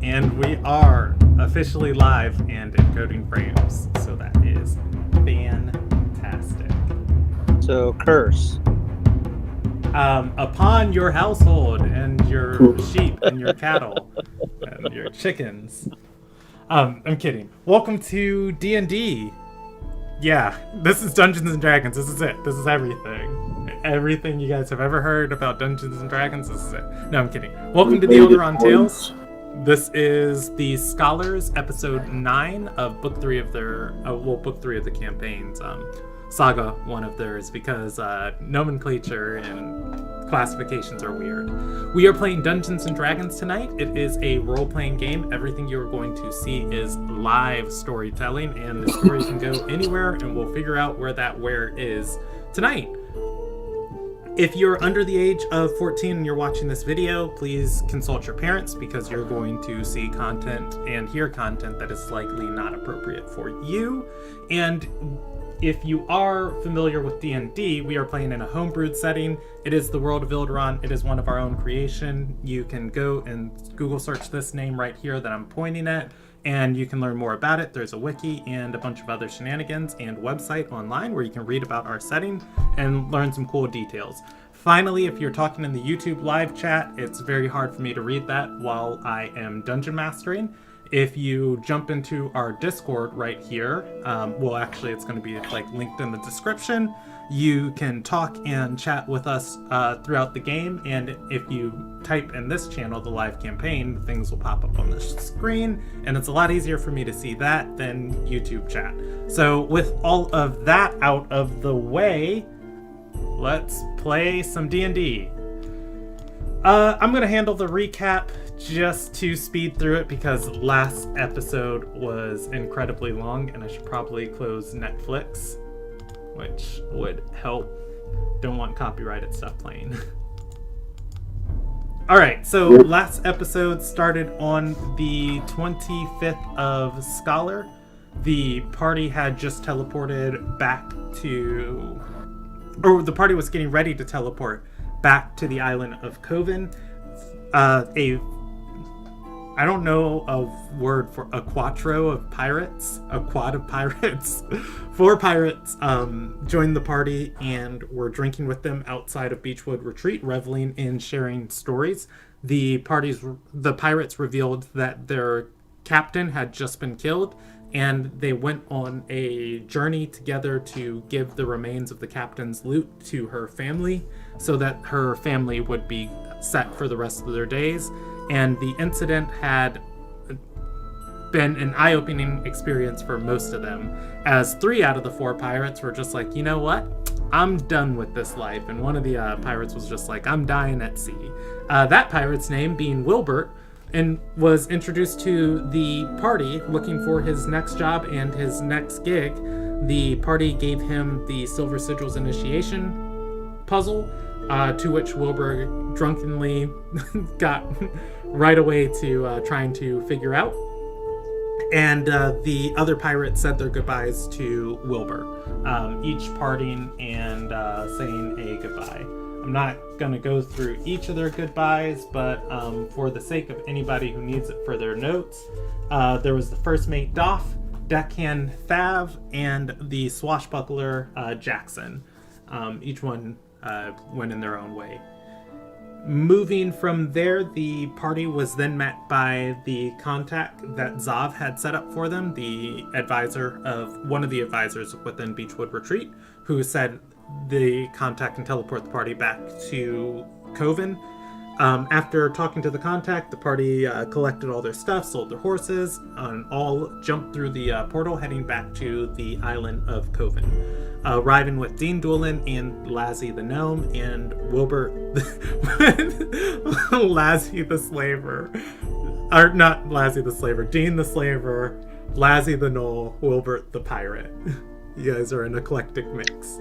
And we are officially live and encoding frames, so that is fantastic. So, curse. Upon your household and your sheep and your cattle and your chickens. I'm kidding. Welcome to D&D. Yeah, this is Dungeons and Dragons. This is it. This is everything. Everything you guys have ever heard about Dungeons and Dragons, this is it. No, I'm kidding. Welcome to the Ilderon Tales. This is the Scholars, episode 9 of book 3 of their, book 3 of the campaigns. Saga, one of theirs, because nomenclature and classifications are weird. We are playing Dungeons and Dragons tonight. It is a role-playing game. Everything you're going to see is live storytelling, and the story can go anywhere, and we'll figure out where that where is tonight. If you're under the age of 14 and you're watching this video, please consult your parents because you're going to see content and hear content that is likely not appropriate for you. And if you are familiar with D&D, we are playing in a homebrewed setting. It is the world of Ilderon. It is one of our own creation. You can go and Google search this name right here that I'm pointing at, and you can learn more about it. There's a wiki and a bunch of other shenanigans and website online where you can read about our setting and learn some cool details. Finally, if you're talking in the YouTube live chat, it's very hard for me to read that while I am dungeon mastering. If you jump into our Discord right here, actually it's going to be linked in the description. You can talk and chat with us throughout the game, and if you type in this channel, the live campaign, things will pop up on the screen, and it's a lot easier for me to see that than YouTube chat. So with all of that out of the way, let's play some D&D. I'm going to handle the recap just to speed through it because last episode was incredibly long and I should probably close Netflix, which would help. Don't want copyrighted stuff playing. Alright, so last episode started on the 25th of Scholar. The party had just teleported back to... or the party was getting ready to teleport back to the island of Coven. I don't know a word for a quattro of pirates, a quad of pirates. 4 pirates joined the party and were drinking with them outside of Beechwood Retreat, reveling in sharing stories. The pirates revealed that their captain had just been killed, and they went on a journey together to give the remains of the captain's loot to her family so that her family would be set for the rest of their days. And the incident had been an eye-opening experience for most of them, as 3 out of the 4 pirates were just like, you know what? I'm done with this life. And one of the pirates was just like, I'm dying at sea. That pirate's name being Wilbert, and was introduced to the party looking for his next job and his next gig. The party gave him the Silver Sigils initiation puzzle, to which Wilbur drunkenly got right away to trying to figure out. And the other pirates said their goodbyes to Wilbur, each parting and saying a goodbye. I'm not going to go through each of their goodbyes, but for the sake of anybody who needs it for their notes, there was the first mate Doff, deckhand Thav, and the swashbuckler Jackson. Each one went in their own way. Moving from there, the party was then met by the contact that Zav had set up for them, the advisor of one of the advisors within Beechwood Retreat, who said the contact can teleport the party back to Coven. After talking to the contact, the party collected all their stuff, sold their horses, and all jumped through the portal heading back to the island of Coven. Arriving with Dean Doolin and Lazzy the Gnome and Wilbur... Lazzy the Slaver. Or not Lazzy the Slaver, Dean the Slaver, Lazzy the Gnoll, Wilbert the Pirate. You guys are an eclectic mix.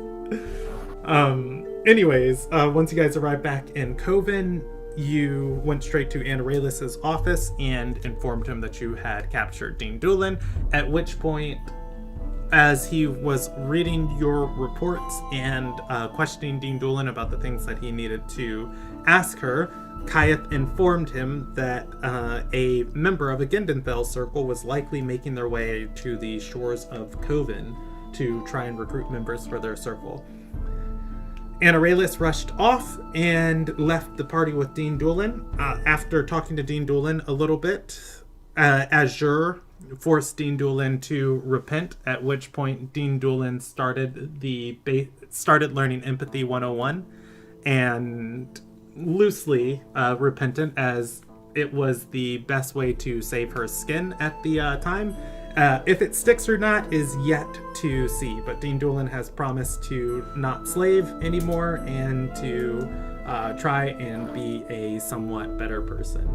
Anyways, once you guys arrived back in Coven, you went straight to Anaralis's office and informed him that you had captured Dean Doolin, at which point, as he was reading your reports and questioning Dean Doolin about the things that he needed to ask her, Kyath informed him that a member of a Gindenfell circle was likely making their way to the shores of Coven to try and recruit members for their circle. Aurelius rushed off and left the party with Dean Doolin. After talking to Dean Doolin a little bit, Azure forced Dean Doolin to repent, at which point Dean Doolin started learning Empathy 101, and loosely repentant, as it was the best way to save her skin at the time. If it sticks or not is yet to see, but Dean Doolin has promised to not slave anymore and to try and be a somewhat better person. ?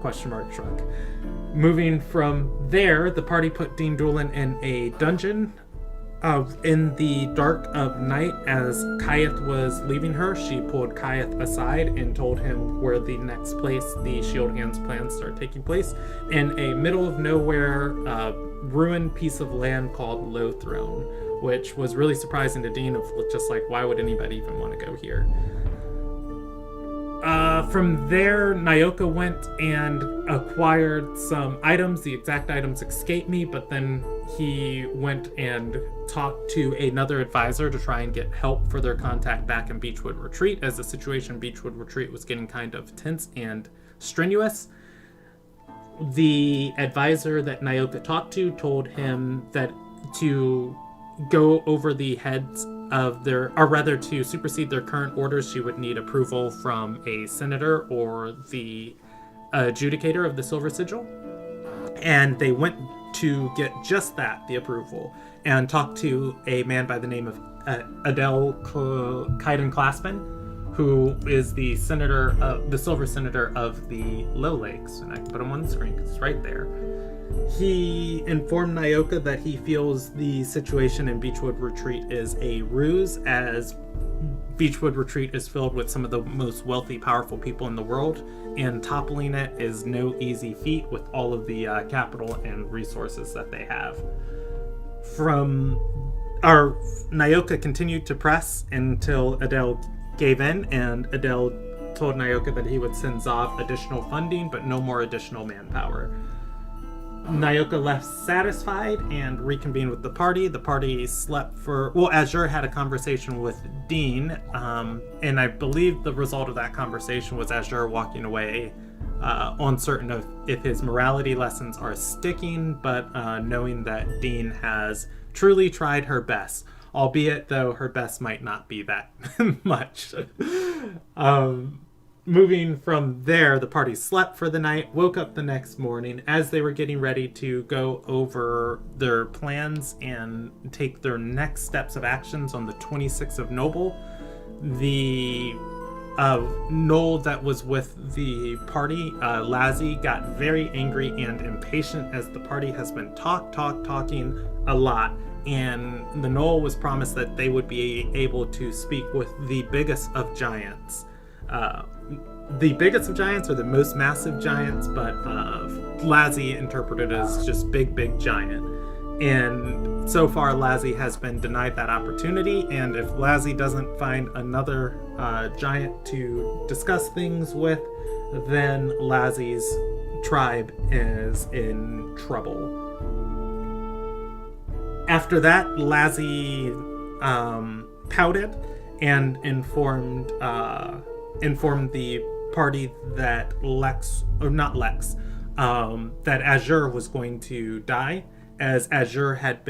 Shrug. Moving from there, the party put Dean Doolin in a dungeon. In the dark of night, as Kyath was leaving her, she pulled Kyath aside and told him where the next place the Shield Hands plans start taking place, in a middle of nowhere ruined piece of land called Low Throne, which was really surprising to Dean, of just like, why would anybody even want to go here? From there, Nyoka went and acquired some items. The exact items escape me, but then he went and talked to another advisor to try and get help for their contact back in Beechwood Retreat, as the situation in Beechwood Retreat was getting kind of tense and strenuous. The advisor that Nyoka talked to told him that to go over the heads of to supersede their current orders, she would need approval from a senator or the adjudicator of the Silver Sigil. And they went to get just that, the approval, and talked to a man by the name of Adele Kaiden Claspin, who is the Silver Senator of the Low Lakes. And I can put him on the screen because it's right there. He informed Nyoka that he feels the situation in Beechwood Retreat is a ruse, as Beechwood Retreat is filled with some of the most wealthy, powerful people in the world, and toppling it is no easy feat with all of the capital and resources that they have. Nyoka continued to press until Adele gave in, and Adele told Nyoka that he would send Zav additional funding, but no more additional manpower. Nyoka left satisfied and reconvened with the party. The party slept Azure had a conversation with Dean, and I believe the result of that conversation was Azure walking away uncertain of if his morality lessons are sticking, but knowing that Dean has truly tried her best, albeit though her best might not be that much. Moving from there, the party slept for the night, woke up the next morning. As they were getting ready to go over their plans and take their next steps of actions on the 26th of Noble, the Knoll that was with the party, Lazzy, got very angry and impatient, as the party has been talking a lot, and the Knoll was promised that they would be able to speak with the biggest of giants. The biggest of giants are the most massive giants, but Lazzy interpreted as just big giant. And so far, Lazzy has been denied that opportunity, and if Lazzy doesn't find another giant to discuss things with, then Lazzy's tribe is in trouble. After that, Lazzy pouted and informed the party that that Azure was going to die, as Azure had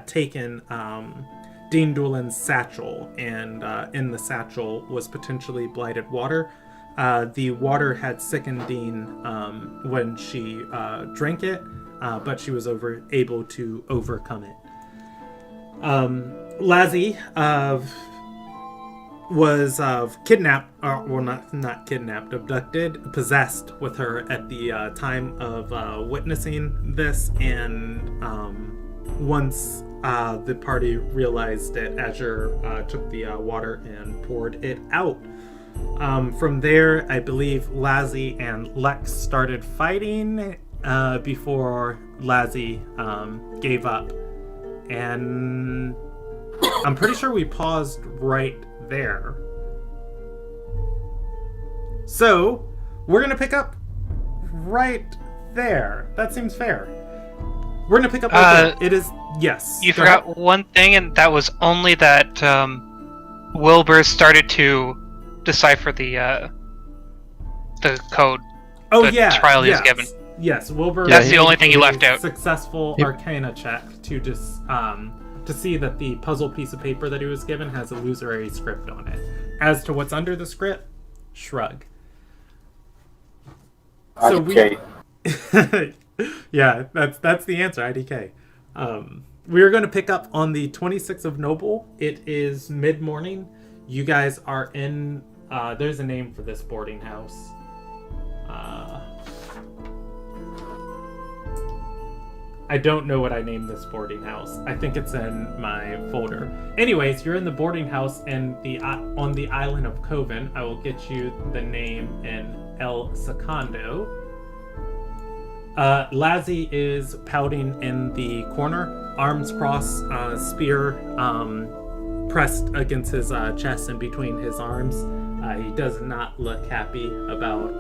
taken Dean Doolin's satchel, and in the satchel was potentially blighted water. The water had sickened Dean when she drank it, but she was able to overcome it. Lazzy was abducted, possessed with her at the time of witnessing this, and once the party realized it, Azure took the water and poured it out. From there, I believe Lazzy and Lex started fighting before Lazzy gave up, and I'm pretty sure we paused right there. So, we're going to pick up right there. That seems fair. We're going to pick up right there. It is... Yes. You forgot one thing, and that was only that Wilbur started to decipher the code. Oh, the yeah. trial he was given. Yes, Wilbur... That's the only thing you left out. Successful Arcana check to just... to see that the puzzle piece of paper that he was given has illusory script on it. As to what's under the script, shrug. IDK. Yeah, that's the answer, IDK. We're going to pick up on the 26th of Noble. It is mid-morning. You guys are in... there's a name for this boarding house. I don't know what I named this boarding house. I think it's in my folder. Anyways, you're in the boarding house and on the island of Coven. I will get you the name in El Secondo. Lazzy is pouting in the corner, arms crossed, spear pressed against his chest and between his arms. He does not look happy about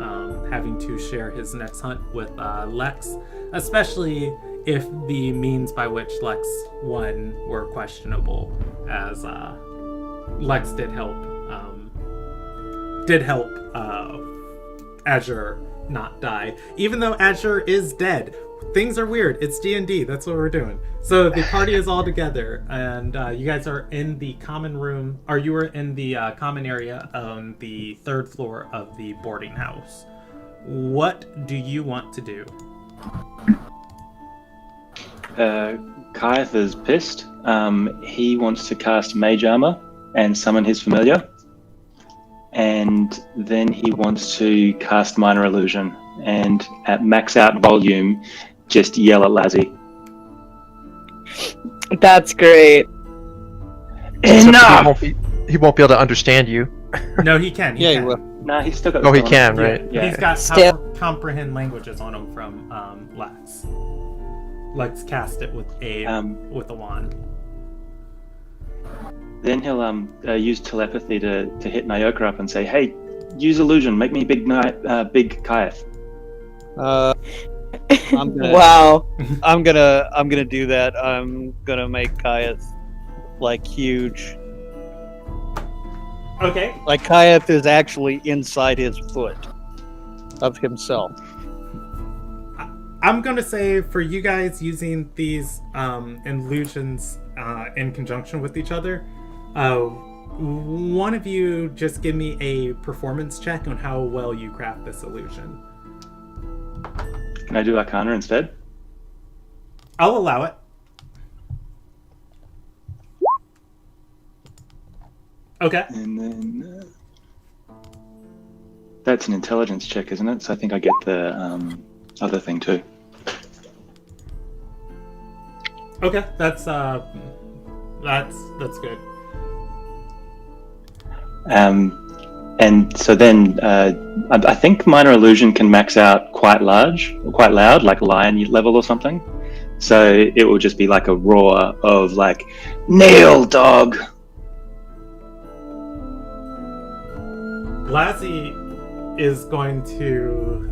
having to share his next hunt with Lex, especially if the means by which Lex won were questionable, as Lex did help Azure not die, even though Azure is dead. Things are weird. It's D&D. That's what we're doing. So the party is all together, and you guys are in the common room, or you were in the common area on the 3rd floor of the boarding house. What do you want to do? Kaith is pissed. He wants to cast Mage Armor and summon his familiar. And then he wants to cast Minor Illusion. And at max out volume, just yell at Lazzy. That's great. Enough! He won't be able to understand you. No, he can. He will. Nah, he's still got... Oh, he can, right? Yeah. He's got comprehend languages on him from Lex. Lex cast it with a wand. Then he'll use telepathy to hit Nyoka up and say, "Hey, use illusion, make me big Kaith." I'm gonna, Wow. I'm gonna do that. I'm gonna make Kaith like huge. Okay. Like Kaith is actually inside his foot of himself. I'm gonna say for you guys using these illusions in conjunction with each other, one of you just give me a performance check on how well you craft this illusion. Can I do Arcana instead? I'll allow it. Okay. And then that's an intelligence check, isn't it? So I think I get the other thing too. Okay, that's good. And so then I think Minor Illusion can max out quite large, or quite loud, like lion level or something. So it will just be like a roar of like, "Nail, dog!" Lazzy is going to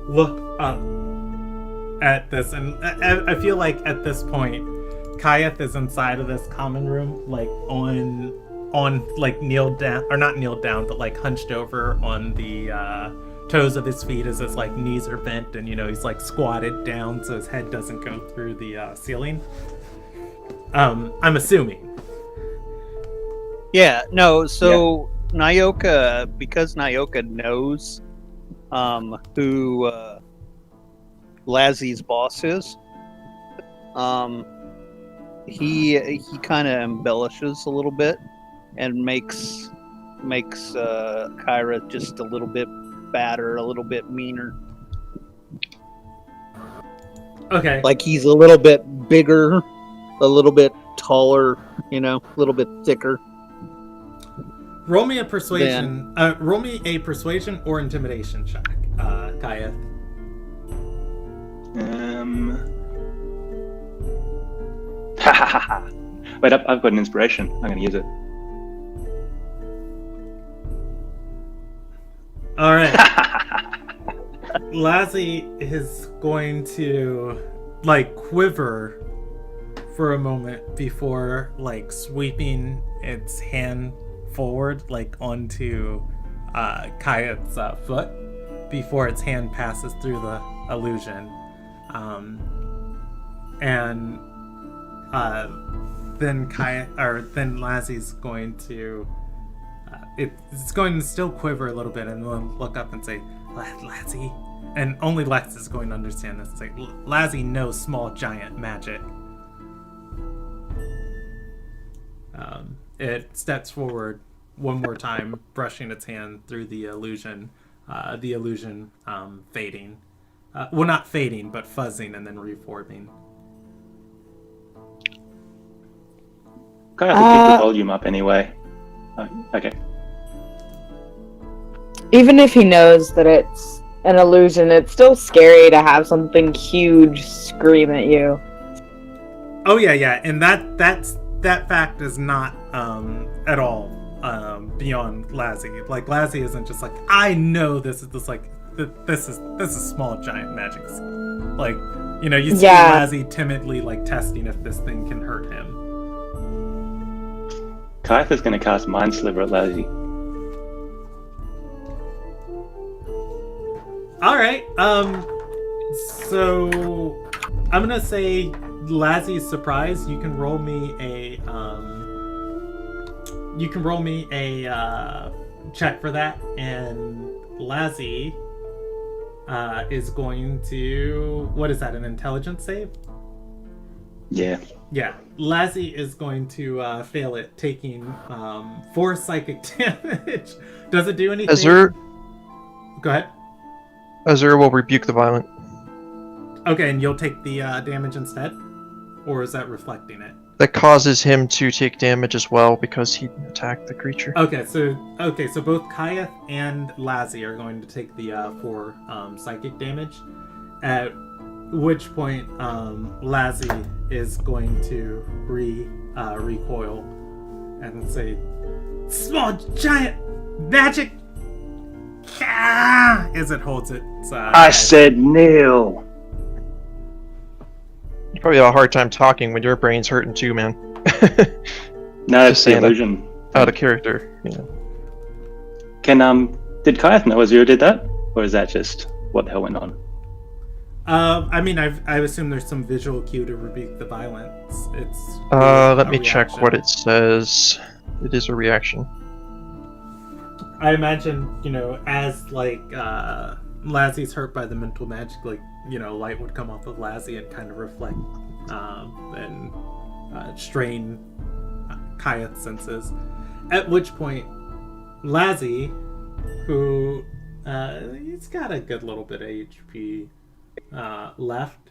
look up at this, and I feel like at this point, Kaith is inside of this common room, like on like kneeled down, or not kneeled down, but like hunched over on the toes of his feet as his like knees are bent, and he's like squatted down so his head doesn't go through the ceiling. I'm assuming. Yeah. No. So Nyoka, because Nyoka knows who Lazzy's boss is, he kind of embellishes a little bit and makes Kyra just a little bit badder, a little bit meaner. Okay. Like he's a little bit bigger, a little bit taller, a little bit thicker. Roll me a persuasion. Roll me a persuasion or intimidation check, Kaya. Wait, I've got an inspiration. I'm going to use it. All right. Lassie is going to quiver for a moment before sweeping its hand forward onto Kayeth's foot before its hand passes through the illusion. And then Lassie's going to it's going to still quiver a little bit and then look up and say, Lassie. And only Lex is going to understand this. It's like, Lassie knows small giant magic. It steps forward one more time, brushing its hand through the illusion fading. Well, not fading, but fuzzing and then reforming. Kind of keep the volume up anyway. Okay. Even if he knows that it's an illusion, it's still scary to have something huge scream at you. Oh yeah, and that fact is not at all beyond Lassie. Lassie isn't just I know this is this is small giant magic. You see Lassie timidly testing if this thing can hurt him. Kaith is going to cast Mind Sliver at Lassie. All right. So I'm gonna say Lassie's surprise. You can roll me a check for that, and Lassie is going to. What is that? An intelligence save? Yeah. Yeah. Lassie is going to fail it, taking 4 psychic damage. Does it do anything? Azur Go ahead. will rebuke the violent. Okay, and you'll take the damage instead? Or is that reflecting it? That causes him to take damage as well because he attacked the creature. Okay, so both Kayeth and Lassie are going to take the 4 psychic damage. At which point, Lassie is going to recoil and say, "Small giant magic!" As it holds its I head. said kneel. You probably have a hard time talking when your brain's hurting too, man. No, Just it's the saying that. illusion. Out of character, Can did Kaith know Azur did that, or is that just what the hell went on? I mean, I assume there's some visual cue to rebuke the violence. It's let a me check reaction. what it says. It is a reaction. I imagine, as Lassie's hurt by the mental magic, light would come off of Lassie and kind of reflect and strain Kayeth's senses. At which point, Lassie, who he's got a good little bit of HP left,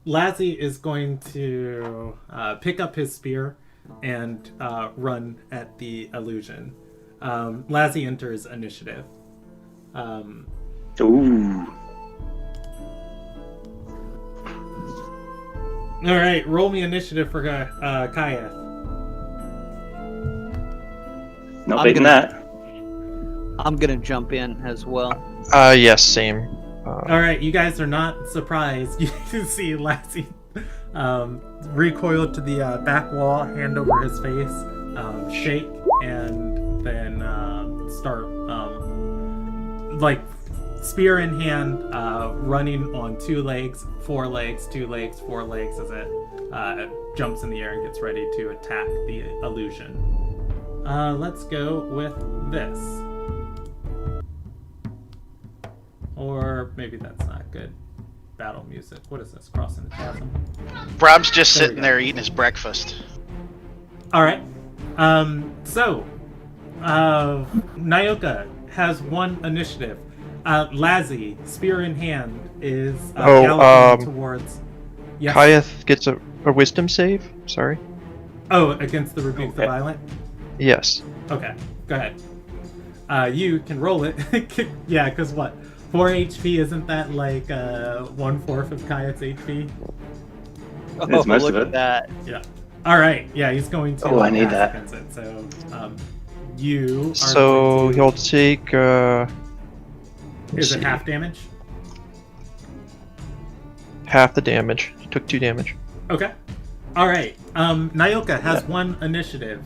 Lassie is going to pick up his spear and run at the illusion. Lassie enters initiative. Ooh. All right, roll me initiative for Kayeth. Not I'm beating gonna- that. I'm gonna jump in as well. Yes, same. All right, you guys are not surprised. You can see Lassie recoil to the back wall, hand over his face, shake, and then start spear in hand, running on 2 legs, 4 legs, 2 legs, 4 legs as it jumps in the air and gets ready to attack the illusion. Let's go with this. Or maybe that's not good. Battle music. What is this? Crossing the chasm. Rob's just There we sitting go. there eating his breakfast. All right. Nyoka has 1 initiative. Lassie, spear in hand, is galloping towards. Yes. Kayeth gets a wisdom save? Sorry? Oh, against the rebuke the Okay. violent. Yes. Okay, go ahead. You can roll it. Yeah, because what? 4 HP, isn't that 1/4 of Kayeth's HP? It's most look of at it. that. Yeah. All right. Yeah, he's going to. Oh, I need pass that. against it. So, you are So going to... he'll take. Is it half damage? Half the damage. He took 2 damage. Okay. All right. Nyoka has 1 initiative.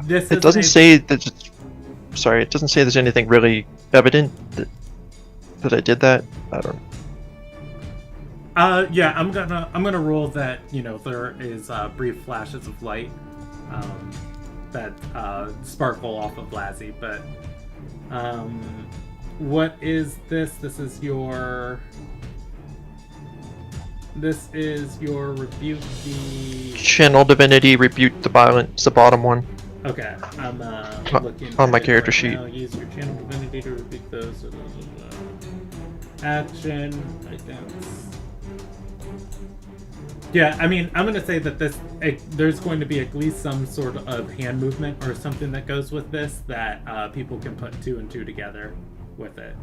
This It doesn't say that. Sorry, it doesn't say there's anything really evident that I did that. I don't. Yeah, I'm gonna roll that. There is brief flashes of light that sparkle off of Lazzy, but what is this? This is your rebuke the Channel Divinity, Rebuke the Violence, the bottom one. Okay, I'm looking on my at it character right sheet. now. Use your channel divinity to rebuke those. Action items. Yeah, I mean, I'm gonna say that there's going to be at least some sort of hand movement or something that goes with this that people can put 2 and 2 together with it.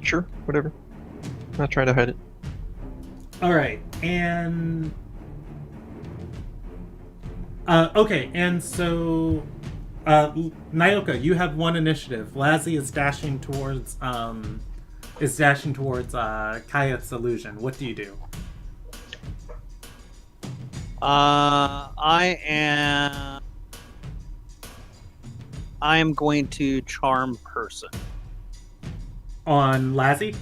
Sure, whatever. I'm not trying to hide it. All right, and okay, and so Nyoka, you have 1 initiative. Lazzy is dashing towards Kayeth's illusion. What do you do? I am going to charm person On Lazzy?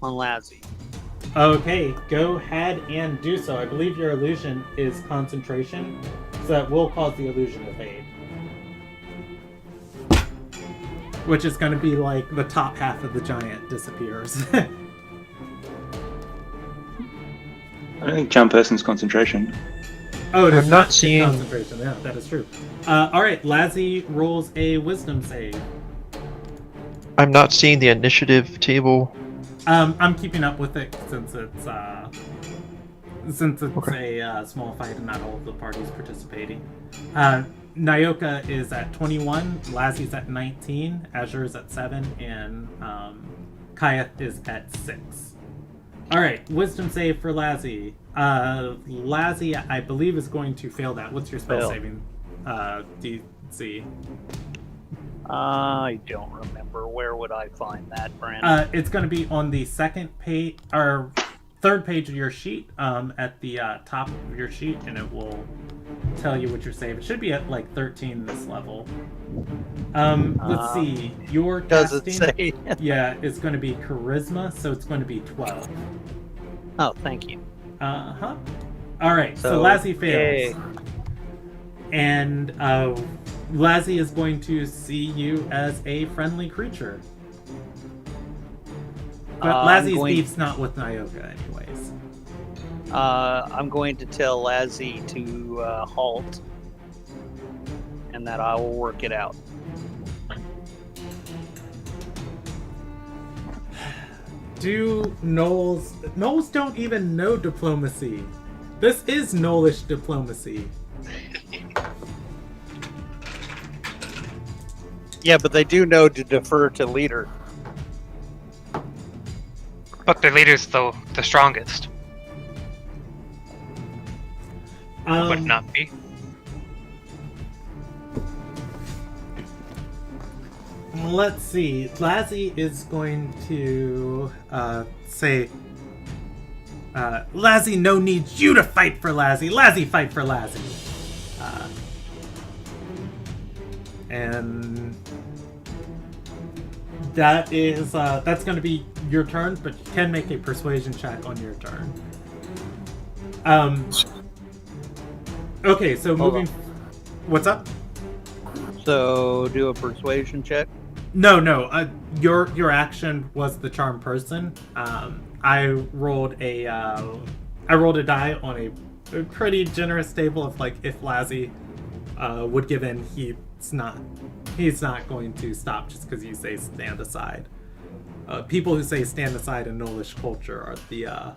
on Lazzy. Okay, go ahead and do so. I believe your illusion is concentration, so that will cause the illusion to fade. Which is going to be like the top half of the giant disappears. I don't think charm person's concentration. Oh, it is I'm not not seeing- concentration. Yeah, that is true. Alright, Lazzy rolls a wisdom save. I'm not seeing the initiative table. I'm keeping up with it since it's Okay. a small fight and not all of the parties participating. Nyoka is at 21, Lazzy's at 19, Azure is at 7, and Kayeth is at 6. Alright, wisdom save for Lazzy. Lazzy, I believe, is going to fail that. What's your spell Fail. saving DC? I don't remember. Where would I find that, Brandon? It's going to be on the second page, or third page of your sheet, at the top of your sheet, and it will tell you what your save. It should be at like 13 this level. Let's see. Your Does it casting, say? yeah, it's going to be charisma, so it's going to be 12. Oh, thank you. Uh-huh. All right, so So, Lazzy fails. yay. And Lazzy is going to see you as a friendly creature. But I'm Lazzy's going- beef's not with Nyoka anyways. I'm going to tell Lazzy to halt, and that I will work it out. Do Gnolls don't even know diplomacy. This is Gnollish diplomacy. Yeah, but they do know to defer to leader. But their leader's the strongest. Would not be. Let's see. Lazzy is going to say, Lazzy, no need you to fight for Lazzy. Lazzy, fight for Lazzy. And that is that's going to be your turn, but you can make a persuasion check on your turn. Okay, so Hold moving. What's up? So do a persuasion check. No. Your action was the charm person. I rolled a die on a pretty generous table of like if Lazzy would give in, he's not going to stop just because you say stand aside. People who say stand aside in Gnollish culture are the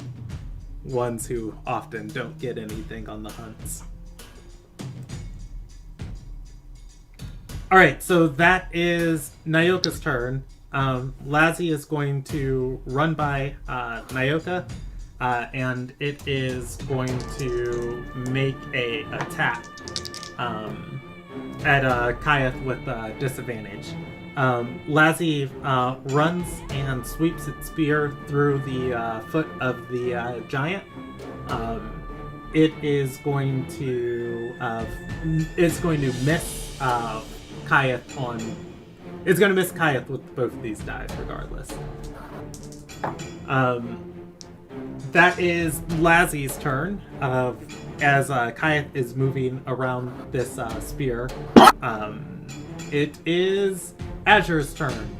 ones who often don't get anything on the hunts. Alright, so that is Nyoka's turn. Lazzy is going to run by Nyoka, and it is going to make a attack. Kyath with disadvantage. Lazzy runs and sweeps its spear through the foot of the giant. It is going to miss Kyath on. It's going to miss Kyath with both of these dice, regardless. That is Lazzy's turn. As Kyath is moving around this spear, it is Azure's turn.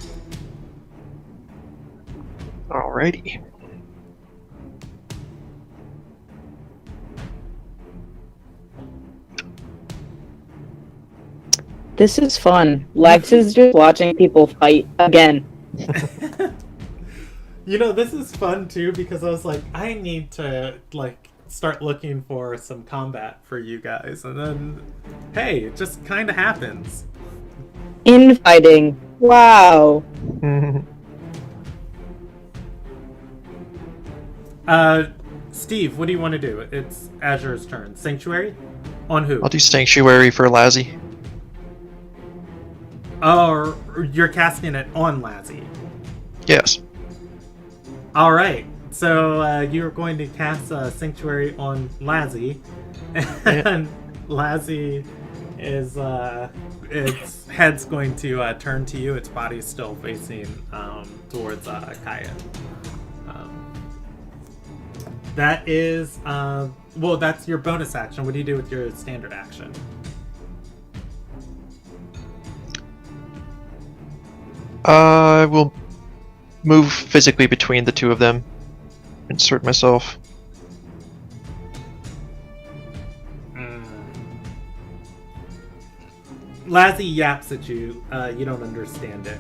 Alrighty. This is fun. Lex is just watching people fight again. You know, this is fun too because I was like, I need to start looking for some combat for you guys, and then hey, it just kind of happens. Infighting. Wow. Steve, what do you want to do? It's Azure's turn. Sanctuary? On who? I'll do Sanctuary for Lazzy. Oh, you're casting it on Lazzy. Yes. All right. So you're going to cast Sanctuary on Lazzy, and Lazzy is its head's going to turn to you. Its body's still facing towards Kaya. That is well, that's your bonus action. What do you do with your standard action? I will move physically between the two of them. Insert myself. Lazzy yaps at you. You don't understand it.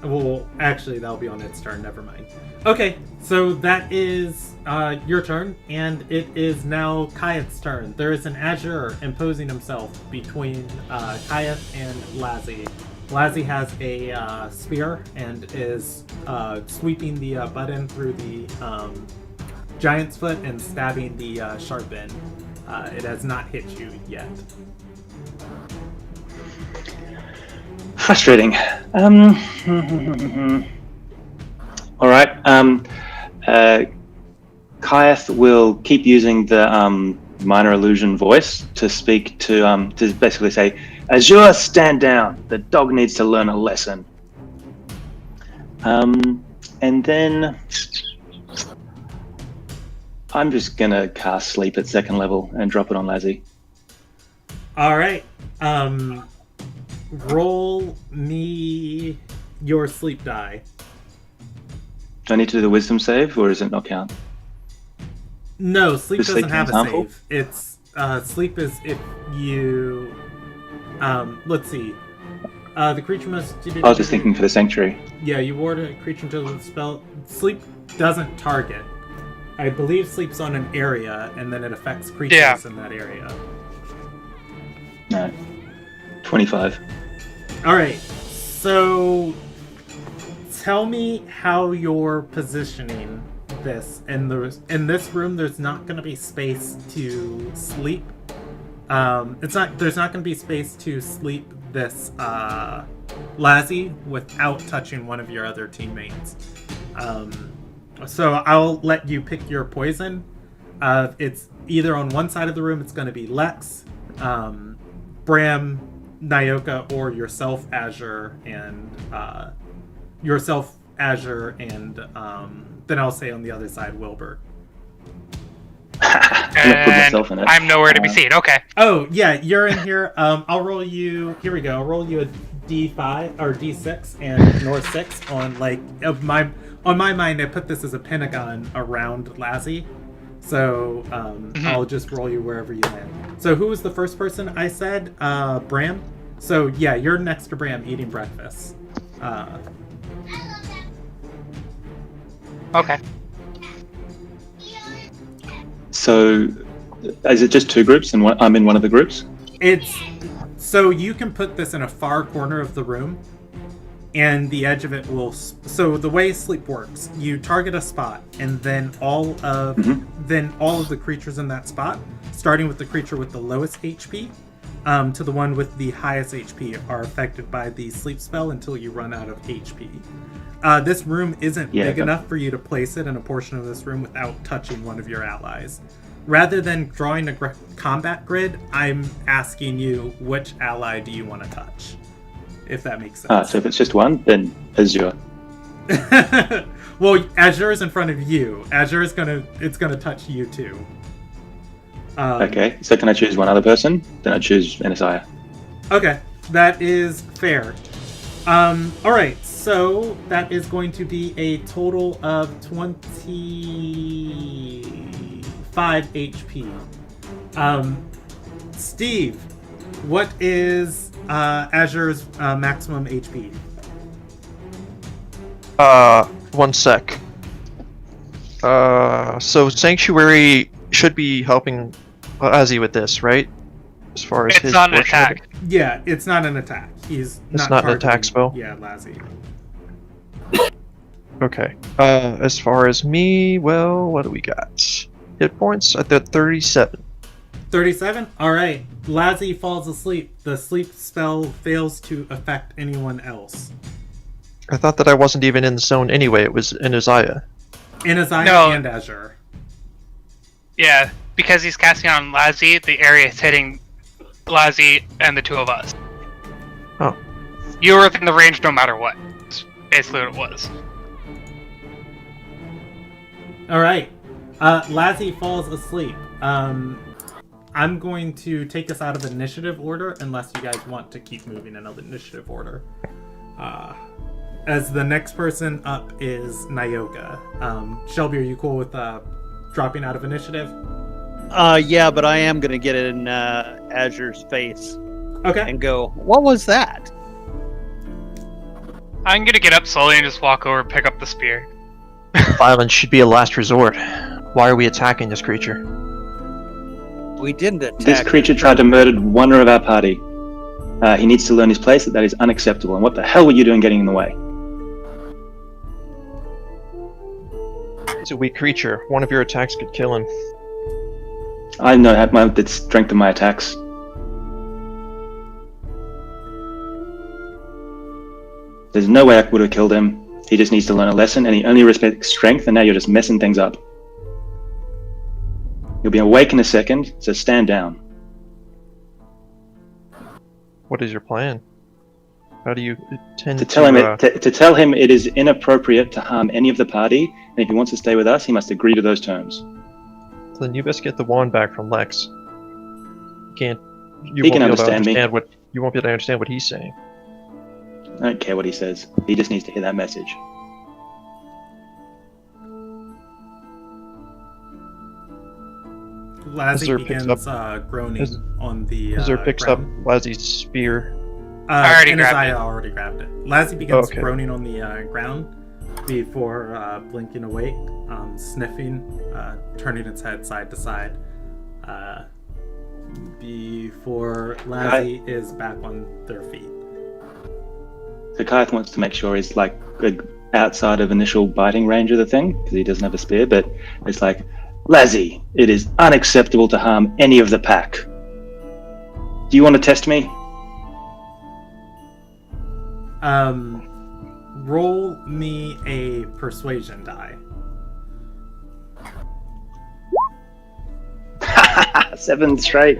Well, actually, that'll be on its turn. Never mind. Okay, so that is your turn, and it is now Kyath's turn. There is an Azure imposing himself between Kyath and Lazzy. Lazzy has a spear and is sweeping the butt through the giant's foot and stabbing the sharp end. It has not hit you yet. Frustrating. All right. Kyath will keep using the minor illusion voice to speak to basically say, Azure, stand down. The dog needs to learn a lesson. And then I'm just gonna cast Sleep at second level and drop it on Lazzy. All right. Roll me your sleep die. Do I need to do the wisdom save, or does it not count? No, sleep Does doesn't sleep have a count, save. It's sleep is if you let's see. The creature must. I was just thinking for the sanctuary. Yeah, you ward a creature until the spell. Sleep doesn't target. I believe sleep's on an area, and then it affects creatures in that area. No. 25. All right. So, tell me how you're positioning this. In this room, there's not going to be space to sleep. There's not going to be space to sleep this Lazzy without touching one of your other teammates. So I'll let you pick your poison. It's either on one side of the room, it's going to be Lex, Bram, Nyoka, or yourself, Azure, and then I'll say on the other side, Wilbur. And I'm nowhere to be seen. Okay. Oh yeah, you're in here. I'll roll you. Here we go. I'll roll you a D5 or D6 and ignore 6 on on my mind. I put this as a pentagon around Lazzy, so I'll just roll you wherever you land. So who was the first person I said? Bram. So yeah, you're next to Bram eating breakfast. Okay. So, is it just two groups, and I'm in one of the groups? It's so you can put this in a far corner of the room, and the edge of it will. So the way sleep works, you target a spot, and then all of the creatures in that spot, starting with the creature with the lowest HP, to the one with the highest HP are affected by the sleep spell until you run out of HP. This room isn't big enough for you to place it in a portion of this room without touching one of your allies. Rather than drawing a combat grid, I'm asking you which ally do you want to touch, if that makes sense. So if it's just one, then Azure. Well, Azure is in front of you. Azure is gonna touch you too. Okay, so can I choose one other person? Then I choose Anasiah. Okay, that is fair. Alright, so that is going to be a total of 25 HP. Steve, what is Azure's maximum HP? 1 sec. So Sanctuary should be helping Ozzy with this, right? As far as It's his not an portion of it? attack. Yeah, it's not an attack. He's It's not an attack targeting- spell? Yeah, Lazzy. Okay. As far as me, well, what do we got? Hit points? I got 37. 37? Alright. Lazzy falls asleep. The sleep spell fails to affect anyone else. I thought that I wasn't even in the zone anyway. It was in Isaiah. Anaziah No. and Azure. Yeah, because he's casting on Lazzy, the area is hitting Lazzy and the two of us. Oh. You were within the range no matter what. That's basically what it was. Alright. Lazzy falls asleep. I'm going to take us out of initiative order unless you guys want to keep moving in initiative order. As the next person up is Nyoga. Shelby, are you cool with dropping out of initiative? Yeah, but I am gonna get in Azure's face Okay. and go, what was that? I'm gonna get up slowly and just walk over and pick up the spear. Violence should be a last resort. Why are we attacking this creature? We didn't attack. This creature tried to murder one of our party. He needs to learn his place, that is unacceptable. And what the hell were you doing getting in the way? It's a weak creature. One of your attacks could kill him. I know the strength of my attacks. There's no way I would have killed him. He just needs to learn a lesson, and he only respects strength, and now you're just messing things up. You'll be awake in a second, so stand down. What is your plan? How do you intend To tell him it is inappropriate to harm any of the party, and if he wants to stay with us, he must agree to those terms. Then you best get the wand back from Lex. You can't. You He won't can be able to understand me. You won't be able to understand what he's saying. I don't care what he says. He just needs to hear that message. Lazzy Azure picks begins groaning on the Azure picks up ground. Lazzy's spear. I already grabbed Anaziah it. already grabbed it. Lazzy begins Okay. groaning on the ground before blinking awake, sniffing, turning its head side to side. Before Lazzy is back on their feet. So Kaith wants to make sure he's like good outside of initial biting range of the thing, because he doesn't have a spear, but it's like, Lazzy, it is unacceptable to harm any of the pack. Do you want to test me? Roll me a persuasion die. 7 straight.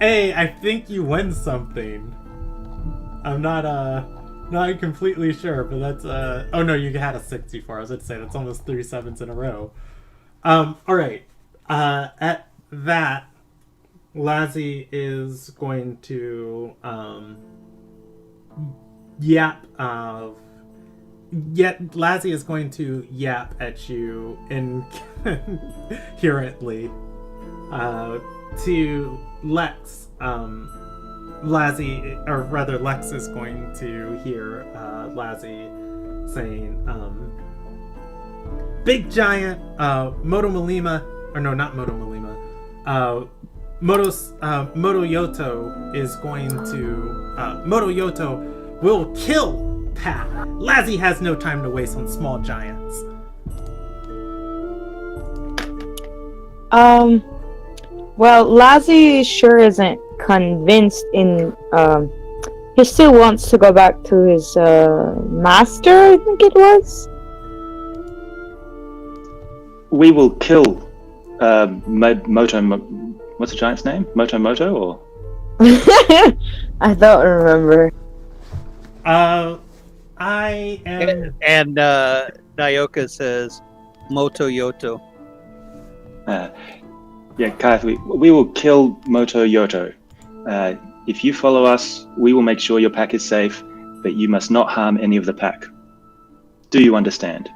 Hey, I think you win something. I'm not completely sure, but that's oh no, you had a 6 before. I was going to say that's almost 3 7s in a row. Alright. At that, Lazzy is going to Lazzy is going to yap at you incoherently to Lex. Lazzy, or rather Lex is going to hear Lazzy saying, Big Giant, Moto Malima, or no, not Moto Malima, Moto Yoto is going to, Moto Yoto will kill Pat. Lazzy has no time to waste on small giants. Well, Lazzy sure isn't convinced he still wants to go back to his master, I think it was. We will kill what's the giant's name? Moto or? I don't remember. I am. And Nyoka says, Moto Yoto. Yeah, Kath, we will kill Moto Yoto. If you follow us, we will make sure your pack is safe, but you must not harm any of the pack. Do you understand?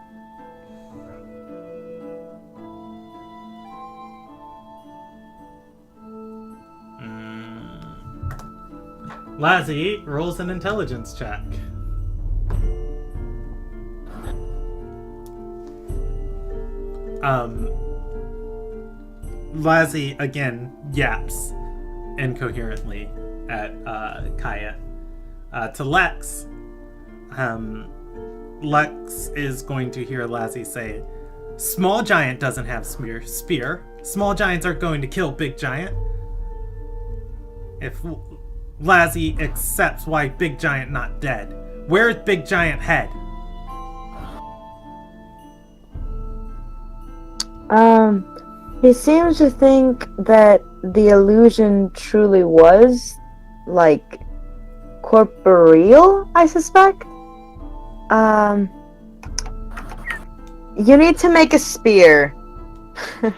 Lazzy rolls an intelligence check. Lazzy again yaps incoherently at Kaya. To Lex, Lex is going to hear Lazzy say, "Small giant doesn't have spear. Small giants aren't going to kill big giant." If Lazzy accepts why big giant not dead, where's big giant head? He seems to think that the illusion truly was, like, corporeal, I suspect. You need to make a spear. You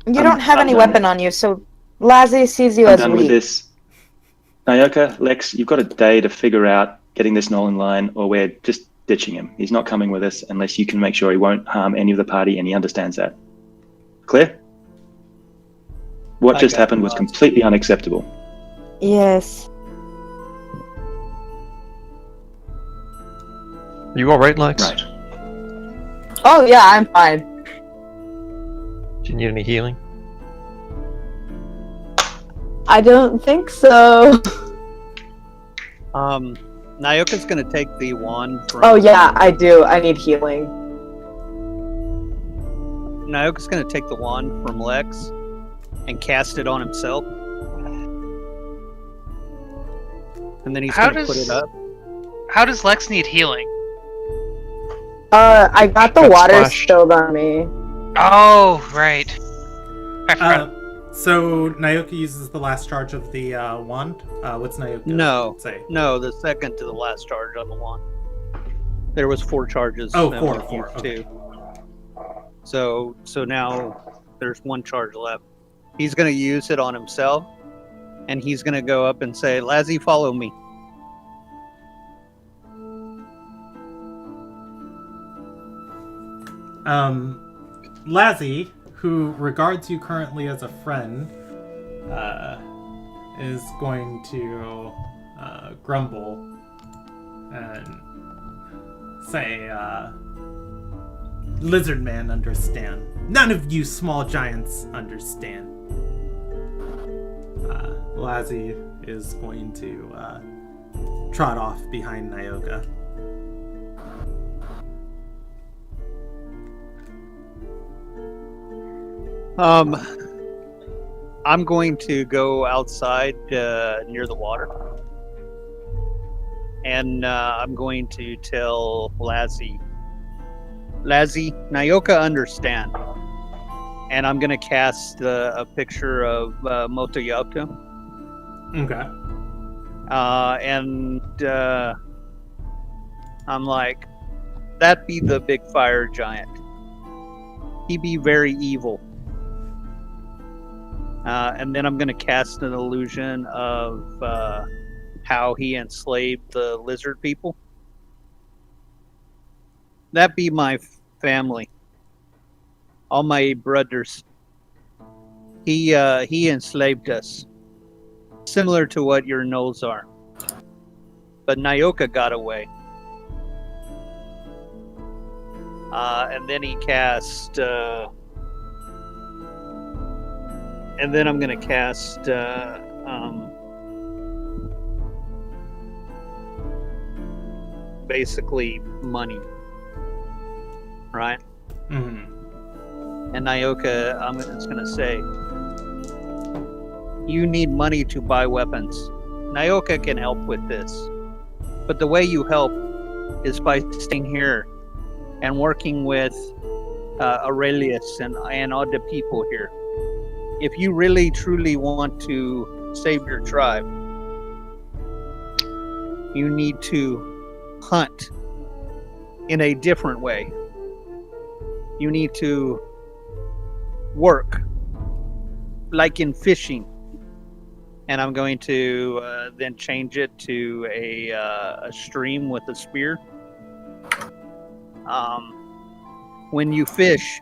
don't have any weapon on you, so Lazzy sees you I'm as done weak. with this. Nyoka, Lex, you've got a day to figure out getting this Null in line, or we're just ditching him. He's not coming with us unless you can make sure he won't harm any of the party, and he understands that. Clear? What just happened was completely unacceptable. Yes. You alright, Lex? Right. Oh yeah, I'm fine. Do you need any healing? I don't think so. Nyoka's gonna take the wand from... Oh yeah, I do. I need healing. Nyoka's gonna take the wand from Lex and cast it on himself. And then he's gonna put it up. How does Lex need healing? I got the Got water splashed. spilled on me. Oh, right. I forgot. So Nyoka uses the last charge of the wand. What's Nyoka say? No, the second to the last charge on the wand. There was 4 charges. Oh, that four, were four, used okay. too. So now there's 1 charge left. He's gonna use it on himself, and he's gonna go up and say, "Lazzy, follow me." Lazzy, who regards you currently as a friend, is going to grumble and say, "Lizard man understand. None of you small giants understand." Lazzy is going to trot off behind Nyoka. I'm going to go outside near the water, and I'm going to tell Lazzy, Nyoka understand, and I'm going to cast a picture of Moto Yoto. Okay. And I'm like, that be the big fire giant. He be very evil. And then I'm going to cast an illusion of how he enslaved the lizard people. That be my family. All my brothers. He enslaved us. Similar to what your Gnolls are. But Nyoka got away. And then he cast... and then I'm going to cast basically money. Right? Mm-hmm. And Nyoka, I'm just going to say, You need money to buy weapons. Nyoka can help with this. But the way you help is by staying here and working with Aurelius and all the people here. If you really truly want to save your tribe, you need to hunt in a different way. You need to work like in fishing. And I'm going to then change it to a stream with a spear. When you fish,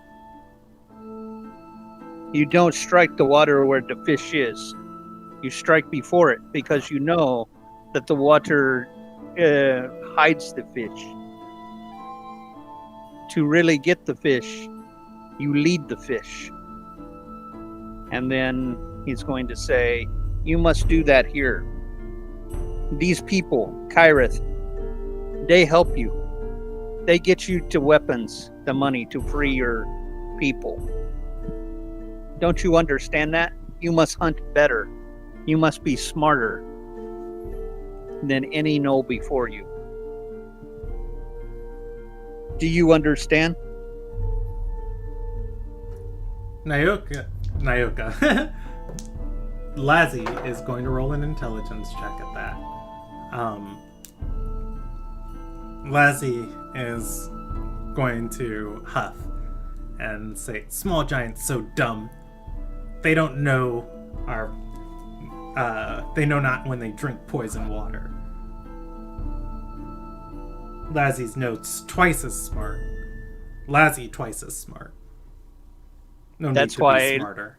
you don't strike the water where the fish is. You strike before it because you know that the water hides the fish. To really get the fish, you lead the fish. And then he's going to say, you must do that here. These people, Kyrith, they help you. They get you to weapons, the money to free your people. Don't you understand that? You must hunt better. You must be smarter than any gnoll before you. Do you understand? Nyoka. Lazzy is going to roll an intelligence check at that. Lazzy is going to huff and say, "Small giants so dumb. They don't know they know not when they drink poison water." Lazzy's notes twice as smart. Lazzy twice as smart. No need That's to why- be smarter.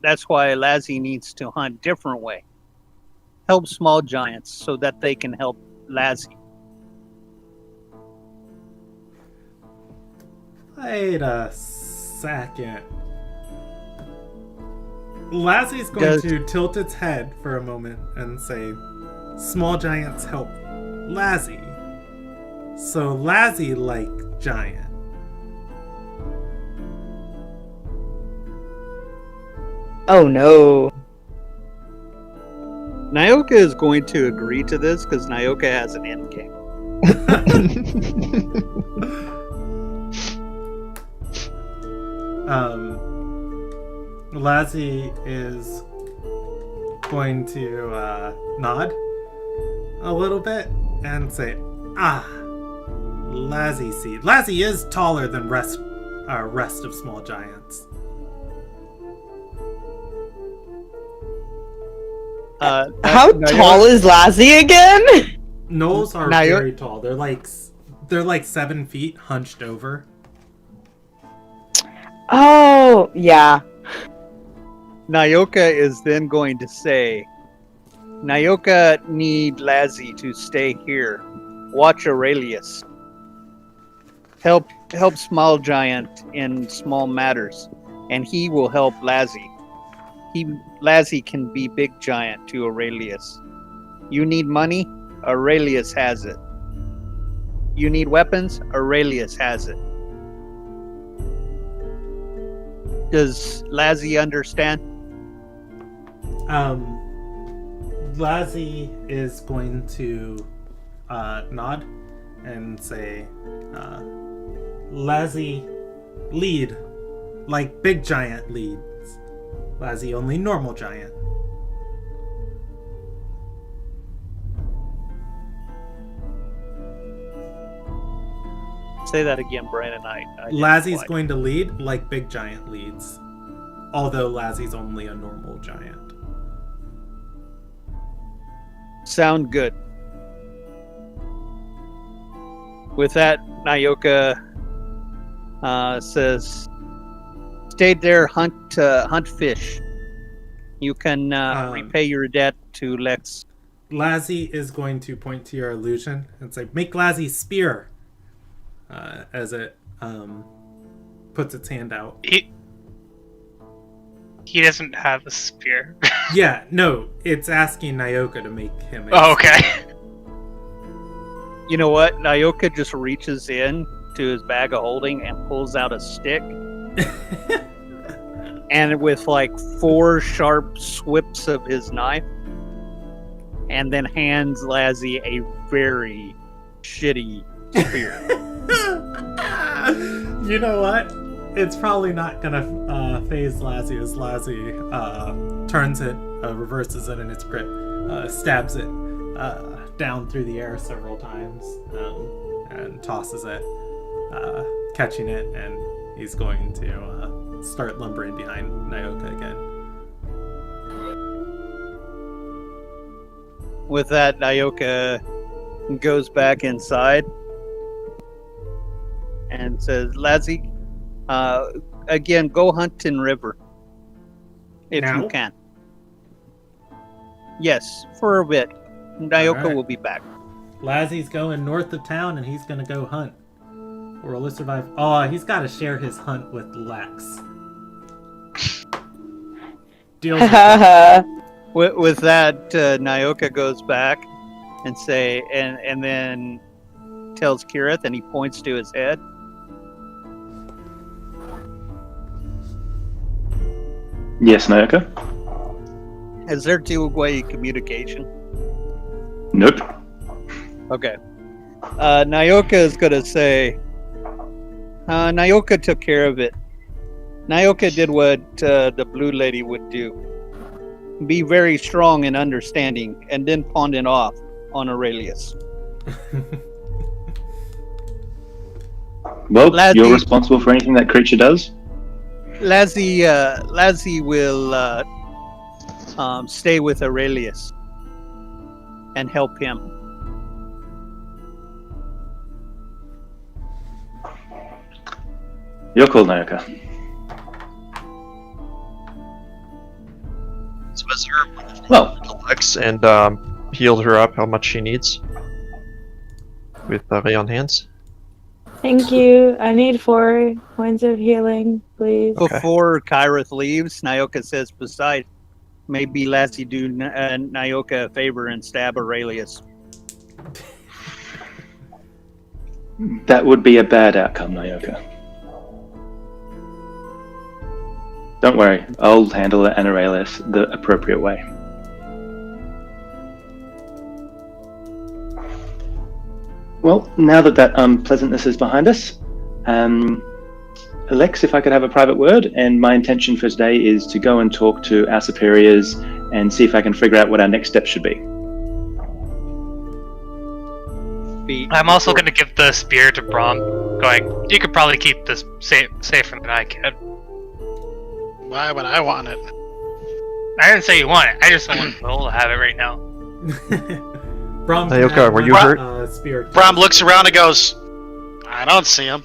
That's why Lazzy needs to hunt different way. Help small giants so that they can help Lazzy. Wait a second. Lazzy's going to tilt its head for a moment and say, "Small giants help Lazzy. So Lazzy like giant." Oh no. Nyoka is going to agree to this because Nyoka has an end game. Lazzy is going to nod a little bit and say, Lazzy see. Lazzy is taller than rest of small giants. How tall is Lazzy again? Gnolls are Nyo- very tall. They're like 7 feet hunched over. Oh, yeah. Nyoka is then going to say, Nyoka need Lazzy to stay here. Watch Aurelius. Help small giant in small matters, and he will help Lazzy. Lazzy can be big giant to Aurelius. You need money? Aurelius has it. You need weapons? Aurelius has it. Does Lazzy understand? Lazzy is going to nod and say, Lazzy lead like big giant leads. Lazzy only normal giant. Say that again, Brandon. I didn't Lazzy's quite. going to lead like big giant leads. Although Lazzy's only a normal giant. Sound good. With that, Nyoka says, "Stay there, hunt fish. You can repay your debt to Lex." Lazzy is going to point to your illusion and say, "Make Lazzy spear," as it puts its hand out. He doesn't have a spear. Yeah, no, it's asking Nyoka to make him. Oh, okay. You know what? Nyoka just reaches in to his bag of holding and pulls out a stick and with like 4 sharp swips of his knife, and then hands Lazzy a very shitty spear. You know what? It's probably not gonna phase Lazzy as Lazzy turns it, reverses it in its grip, stabs it down through the air several times, and tosses it, catching it, and he's going to start lumbering behind Nyoka again. With that, Nyoka goes back inside and says, Lazzy, again, go hunt in river. If Now? you can. Yes, for a bit. Nyoka Alright. will be back. Lazzy's going north of town, and he's gonna go hunt. Or will he survive? Oh, he's got to share his hunt with Lex. Deals with that. With that, Nyoka goes back and and then tells Kirith, and he points to his head. Yes, Nyoka? Is there two-way communication? Nope. Okay. Nyoka is going to say, Nyoka took care of it. Nyoka did what the blue lady would do. Be very strong and understanding, and then pawn it off on Aurelius. Well, Lazzy- you're responsible for anything that creature does? Lazzy will stay with Aurelius and help him. You're cool, Nyoka. So as her Well, Lex and healed her up how much she needs with Ray on hands. Thank you. I need 4 points of healing, please. Okay. Before Kyrith leaves, Nyoka says, beside, maybe Lazzy do Nyoka a favor and stab Aurelius. that would be a bad outcome, Nyoka. Don't worry, I'll handle it and Aurelius the appropriate way. Well, now that unpleasantness is behind us, Alex, if I could have a private word, and my intention for today is to go and talk to our superiors and see if I can figure out what our next step should be. I'm also going to give the spear to Brom, going, you could probably keep this safer than I can. Why would I want it? I didn't say you want it, I just don't want Noel to have it right now. Brom, Nyoka, were you hurt? Spear. Brom looks around and goes, I don't see him.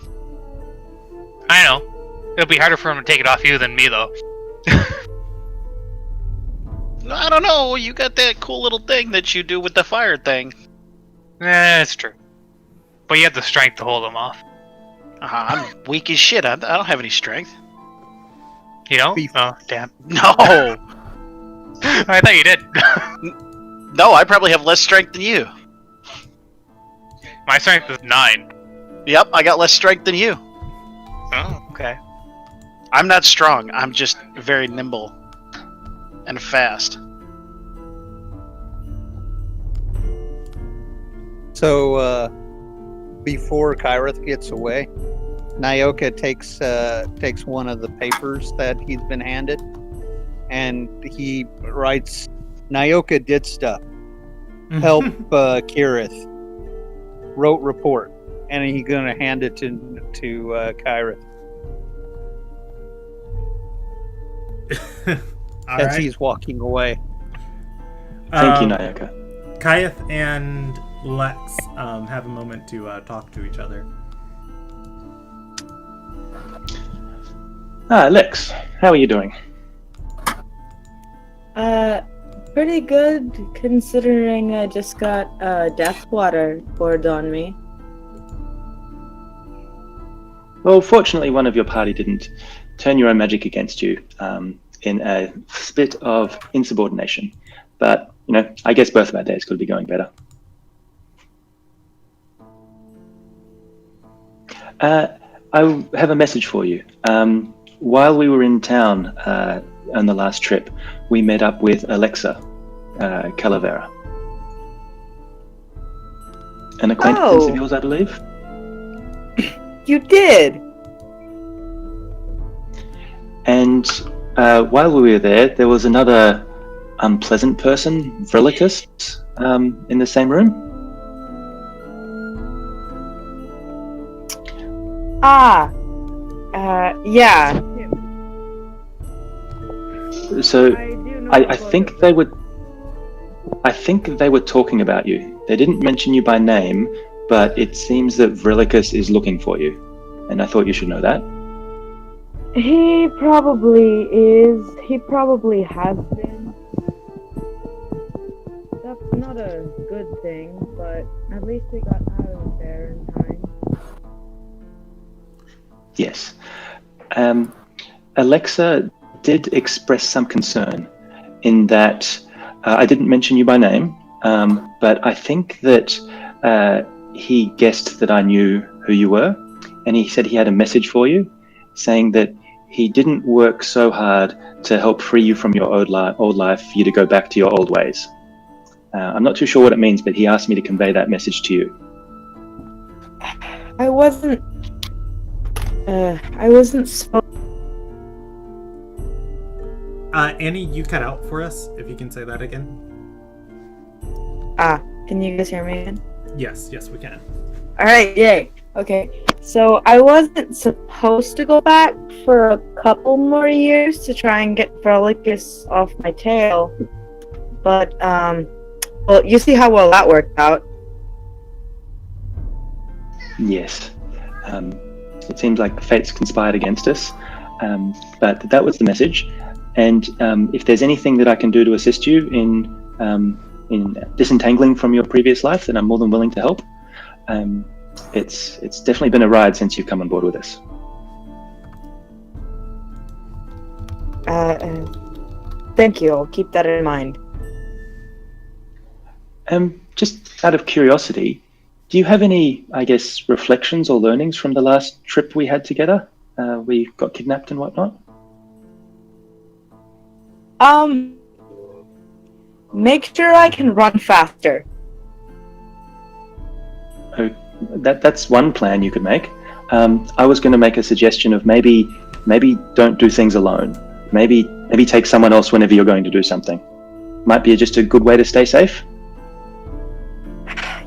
I know. It'll be harder for him to take it off you than me, though. I don't know. You got that cool little thing that you do with the fire thing. It's true. But you have the strength to hold him off. I'm weak as shit. I don't have any strength. You know? Beef. Oh, damn. No. I thought you did. No, I probably have less strength than you. My strength is 9. Yep, I got less strength than you. Oh, okay. I'm not strong. I'm just very nimble and fast. So, before Kyrith gets away, Nyoka takes one of the papers that he's been handed, and he writes, Nyoka did stuff. Help Kirith. Wrote report. And he's going to hand it to Kyrith All as right. he's walking away. Thank you, Nyoka. Kayeth and Lex have a moment to talk to each other. Lex, how are you doing? Pretty good considering I just got death water poured on me. Well, fortunately, one of your party didn't turn your own magic against you in a spit of insubordination. But, I guess both of our days could be going better. I have a message for you. while we were in town on the last trip, we met up with Alexa Calavera. An acquaintance of yours, I believe? You did. And while we were there was another unpleasant person, Vrilicus, in the same room. Yeah. So I think they would. were talking about you. They didn't mention you by name, but it seems that Vrilicus is looking for you, and I thought you should know that. He probably is. He probably has been. That's not a good thing, but at least we got out of there in time. Yes. Alexa did express some concern in that I didn't mention you by name, but I think that he guessed that I knew who you were, and he said he had a message for you, saying that he didn't work so hard to help free you from your old life for you to go back to your old ways. I'm not too sure what it means, but he asked me to convey that message to you. I wasn't supposed. Annie, you cut out for us, if you can say that again. Can you guys hear me again? Yes, we can. Alright, yay. Okay. So I wasn't supposed to go back for a couple more years to try and get Vrilicus off my tail. But, well, you see how well that worked out. Yes. It seems like fate's conspired against us, but that was the message. And if there's anything that I can do to assist you in disentangling from your previous life, then I'm more than willing to help. It's definitely been a ride since you've come on board with us. Thank you. I'll keep that in mind. Just out of curiosity, do you have any, I guess, reflections or learnings from the last trip we had together? We got kidnapped and whatnot? Make sure I can run faster. That's one plan you could make. I was going to make a suggestion of maybe don't do things alone. Maybe take someone else whenever you're going to do something. Might be just a good way to stay safe.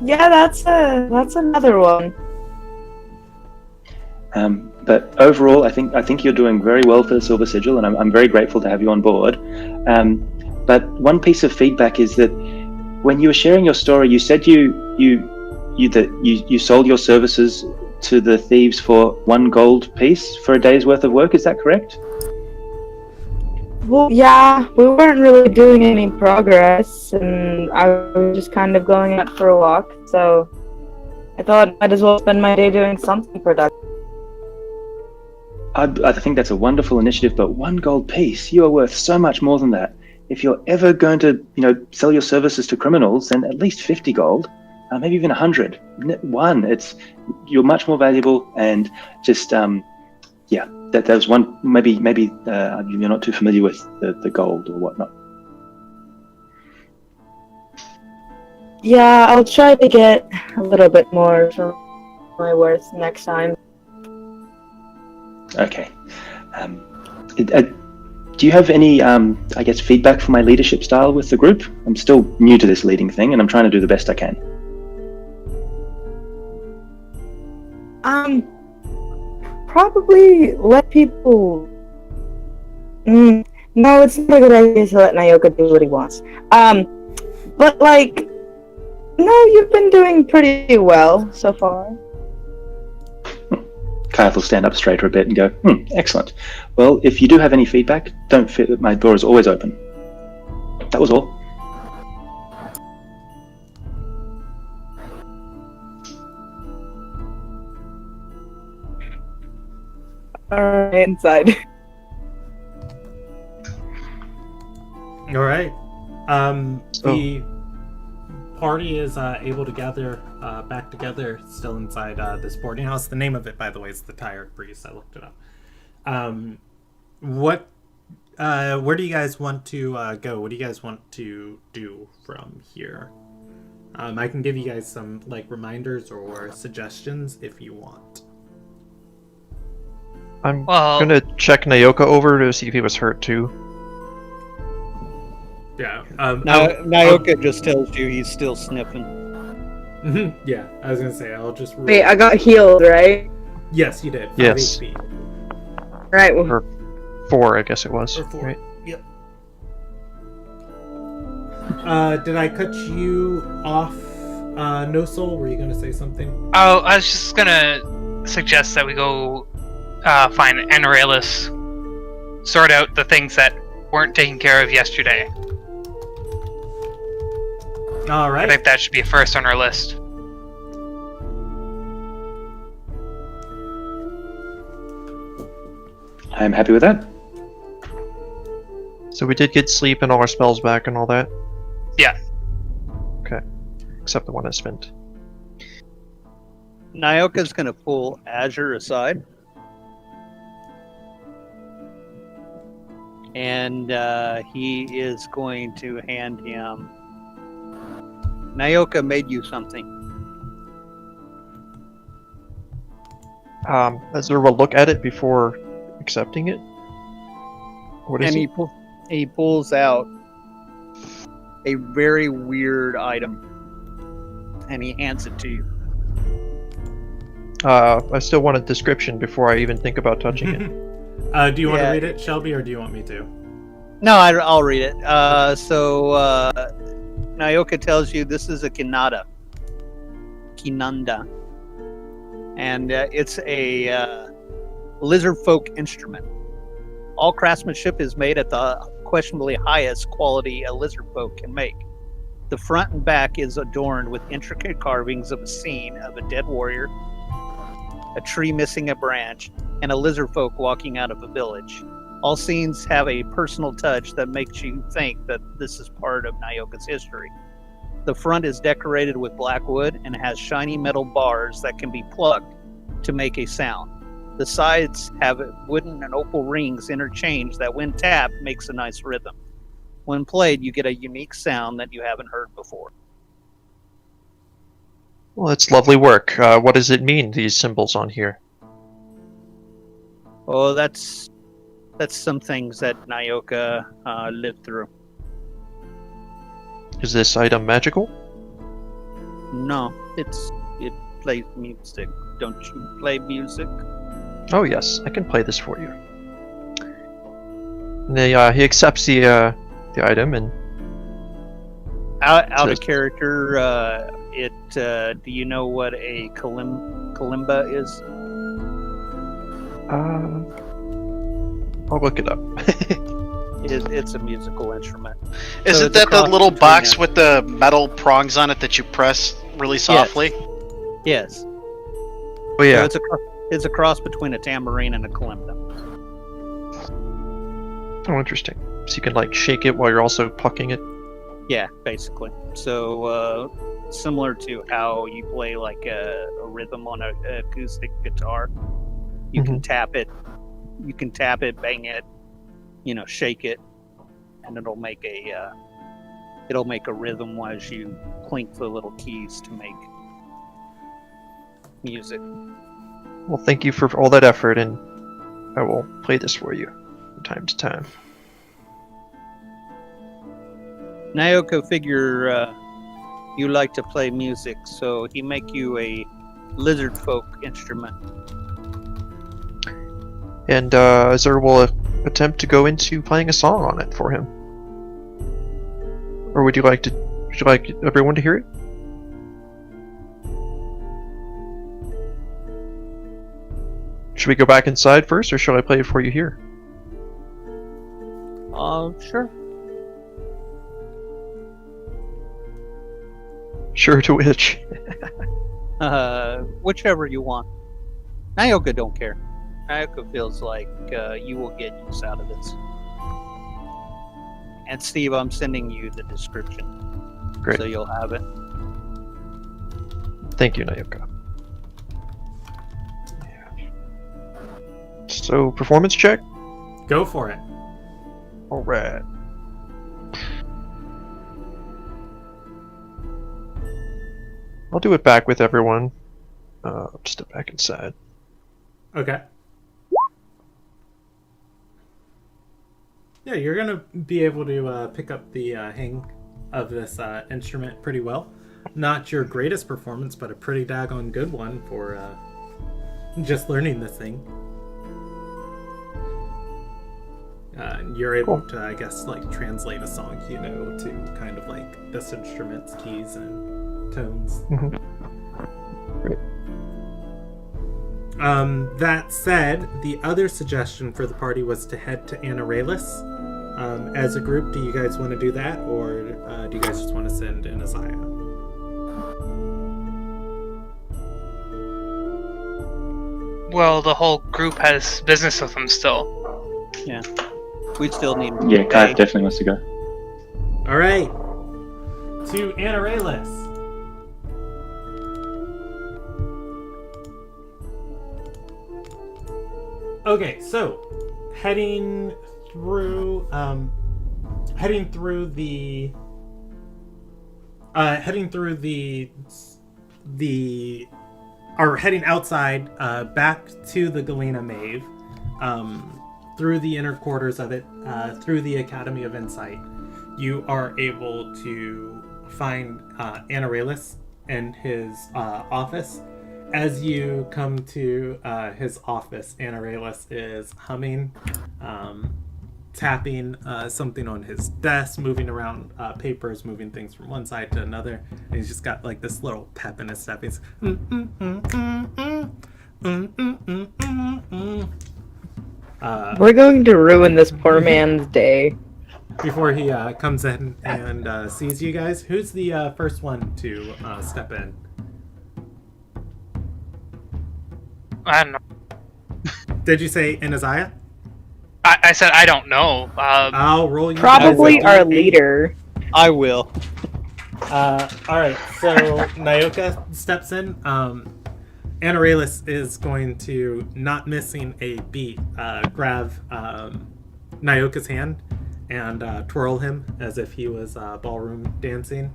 Yeah, that's another one. But overall, I think you're doing very well for the Silver Sigil, and I'm very grateful to have you on board. But one piece of feedback is that when you were sharing your story, you said you sold your services to the thieves for 1 gold piece for a day's worth of work. Is that correct? Well, yeah, we weren't really doing any progress, and I was just kind of going out for a walk, so I thought I might as well spend my day doing something productive. I think that's a wonderful initiative, but 1 gold piece, you are worth so much more than that. If you're ever going to, sell your services to criminals, then at least 50 gold, maybe even 100. You're much more valuable, and just that was one. Maybe you're not too familiar with the gold or whatnot. Yeah, I'll try to get a little bit more for my worth next time. Okay. Do you have any, I guess, feedback for my leadership style with the group? I'm still new to this leading thing, and I'm trying to do the best I can. Probably let people. No, it's not a good idea to let Nyoka do what he wants. But no, you've been doing pretty well so far. Kath will stand up straighter a bit and go, excellent. Well, if you do have any feedback, don't fear that my door is always open. That was all. Alright, inside. Alright. The party is able to gather back together, still inside this boarding house. The name of it, by the way, is the Tired Breeze. I looked it up. what? Where do you guys want to go? What do you guys want to do from here? I can give you guys some like reminders or suggestions if you want. I'm Well- gonna check Naoka over to see if he was hurt too. Yeah. Now, Naoka just tells you he's still sniffing. Yeah, I was gonna say I'll just. Roll. Wait, I got healed, right? Yes, you did. 5 Yes. HP. Right. Well, Or 4, I guess it was. Or 4. Right? Yep. Did I cut you off, No Soul? Were you gonna say something? Oh, I was just gonna suggest that we go find Enralis, sort out the things that weren't taken care of yesterday. All I right. think that should be first on our list. I'm happy with that. So we did get sleep and all our spells back and all that? Yeah. Okay. Except the one I spent. Naoka's going to pull Azure aside. And he is going to hand him. Naoka made you something. Azure will look at it before accepting it. What is And it? he pulls out a very weird item. And he hands it to you. I still want a description before I even think about touching it. Do you want to Yeah. read it, Shelby, or do you want me to? No, I'll read it. Naoka tells you this is a kinanda. And it's a lizard folk instrument. All craftsmanship is made at the questionably highest quality a lizard folk can make. The front and back is adorned with intricate carvings of a scene of a dead warrior, a tree missing a branch, and a lizard folk walking out of a village. All scenes have a personal touch that makes you think that this is part of Naoka's history. The front is decorated with black wood and has shiny metal bars that can be plucked to make a sound. The sides have wooden and opal rings interchanged that when tapped makes a nice rhythm. When played, you get a unique sound that you haven't heard before. Well, it's lovely work. What does it mean, these symbols on here? Oh, that's some things that Naoka lived through. Is this item magical? No, it plays music. Don't you play music? Oh yes, I can play this for you. And he accepts the item and Out of Says- character, do you know what a kalimba is? I'll look it up. It's a musical instrument. Isn't it's a that the cross little between box a- with the metal prongs on it that you press really softly? Yes. Oh yeah. So it's a cross between a tambourine and a kalimba. Oh, interesting. So you can like shake it while you're also plucking it. Yeah, basically. So similar to how you play like a rhythm on an acoustic guitar, you can tap it. You can tap it, bang it, shake it, and it'll make a rhythm as you clink the little keys to make music. Well, thank you for all that effort, and I will play this for you from time to time. Naoka figure you like to play music, so he make you a lizard folk instrument. And Azur will attempt to go into playing a song on it for him. Or would you like everyone to hear it? Should we go back inside first, or shall I play it for you here? Sure. Sure to which? Whichever you want. Naoka don't care. Naoka feels like you will get use out of this. And Steve, I'm sending you the description. Great. So you'll have it. Thank you, Nayoka. So, performance check? Go for it. Alright. I'll do it back with everyone. Just step back inside. Okay. Yeah, you're gonna be able to pick up the hang of this instrument pretty well. Not your greatest performance, but a pretty daggone good one for just learning this thing. You're able to, I guess, like translate a song, you know, to kind of like this instrument's keys and tones. Great. That said, the other suggestion for the party was to head to Anarelis. As a group, do you guys want to do that, or do you guys just want to send in Isaiah? Well, the whole group has business with them still. Yeah. We still need. Yeah, Kai definitely wants to go. All right, to Anarelis. Okay, so heading through heading outside back to the Galena Mave, through the inner quarters of it, through the Academy of Insight, you are able to find Anarelis and his office. As you come to his office, Anarelis is humming, tapping something on his desk, moving around papers, moving things from one side to another. And he's just got like this little pep in his step. He's We're going to ruin this poor man's day. before he comes in and sees you guys. Who's the first one to step in? I don't know. Did you say Anaziah? I said I don't know. I'll roll you. Probably guys a our D8. leader. I will. All right, so Nyoka steps in. Anarelis is going to, not missing a beat, grab Nyoka's hand and twirl him as if he was ballroom dancing.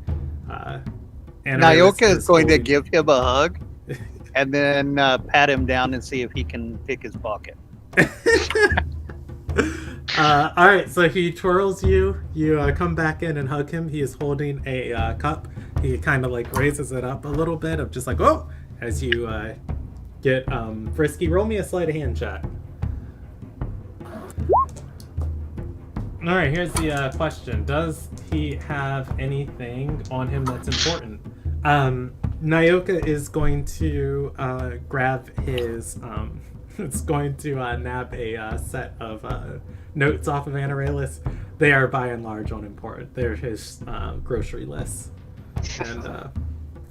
Nyoka is going to holding- give him a hug and then pat him down and see if he can pick his pocket. All right, so he twirls you. You come back in and hug him. He is holding a cup. He kind of like raises it up a little bit of just like, oh, as you get frisky. Roll me a sleight of hand check. All right, here's the question. Does he have anything on him that's important? Nyoka is going to grab his... it's going to nab a set of notes off of Anarelis. They are by and large unimportant. They're his grocery lists and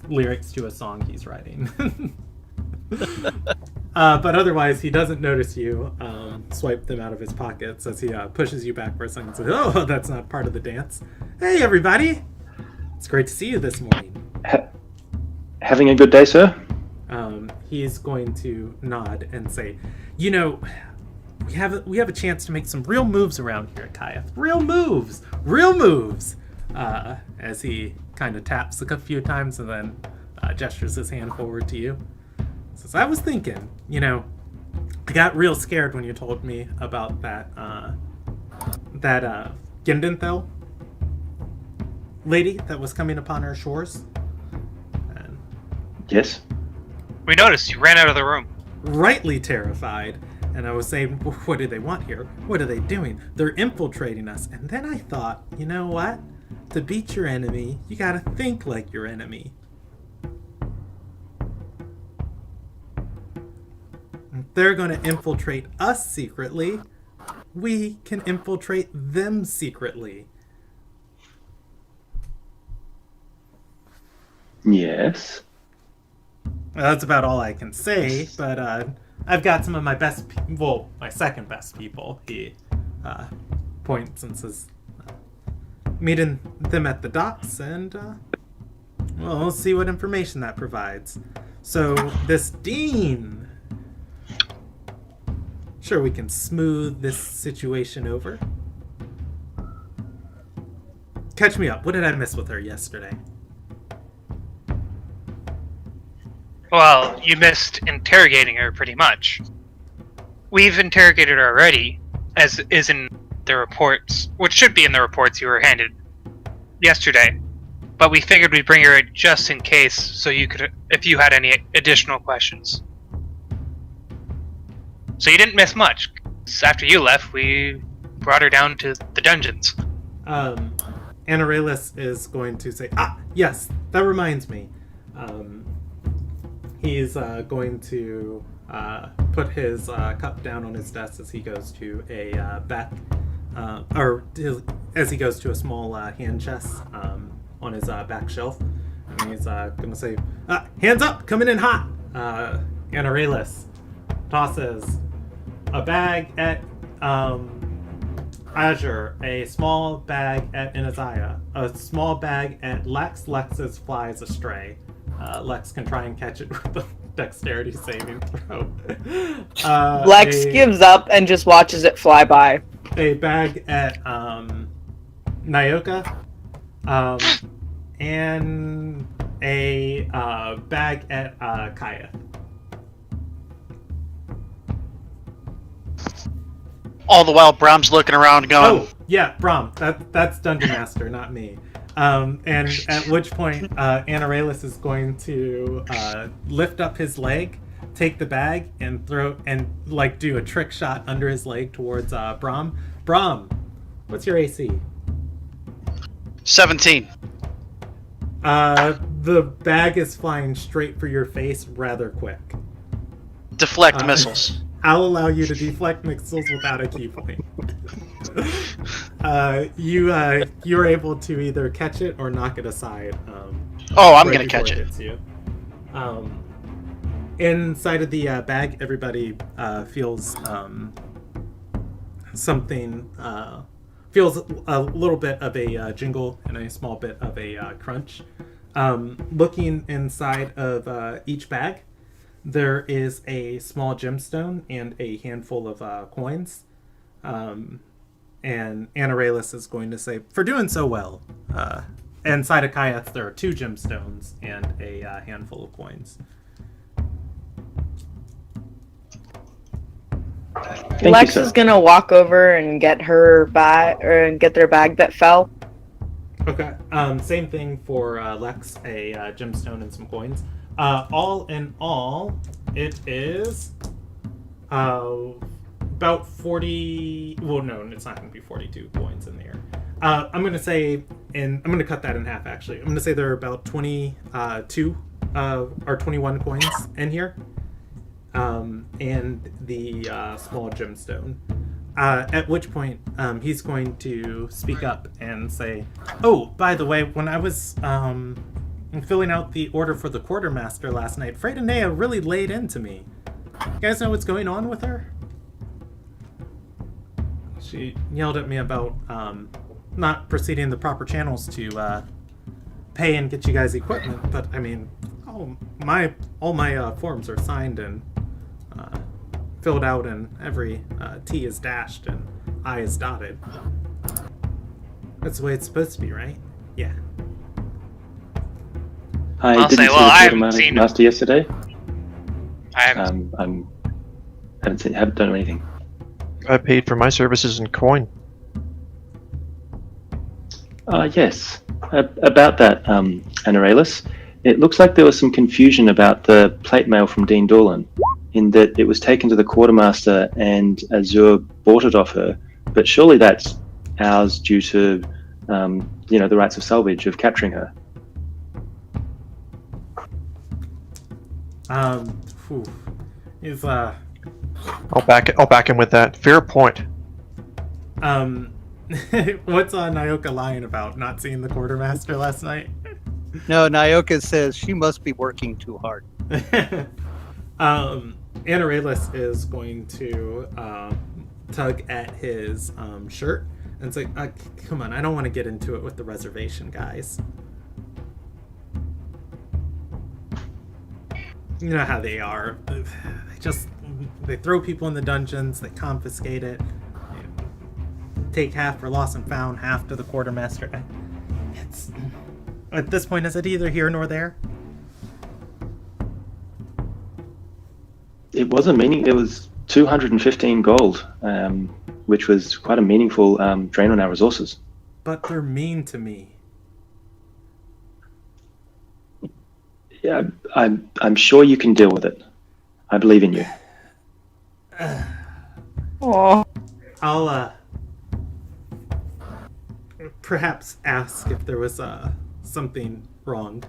lyrics to a song he's writing. But otherwise, he doesn't notice you swipe them out of his pockets as he pushes you back for a second and says, oh, that's not part of the dance. Hey, everybody. It's great to see you this morning. Having a good day, sir? He's going to nod and say, you know, we have a chance to make some real moves around here at Kayeth. Real moves! As he kind of taps a few times and then gestures his hand forward to you. Says, I was thinking, you know, I got real scared when you told me about that Gindenthel lady that was coming upon our shores. And Yes. We noticed you ran out of the room. rightly terrified. And I was saying, what do they want here? What are they doing? They're infiltrating us. And then I thought, you know what? To beat your enemy, you gotta think like your enemy. If they're gonna infiltrate us secretly, we can infiltrate them secretly. Yes. Well, that's about all I can say, but I've got some of my best, my second best people. He points and says, meeting them at the docks, and well, we'll see what information that provides. So this Dean, sure we can smooth this situation over. Catch me up. What did I miss with her yesterday? Well, you missed interrogating her pretty much. We've interrogated her already, as is in the reports, which should be in the reports you were handed yesterday. But we figured we'd bring her in just in case, so you could, if you had any additional questions. So you didn't miss much. After you left, we brought her down to the dungeons. Anorelus is going to say, yes, that reminds me. He's going to put his cup down on his desk as he goes to a as he goes to a small hand chest on his back shelf. And he's going to say, hands up, coming in hot. Anorelus tosses a bag at Azure, a small bag at Inaziah, a small bag at Lex. Lex's flies astray. Lex can try and catch it with a dexterity saving throw. Lex gives up and just watches it fly by. A bag at Nyoka, and a bag at Kaya. All the while, Brahm's looking around going, Oh, yeah, Brahm. That's Dungeon Master, not me. And at which point, Anorelus is going to lift up his leg, take the bag, and do a trick shot under his leg towards Brahm. Brahm, what's your AC? 17. The bag is flying straight for your face rather quick. Deflect missiles. I'll allow you to deflect missiles without a key point. You're able to either catch it or knock it aside. I'm right gonna before catch it. hits you. Inside of the bag, everybody feels something. Feels a little bit of a jingle and a small bit of a crunch. Looking inside of each bag, there is a small gemstone and a handful of coins. And Anorelus is going to say, for doing so well. Inside of Kayeth, there are 2 gemstones and a handful of coins. Lex is gonna walk over and get her bag, or get their bag that fell. Okay. Same thing for Lex, a gemstone and some coins. All in all, it is about 40. Well, no, it's not going to be 42 coins in there. I'm going to say, and I'm going to cut that in half. Actually, I'm going to say there are about 22 or 21 coins in here, and the small gemstone. At which point, he's going to speak up and say, "Oh, by the way, when I was filling out the order for the quartermaster last night, Freydinea really laid into me. You guys know what's going on with her?" She yelled at me about not proceeding the proper channels to pay and get you guys equipment, but I mean, all my forms are signed and filled out, and every T is dashed and I is dotted. That's the way it's supposed to be, right? Yeah. I didn't see the I haven't quartermaster seen master yesterday. I haven't. Haven't done anything. I paid for my services in coin. Yes. About that, Anorelus, it looks like there was some confusion about the plate mail from Dean Dorlan, in that it was taken to the quartermaster and Azure bought it off her, but surely that's ours due to, the rights of salvage of capturing her. He's I'll back him with that. Fair point. what's Nyoka lying about? Not seeing the quartermaster last night? No, Nyoka says she must be working too hard. Anorelus is going to tug at his shirt and say, come on, I don't want to get into it with the reservation guys. You know how they are. They just they throw people in the dungeons, they confiscate it, they take half for lost and found, half to the quartermaster. It's at this point, is it either here nor there? It was it was 215 gold, which was quite a meaningful drain on our resources. But they're mean to me. Yeah, I'm sure you can deal with it. I believe in you. Oh, I'll perhaps ask if there was something wrong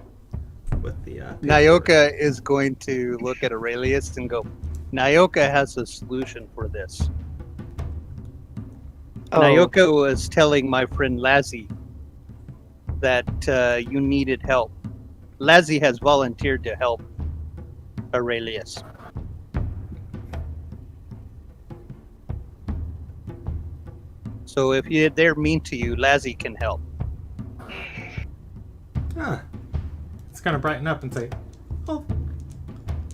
with the Nyoka is going to look at Aurelius and go, Nyoka has a solution for this. Nyoka was telling my friend Lazzy that you needed help. Lazzy has volunteered to help Aurelius. So if they're mean to you, Lazzy can help. It's kind of brighten up and say, "Oh,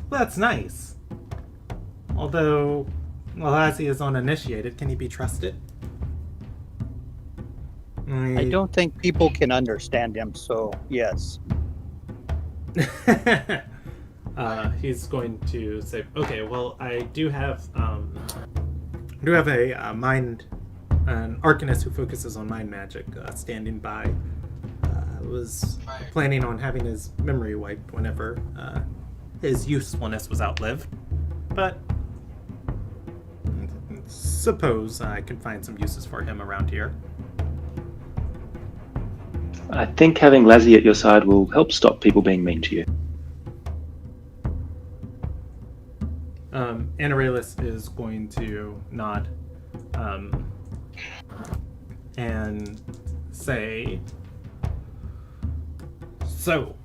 that's nice." Although Lazzy is uninitiated, can he be trusted? I don't think people can understand him, so yes. He's going to say, "Okay, well, I do have a an arcanist who focuses on mind magic standing by. Was planning on having his memory wiped whenever his usefulness was outlived, but suppose I can find some uses for him around here." I think having Lazzy at your side will help stop people being mean to you. And Aurelius is going to nod and say, "So,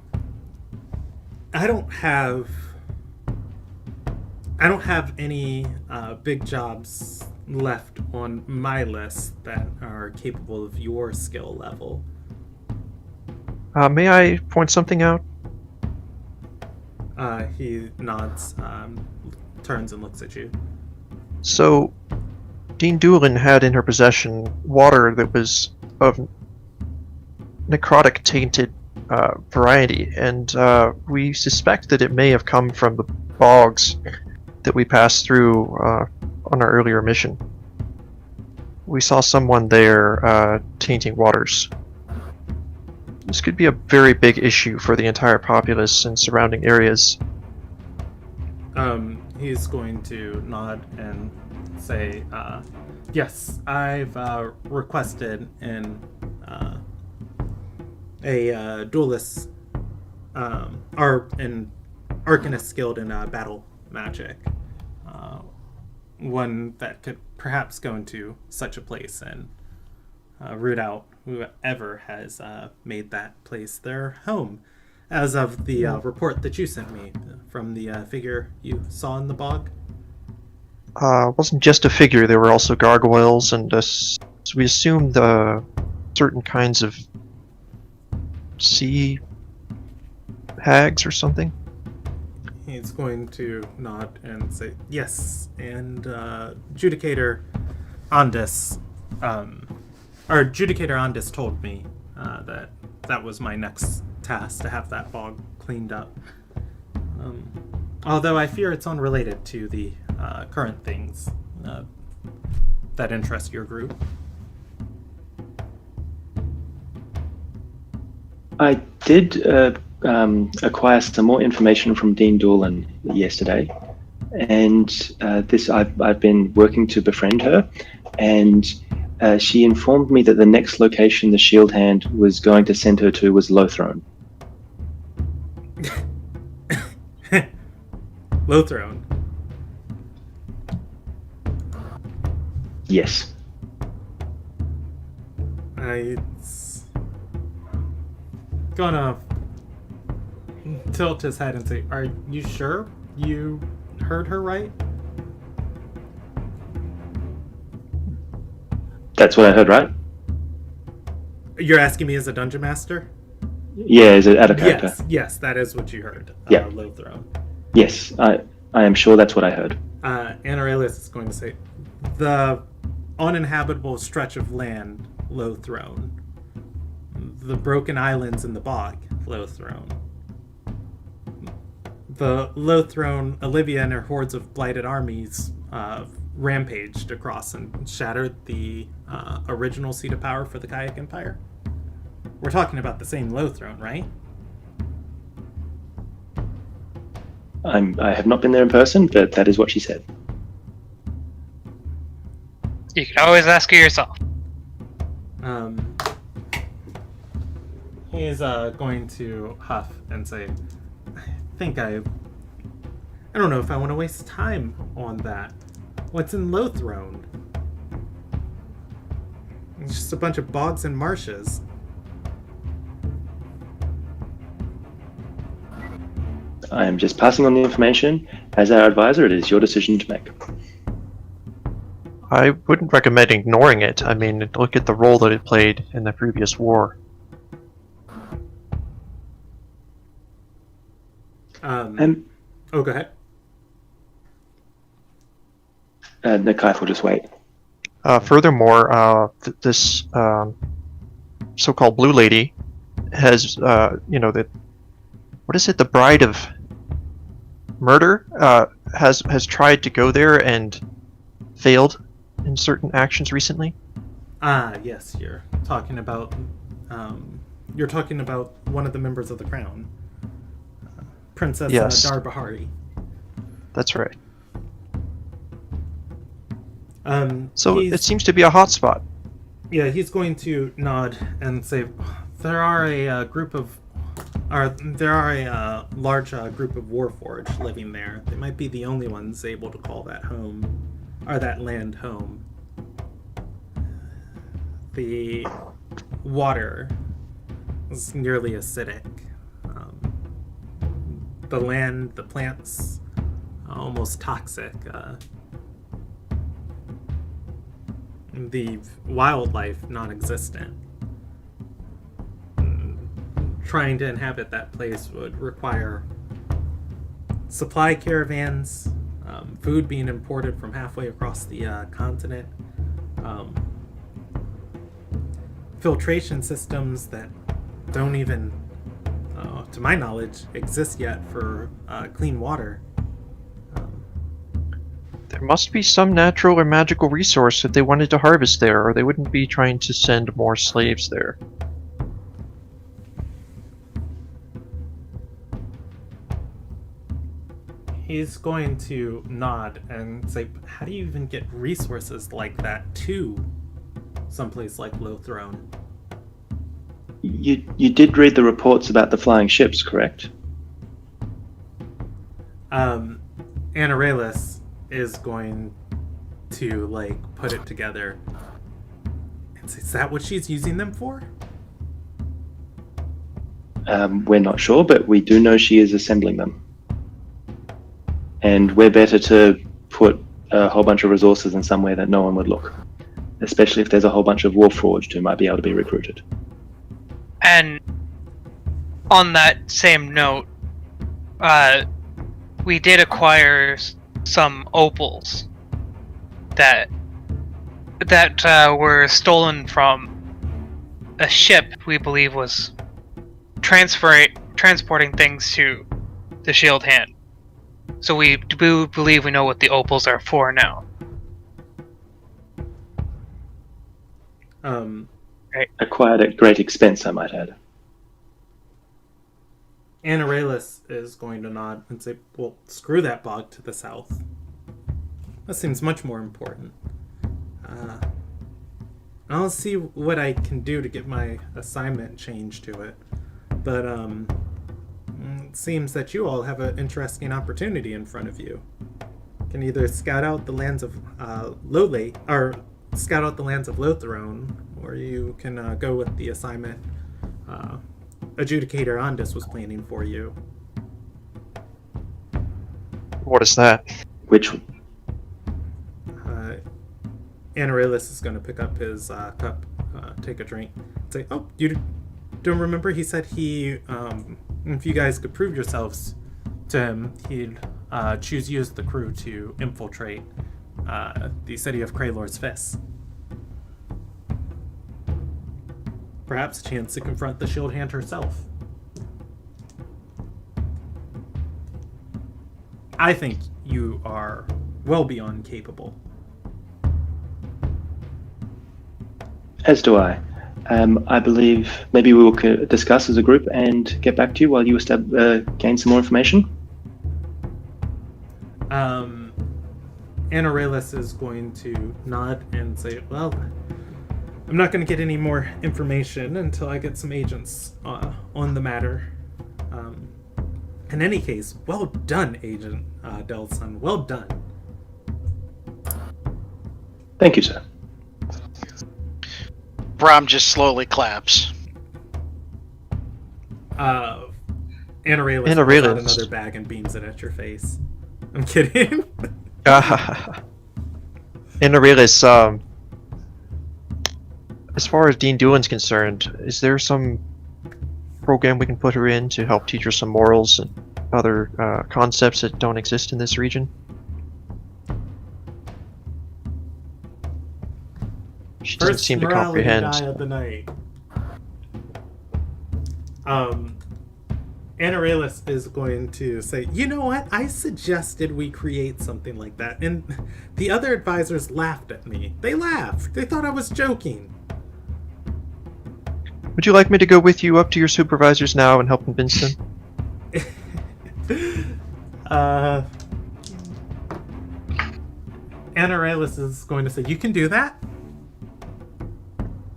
I don't have any big jobs left on my list that are capable of your skill level." May I point something out? He nods, turns and looks at you. So, Dean Doolin had in her possession water that was of necrotic tainted variety, and we suspect that it may have come from the bogs that we passed through on our earlier mission. We saw someone there tainting waters. This could be a very big issue for the entire populace and surrounding areas. He's going to nod and say, "Yes, I've requested a duelist, or an arcanist skilled in battle magic, one that could perhaps go into such a place and root out whoever has made that place their home, as of the report that you sent me from the figure you saw in the bog." It wasn't just a figure, there were also gargoyles, and so we assumed certain kinds of sea hags or something. He's going to nod and say, "Yes, and Judicator Andis, or Judicator Andis told me that was my next task, to have that bog cleaned up. Although I fear it's unrelated to the current things that interest your group." I did acquire some more information from Dean Doolin yesterday, and I've been working to befriend her, and she informed me that the next location the Shield Hand was going to send her to was Lothrone. Lothrone. Yes. It's gonna tilt his head and say, "Are you sure you heard her right?" That's what I heard, right? You're asking me as a dungeon master? Yeah, is it out of character? Yes, that is what you heard. Yeah. Lothrone. Yes, I am sure that's what I heard. Anorellis is going to say, the uninhabitable stretch of land, low throne. The broken islands in the bog, low throne. The low throne, Olivia and her hordes of blighted armies rampaged across and shattered the original seat of power for the Kayak Empire. We're talking about the same low throne, right? I have not been there in person, but that is what she said. You can always ask her yourself. He's going to huff and say, I don't know if I want to waste time on that. What's in Lothrone? It's just a bunch of bogs and marshes. I am just passing on the information. As our advisor, it is your decision to make. I wouldn't recommend ignoring it. I mean, look at the role that it played in the previous war. Go ahead. Nakaif will just wait. Furthermore, this so-called Blue Lady has, what is it? The Bride of Murder has tried to go there and failed in certain actions recently. Yes, you're talking about one of the members of the Crown, Princess Darbahari. That's right. So it seems to be a hotspot. Yeah, he's going to nod and say, there are a large group of Warforged living there. They might be the only ones able to call that home, or that land home. The water is nearly acidic. The land, the plants, almost toxic. The wildlife, non-existent. Trying to inhabit that place would require supply caravans, food being imported from halfway across the continent, filtration systems that don't even, to my knowledge, exist yet for clean water. There must be some natural or magical resource that they wanted to harvest there, or they wouldn't be trying to send more slaves there. He's going to nod and say, how do you even get resources like that to someplace like Lothrone? You did read the reports about the flying ships, correct? Anorellis is going to, put it together and say, is that what she's using them for? We're not sure, but we do know she is assembling them. And we're better to put a whole bunch of resources in somewhere that no one would look. Especially if there's a whole bunch of Warforged who might be able to be recruited. And on that same note, we did acquire some opals that were stolen from a ship we believe was transporting things to the Shield Hand. So we do believe we know what the opals are for now. Acquired at great expense, I might add. Anorellis is going to nod and say, well, screw that bog to the south. That seems much more important. I'll see what I can do to get my assignment changed to it. But, it seems that you all have an interesting opportunity in front of you. You can either scout out the lands of scout out the lands of Lothrone, or you can go with the assignment Adjudicator Andis was planning for you. What is that? Which one? Anorellis is going to pick up his cup, take a drink, and say, oh, you don't remember? He said if you guys could prove yourselves to him, he'd choose you as the crew to infiltrate the city of Kraylor's Fist. Perhaps a chance to confront the Shield Hand herself. I think you are well beyond capable. As do I. I believe maybe we will discuss as a group and get back to you while you gain some more information. Anorellis is going to nod and say, well, I'm not going to get any more information until I get some agents on the matter. In any case, well done, Agent Delson. Well done. Thank you, sir. Brom just slowly claps. Anorellis pulls out another bag and beams it at your face. I'm kidding. Anorellis, as far as Dean Doolin's concerned, is there some program we can put her in to help teach her some morals and other concepts that don't exist in this region? She doesn't seem to comprehend. Die of the night. Anorellis is going to say, you know what? I suggested we create something like that, and the other advisors laughed at me. They laughed. They thought I was joking. Would you like me to go with you up to your supervisors now and help convince them? Anorellis is going to say, you can do that?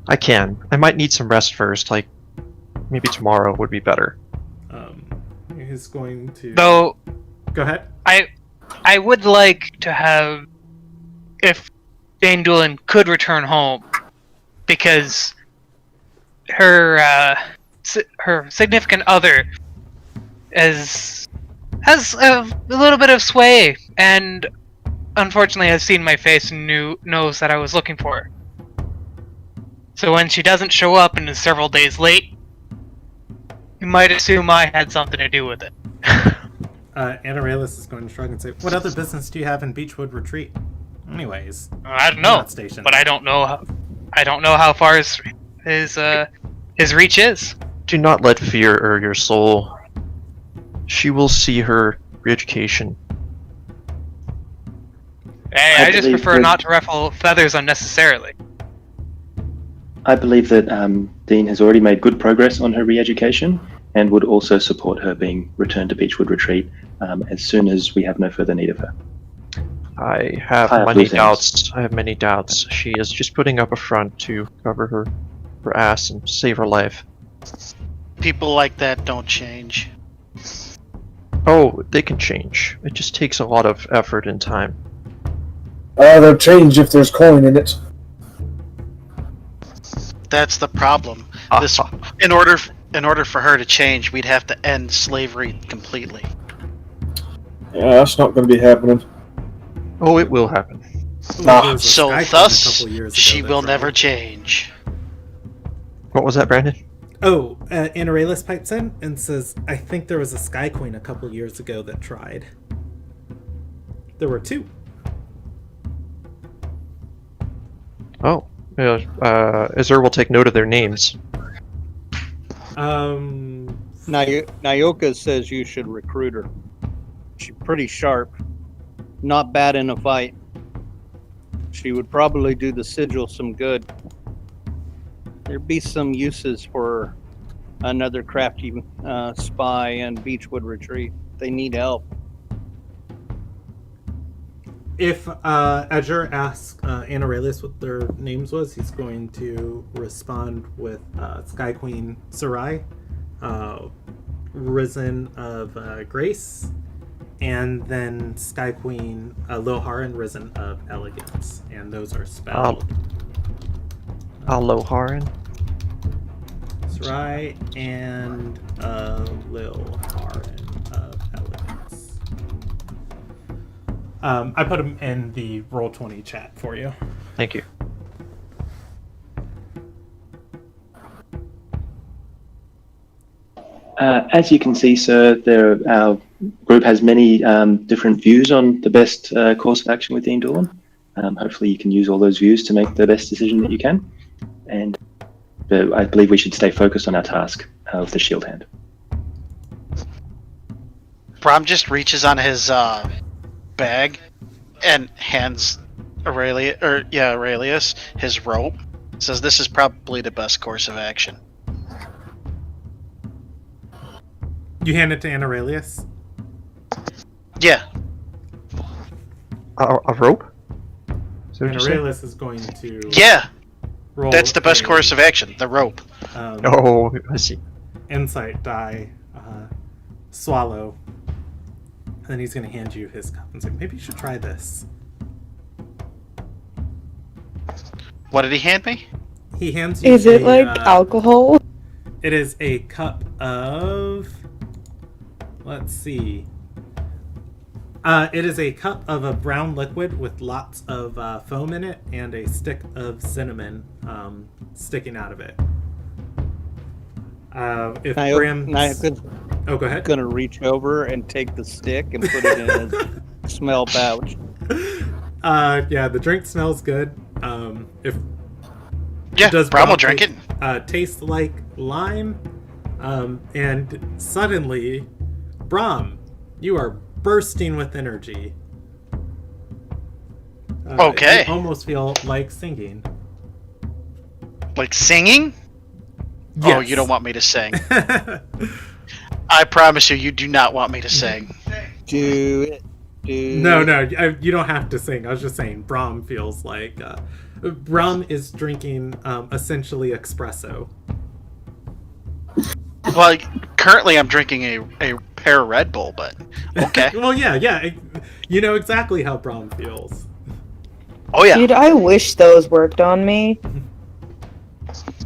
I can. I might need some rest first, like maybe tomorrow would be better. He's going to... Though... Go ahead. I would like to have... If Dane Doolin could return home, because her significant other has a little bit of sway, and unfortunately has seen my face and knows that I was looking for her. So when she doesn't show up and is several days late, you might assume I had something to do with it. Anorellis is going to shrug and say, what other business do you have in Beechwood Retreat? Anyways, I don't know, but I don't know how far his reach is. Do not let fear err your soul. She will see her re-education. Hey, I just prefer not to ruffle feathers unnecessarily. I believe that Dean has already made good progress on her re-education and would also support her being returned to Beechwood Retreat as soon as we have no further need of her. I have many doubts. I have many doubts. She is just putting up a front to cover her ass and save her life. People like that don't change. Oh, they can change. It just takes a lot of effort and time. They'll change if there's coin in it. That's the problem. In order for her to change, we'd have to end slavery completely. Yeah, that's not going to be happening. Oh, it will happen. So thus, she will never change. What was that, Brandon? Oh, Anorellis pipes in and says, I think there was a Sky Queen a couple years ago that tried. There were two. Oh. Azur will take note of their names. Nyoka says you should recruit her. She's pretty sharp. Not bad in a fight. She would probably do the sigil some good. There'd be some uses for another crafty spy and Beechwood Retreat. They need help. If Azure asks Anorellis what their names was, he's going to respond with Sky Queen Sarai, Risen of Grace, and then Sky Queen Loharan, Risen of Elegance. And those are spelled Loharan? Sarai and Loharan of Elegance. I put them in the Roll20 chat for you. Thank you. As you can see, sir, our group has many different views on the best course of action within Dawn. Hopefully you can use all those views to make the best decision that you can. And I believe we should stay focused on our task of the shield hand. Brom just reaches on his bag and hands Aurelius his rope. Says this is probably the best course of action. You hand it to Aurelius. Yeah. A rope? So And Aurelius is going to Yeah. roll. That's the best a, course of action. The rope. Oh, I see. Insight die, swallow. And then he's going to hand you his cup and say, maybe you should try this. What did he hand me? He hands you Is it a, like alcohol? It is a cup of... Let's see. It is a cup of a brown liquid with lots of foam in it and a stick of cinnamon sticking out of it. If Bram's... Oh, go ahead. Gonna reach over and take the stick and put it in his smell pouch. Yeah, the drink smells good. If Yeah, does Brom will drink it. Taste like lime, and suddenly, Brom, you are bursting with energy. Okay. You almost feel like singing. Like singing? Yes. Oh, you don't want me to sing. I promise you, you do not want me to sing. Do it. No, you don't have to sing. I was just saying, Brom feels like Brom is drinking essentially espresso. Well, currently I'm drinking a pear Red Bull, but okay. Well, yeah, you know exactly how Brom feels. Oh yeah, Dude, I wish those worked on me.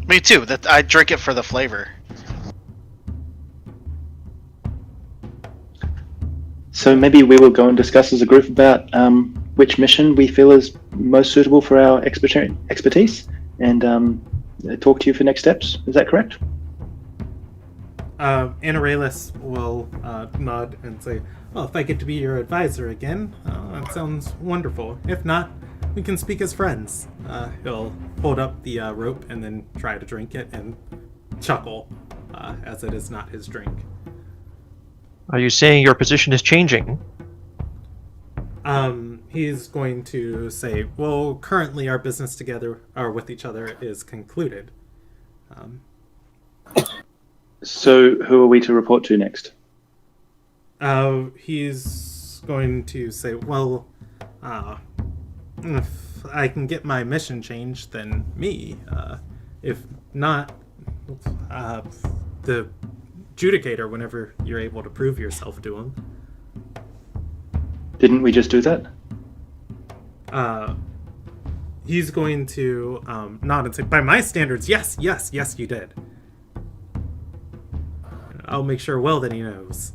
me too. That I drink it for the flavor. So maybe we will go and discuss as a group about which mission we feel is most suitable for our expertise, and talk to you for next steps. Is that correct? Aurelius will nod and say, well, if I get to be your advisor again, that sounds wonderful. If not, we can speak as friends. He'll hold up the rope and then try to drink it and chuckle, as it is not his drink. Are you saying your position is changing? He's going to say, well, currently our business together, or with each other, is concluded. So who are we to report to next? He's going to say, well, if I can get my mission changed, then me. If not, the adjudicator, whenever you're able to prove yourself to him. Didn't we just do that? He's going to nod and say, by my standards, yes, you did. I'll make sure well that he knows.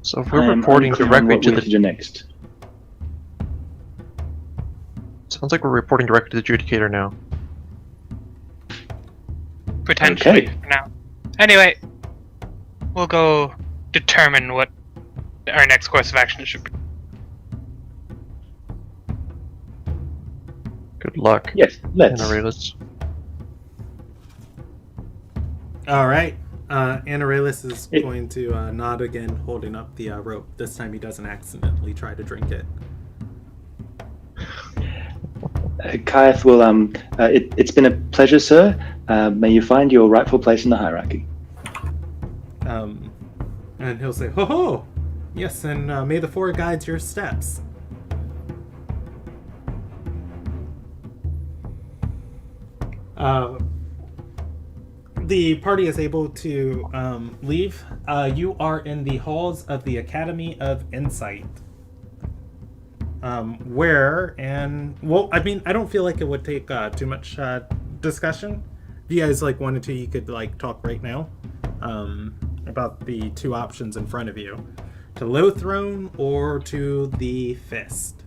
So if we're reporting directly to the... do next. Sounds like we're reporting directly to the adjudicator now. Potentially, Okay. for now. Anyway, we'll go determine what our next course of action should be. Good luck. Yes, let's. Aurelius. All right. Aurelius is going to nod again, holding up the rope. This time he doesn't accidentally try to drink it. Kyath will. It's been a pleasure, sir. May you find your rightful place in the hierarchy. And he'll say, ho ho! Yes, and may the four guide your steps. The party is able to leave. You are in the halls of the Academy of Insight. Where, and, well, I mean, I don't feel like it would take too much discussion. If you guys, wanted to, you could, talk right now about the two options in front of you. To Low Throne or to the Fist.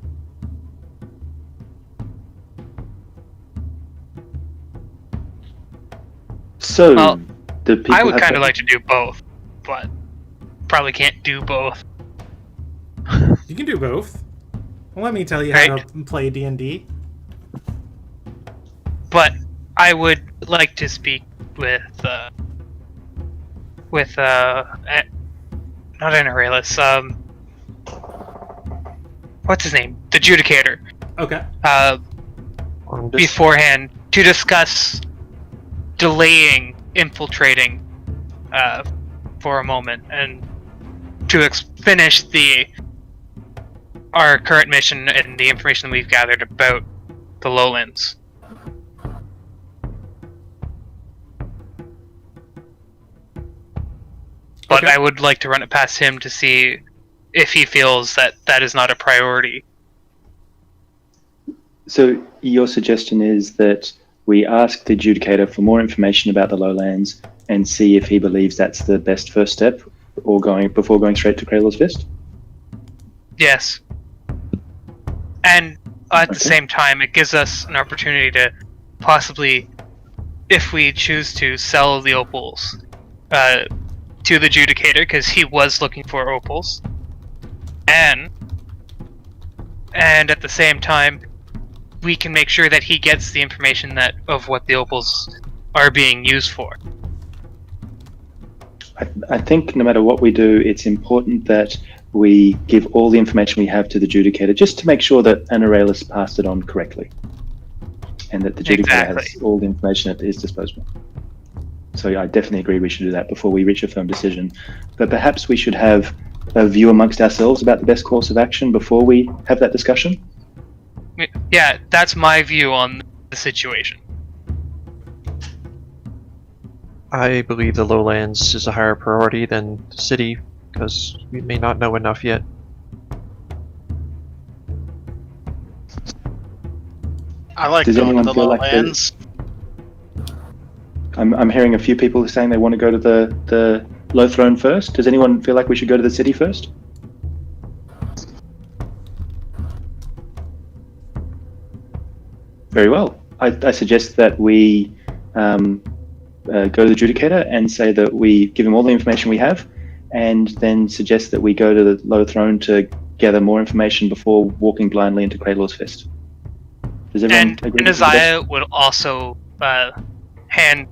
So, Well, the people I would have kind of like to do both, but probably can't do both. You can do both. Well, let me tell you how Right. to play D&D. But I would like to speak with not Aurelius, what's his name? The Judicator. Okay. On this- Beforehand to discuss delaying infiltrating for a moment and to finish our current mission and the information we've gathered about the lowlands. But Okay. I would like to run it past him to see if he feels that that is not a priority. So your suggestion is that we ask the adjudicator for more information about the lowlands and see if he believes that's the best first step, or before going straight to Kraylor's Fist? Yes. And at the Okay. same time, it gives us an opportunity to possibly, if we choose to, sell the opals to the adjudicator, because he was looking for opals. And at the same time, we can make sure that he gets the information of what the opals are being used for. I think no matter what we do, it's important that we give all the information we have to the adjudicator, just to make sure that Aurelius passed it on correctly, and that the adjudicator has Exactly. all the information at his disposal. So I definitely agree we should do that before we reach a firm decision. But perhaps we should have a view amongst ourselves about the best course of action before we have that discussion. Yeah, that's my view on the situation. I believe the lowlands is a higher priority than the city, because we may not know enough yet. I like Does going to anyone the feel like they- lowlands. I'm hearing a few people saying they want to go to the Low Throne first. Does anyone feel like we should go to the city first? Very well. I suggest that we go to the adjudicator and say that we give him all the information we have, and then suggest that we go to the Low Throne to gather more information before walking blindly into Kraylor's Fist. Does everyone And agree? with that? Isaiah would also hand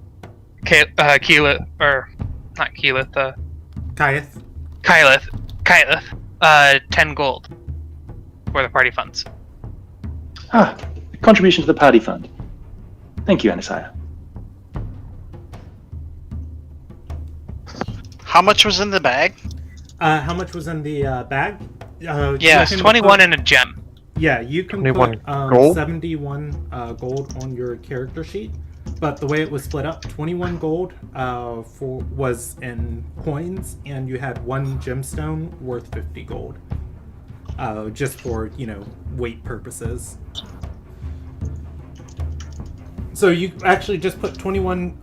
Keyleth, or not Keyleth, Kyleth, 10 gold for the party funds. Contribution to the party fund. Thank you, Anasiah. How much was in the bag? How much was in the bag? Yes, you can 21 put- and a gem. Yeah, you can 21 put gold? 71 gold on your character sheet, but the way it was split up, 21 gold was in coins, and you had one gemstone worth 50 gold, just for weight purposes. So you actually just put 21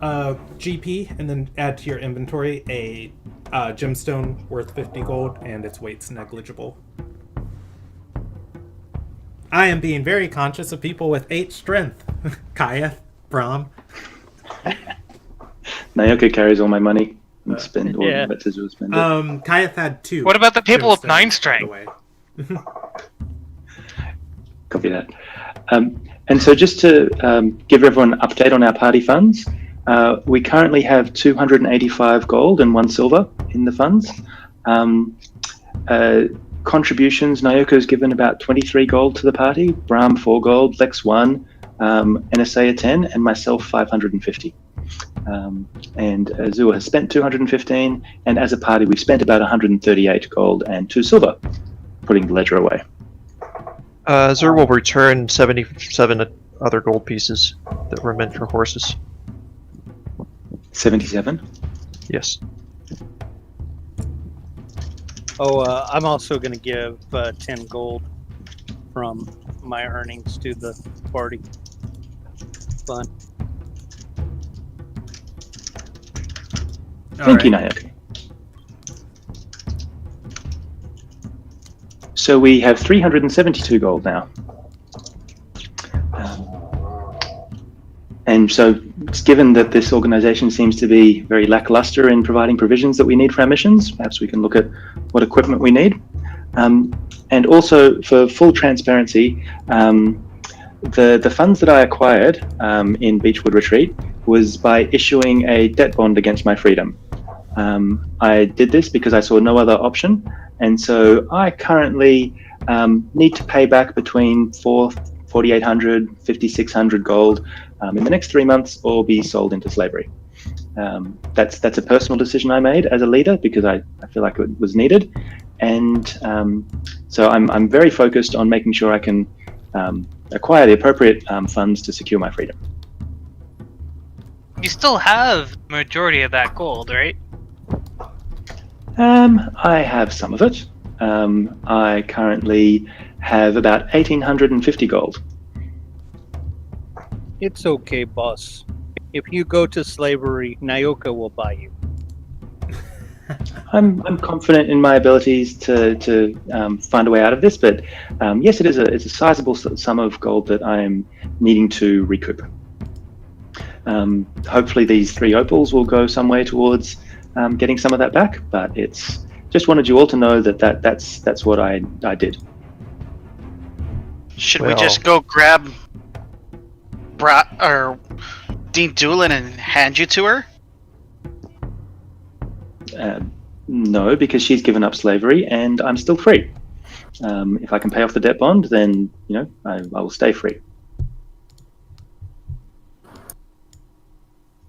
GP and then add to your inventory a gemstone worth 50 gold, and its weight's negligible. I am being very conscious of people with 8 strength. Kaya, Brahm. Naoka carries all my money and spend all yeah. the letters will spend it. Kaya had 2. What about the people with gemstones, 9 by the strength? way. Copy that. And so just to give everyone an update on our party funds, we currently have 285 gold and 1 silver in the funds. Contributions, Naoko's given about 23 gold to the party, Brahm 4 gold, Lex 1, Anasaya 10, and myself 550. And Azua has spent 215, and as a party we've spent about 138 gold and 2 silver, putting the ledger away. Zur will return 77 other gold pieces that were meant for horses. 77? Yes. I'm also going to give 10 gold from my earnings to the party fund. Thank you, Naoka. So we have 372 gold now. And so, given that this organization seems to be very lackluster in providing provisions that we need for our missions, perhaps we can look at what equipment we need. And also, for full transparency, the funds that I acquired in Beechwood Retreat was by issuing a debt bond against my freedom. I did this because I saw no other option, and so I currently need to pay back between 4,800, 5,600 gold in the next 3 months, or be sold into slavery. That's a personal decision I made as a leader because I feel like it was needed, and so I'm very focused on making sure I can acquire the appropriate funds to secure my freedom. You still have the majority of that gold, right? I have some of it. I currently have about 1,850 gold. It's okay, boss. If you go to slavery, Nyoka will buy you. I'm confident in my abilities to find a way out of this, but yes, it's a sizable sum of gold that I am needing to recoup. Hopefully these 3 opals will go some way towards getting some of that back, but it's just wanted you all to know that's what I did. Should we just go grab Dean Doolin and hand you to her? No, because she's given up slavery and I'm still free. If I can pay off the debt bond, then I will stay free.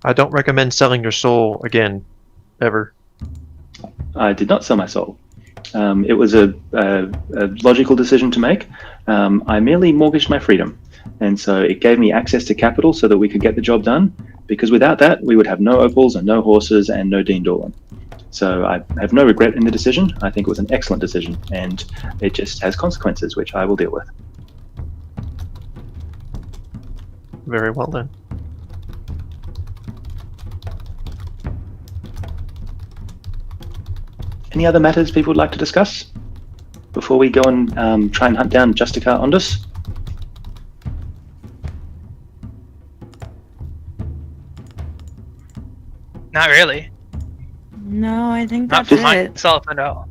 I don't recommend selling your soul again, ever. I did not sell my soul. It was a logical decision to make. I merely mortgaged my freedom, and so it gave me access to capital so that we could get the job done, because without that we would have no opals and no horses and no Dean Doolin. So I have no regret in the decision. I think it was an excellent decision, and it just has consequences which I will deal with. Very well then. Any other matters people would like to discuss before we go and try and hunt down Justica Ondus? Not really. No, I think Not that's for it. myself, no.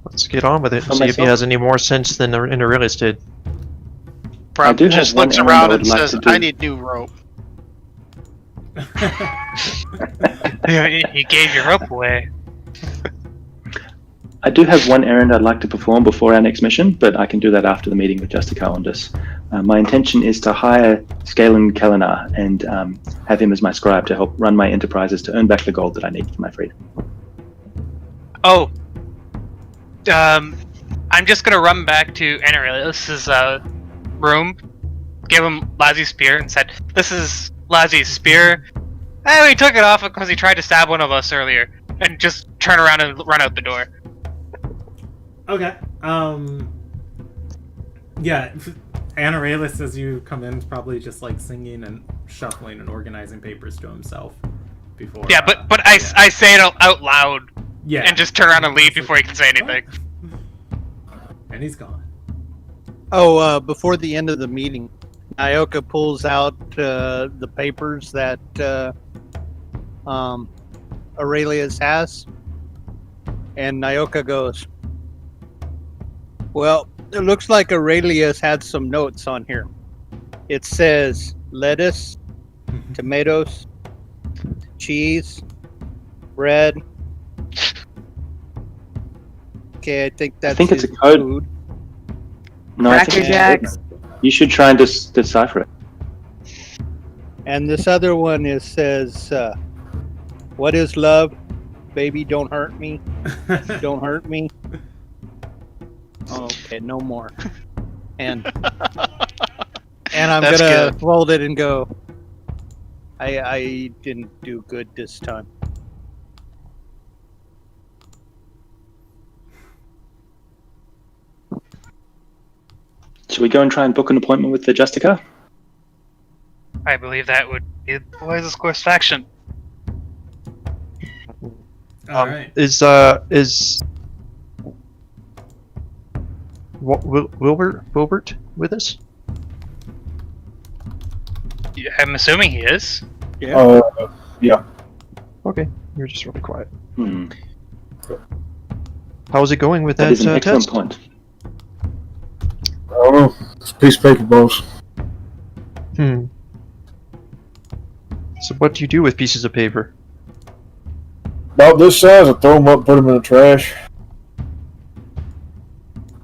Let's get on with it and For see if he myself? has any more sense than Aurelius did. I do Probably have just one looks errand I around would and like says, to do. I need new rope. You gave your rope away. I do have one errand I'd like to perform before our next mission, but I can do that after the meeting with Justica Ondus. My intention is to hire Scalen Kalinar and have him as my scribe to help run my enterprises to earn back the gold that I need for my freedom. Oh. I'm just gonna run back to Aurelius's room, give him Lazzie's spear, and said, "This is Lazzie's spear. Hey, we took it off because he tried to stab one of us earlier," and just turn around and run out the door. Okay. Yeah, Aurelius, as you come in, is probably just like singing and shuffling and organizing papers to himself before. Yeah, but I say it out loud. Yeah. And just turn around and leave before he can say anything. And he's gone. Oh, before the end of the meeting, Nyoka pulls out the papers that Aurelius has, and Nyoka goes, "Well, it looks like Aurelius had some notes on here. It says lettuce, tomatoes, cheese, bread." Okay, I think that's think it's his a code. food. No, I think Cracker Jacks. you should try and decipher it. And this other one says, "What is love? Baby, don't hurt me. Don't hurt me." Okay, no more. And I'm That's gonna good. fold it and go, I didn't do good this time. Should we go and try and book an appointment with the Justica? I believe that would be the wisest course of action. All right. Is Wilbert with us? I'm assuming he is. Yeah. Yeah. Okay, you're just really quiet. Hmm. How's it going with That that is an excellent test? point. I don't know. It's a piece of paper, boss. Hmm. So what do you do with pieces of paper? About this size, I throw them up, put them in the trash.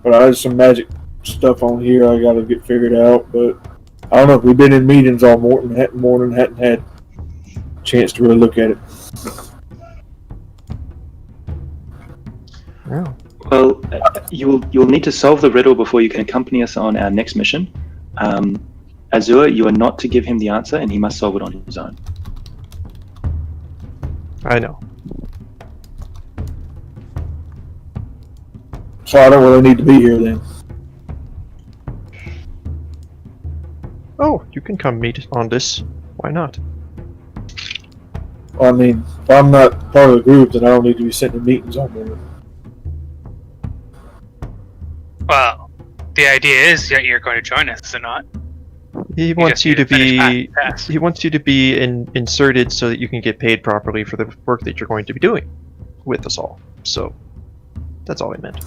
But I had some magic stuff on here I gotta get figured out. But I don't know. We've been in meetings all morning, hadn't had a chance to really look at it. Oh. Well, you'll need to solve the riddle before you can accompany us on our next mission. Azure, you are not to give him the answer, and he must solve it on his own. I know. So I don't really need to be here then. Oh, you can come meet on this. Why not? I mean, if I'm not part of the group, then I don't need to be sitting in meetings all morning. Well, the idea is that you're going to join us, is it not? He You wants just you need to finish be. that task. He wants you to be inserted so that you can get paid properly for the work that you're going to be doing with us all. So that's all I meant.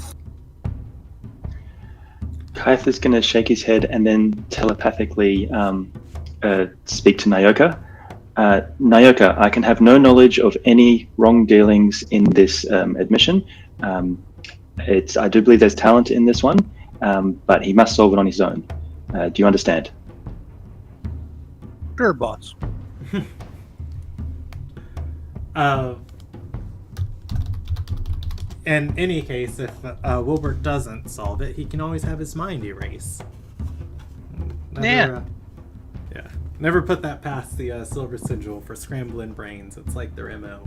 Kaith is going to shake his head and then telepathically speak to Nyoka. Nyoka, I can have no knowledge of any wrong dealings in this admission. I do believe there's talent in this one, but he must solve it on his own. Do you understand? Sure, boss. In any case, if Wilbert doesn't solve it, he can always have his mind erased. Never put that past the Silver Sigil for scrambling brains. It's like their MO.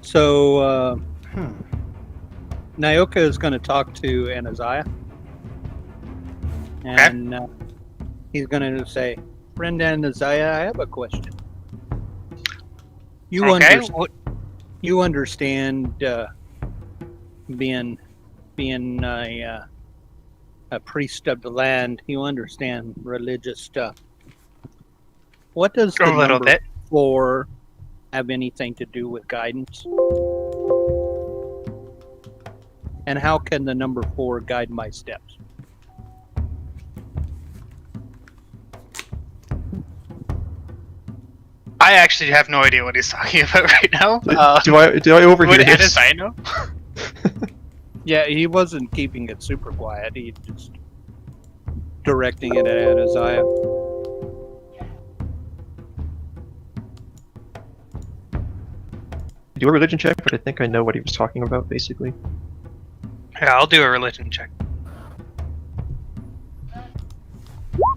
So, Nyoka is going to talk to Anaziah. And he's going to say, Friend Anaziah, I have a question. You understand being a priest of the land, you understand religious stuff. What does the A little number bit. 4 have anything to do with guidance? And how can the number 4 guide my steps? I actually have no idea what he's talking about right now. Do I overhear Would this? Anaziah know? Yeah, he wasn't keeping it super quiet. He just directing it at Anaziah. Do a religion check, but I think I know what he was talking about, basically. Yeah, I'll do a religion check.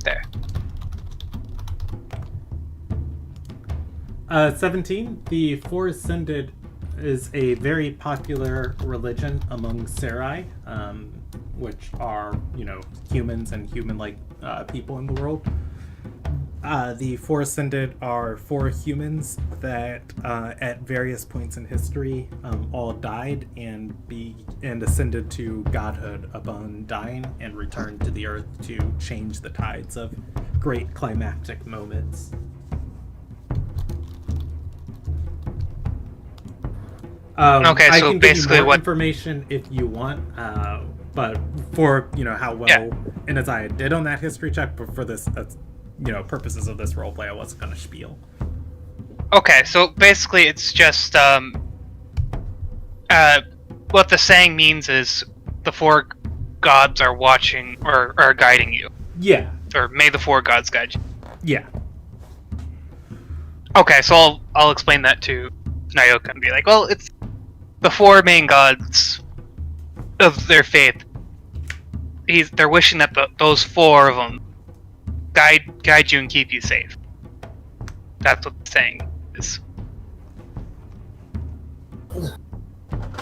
There. 17. The Four Ascended is a very popular religion among Sarai, which are, humans and human-like people in the world. The Four Ascended are 4 humans that, at various points in history, all died and ascended to godhood upon dying and returned to the earth to change the tides of great climactic moments. Okay, I so can basically give you more what- information if you want, but for how well Anaziah did on that history check, but for this, purposes of this roleplay, I wasn't going to spiel. Okay, so basically it's just what the saying means is the 4 gods are watching or are guiding you. Yeah. Or may the 4 gods guide you. Yeah. Okay, so I'll explain that to Nyoka and be like, well, it's the 4 main gods of their faith. They're wishing that those 4 of them guide you and keep you safe. That's what the saying is.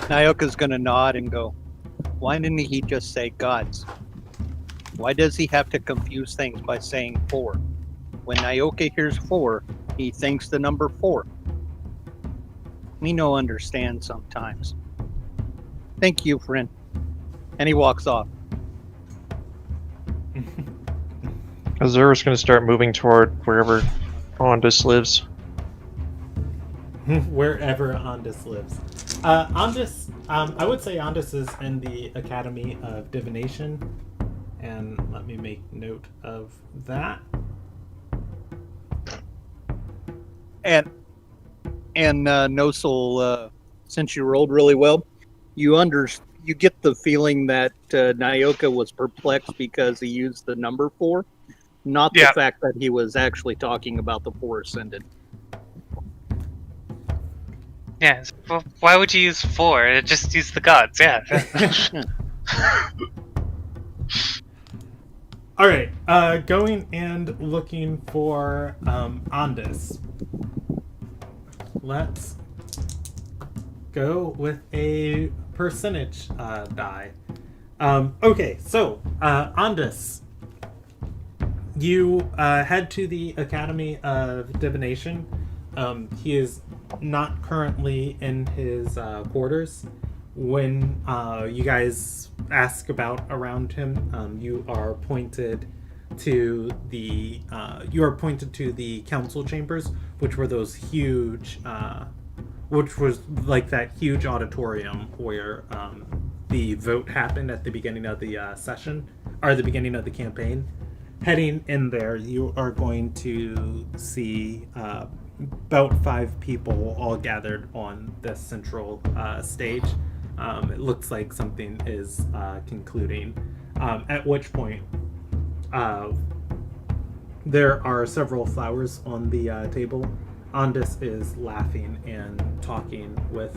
Nyoka's gonna nod and go, why didn't he just say gods? Why does he have to confuse things by saying 4? When Nyoka hears 4, he thinks the number 4. Me no understand sometimes. Thank you, friend. And he walks off. Azura's going to start moving toward wherever Ondus lives. Wherever Ondus lives. Ondus, I would say Ondus is in the Academy of Divination, and let me make note of that. And Nosul, since you rolled really well, you get the feeling that Nyoka was perplexed because he used the number 4, not the fact that he was actually talking about the 4 Ascended. Yeah, well, why would you use 4? Just use the gods, yeah. Alright, going and looking for Ondus. Let's go with a percentage die. Okay, so Ondus, you head to the Academy of Divination. He is not currently in his quarters. When you guys ask around him, you are pointed to the council chambers, which were those huge, which was like that huge auditorium where the vote happened at the beginning of the session, or the beginning of the campaign. Heading in there, you are going to see about 5 people all gathered on this central stage. It looks like something is concluding, at which point there are several flowers on the table. Ondus is laughing and talking with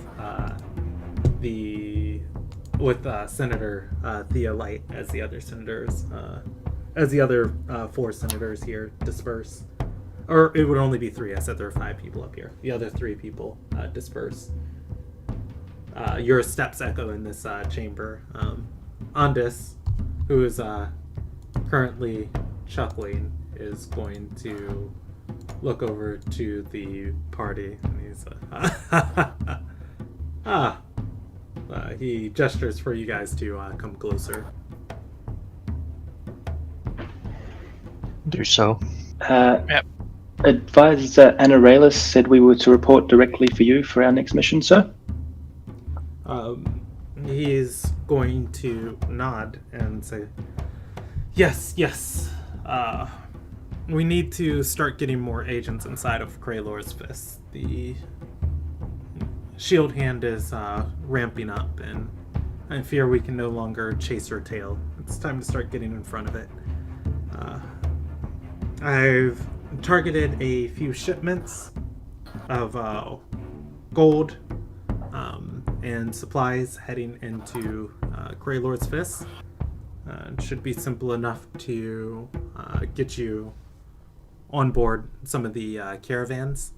Senator Theolite as the other senators, as the other 4 senators here disperse. Or it would only be 3. I said there are 5 people up here. The other 3 people disperse. Your steps echo in this chamber. Ondus, who is currently chuckling, is going to look over to the party, and he's he gestures for you guys to come closer. Do so. Advisor Anaralis said we were to report directly for you for our next mission, sir. He's going to nod and say, yes. We need to start getting more agents inside of Kraylor's Fist. The shield hand is ramping up, and I fear we can no longer chase her tail. It's time to start getting in front of it. I've targeted a few shipments of gold and supplies heading into Kraylor's Fist. It should be simple enough to get you on board some of the caravans,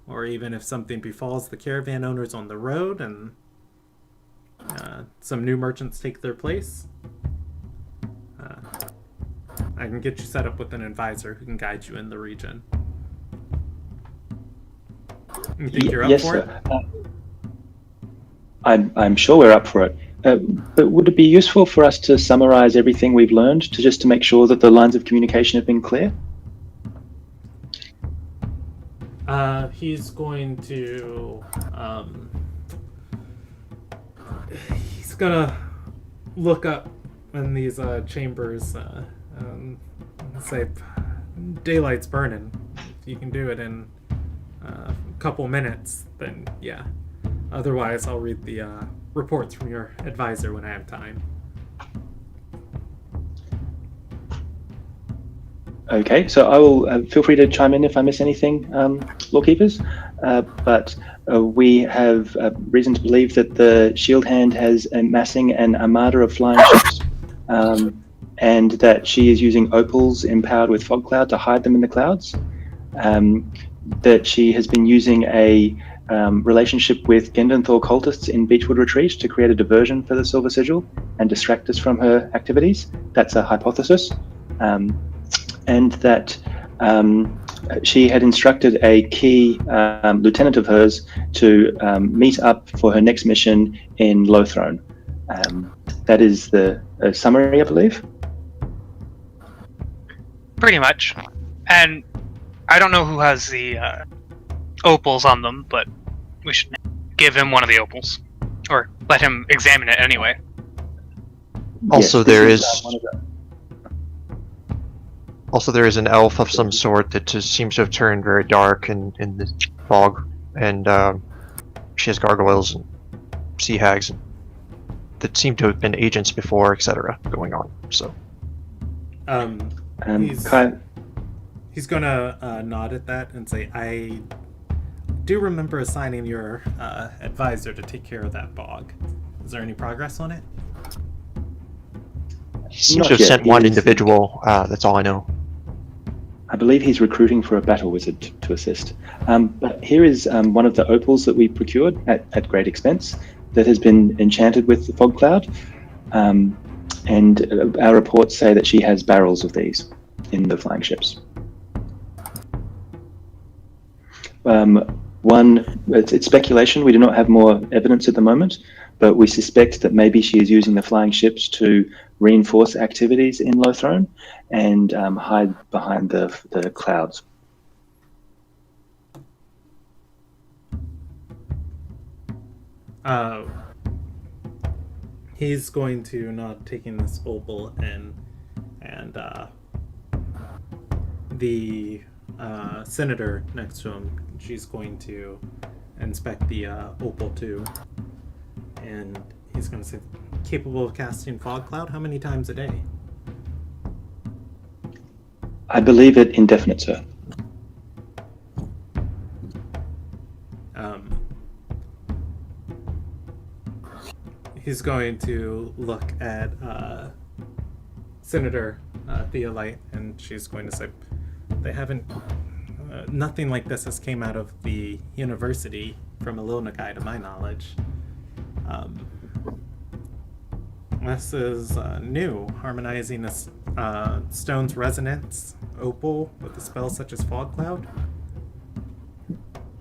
or even if something befalls the caravan owners on the road and some new merchants take their place, I can get you set up with an advisor who can guide you in the region. You think you're up for it? I'm sure we're up for it. But would it be useful for us to summarize everything we've learned just to make sure that the lines of communication have been clear? He's going to he's gonna look up in these chambers and say, daylight's burning. If you can do it in a couple minutes, then yeah. Otherwise, I'll read the reports from your advisor when I have time. Okay, so I will feel free to chime in if I miss anything, Lawkeepers. But we have reason to believe that the Shield Hand has amassing an armada of flying ships, and that she is using opals empowered with fog cloud to hide them in the clouds. That she has been using a relationship with Gendenthal cultists in Beechwood Retreat to create a diversion for the Silver Sigil and distract us from her activities. That's a hypothesis. And that she had instructed a key lieutenant of hers to meet up for her next mission in Lothrone. That is the summary, I believe. Pretty much. And I don't know who has the opals on them, but we should give him one of the opals. Or let him examine it anyway. Also, Yes, there this is one of the- also there is an elf of some sort that just seems to have turned very dark in the fog, and she has gargoyles and sea hags that seem to have been agents before, etc. going on. So He's, Kai, he's gonna nod at that and say, I do remember assigning your advisor to take care of that bog. Is there any progress on it? he seems Not to have yet. sent He one is- individual. That's all I know. I believe he's recruiting for a battle wizard to assist. But here is one of the opals that we procured at great expense that has been enchanted with the fog cloud. And our reports say that she has barrels of these in the flying ships. It's speculation. We do not have more evidence at the moment, but we suspect that maybe she is using the flying ships to reinforce activities in Lothrone and hide behind the clouds. He's going to nod, taking this opal and the senator next to him. She's going to inspect the opal too, and he's going to say, capable of casting fog cloud. How many times a day? I believe it indefinite, sir. He's going to look at Senator Theolite, and she's going to say, they haven't, nothing like this has came out of the university from Ililnakai to my knowledge. This is new, harmonizing a stone's resonance opal with a spell such as fog cloud.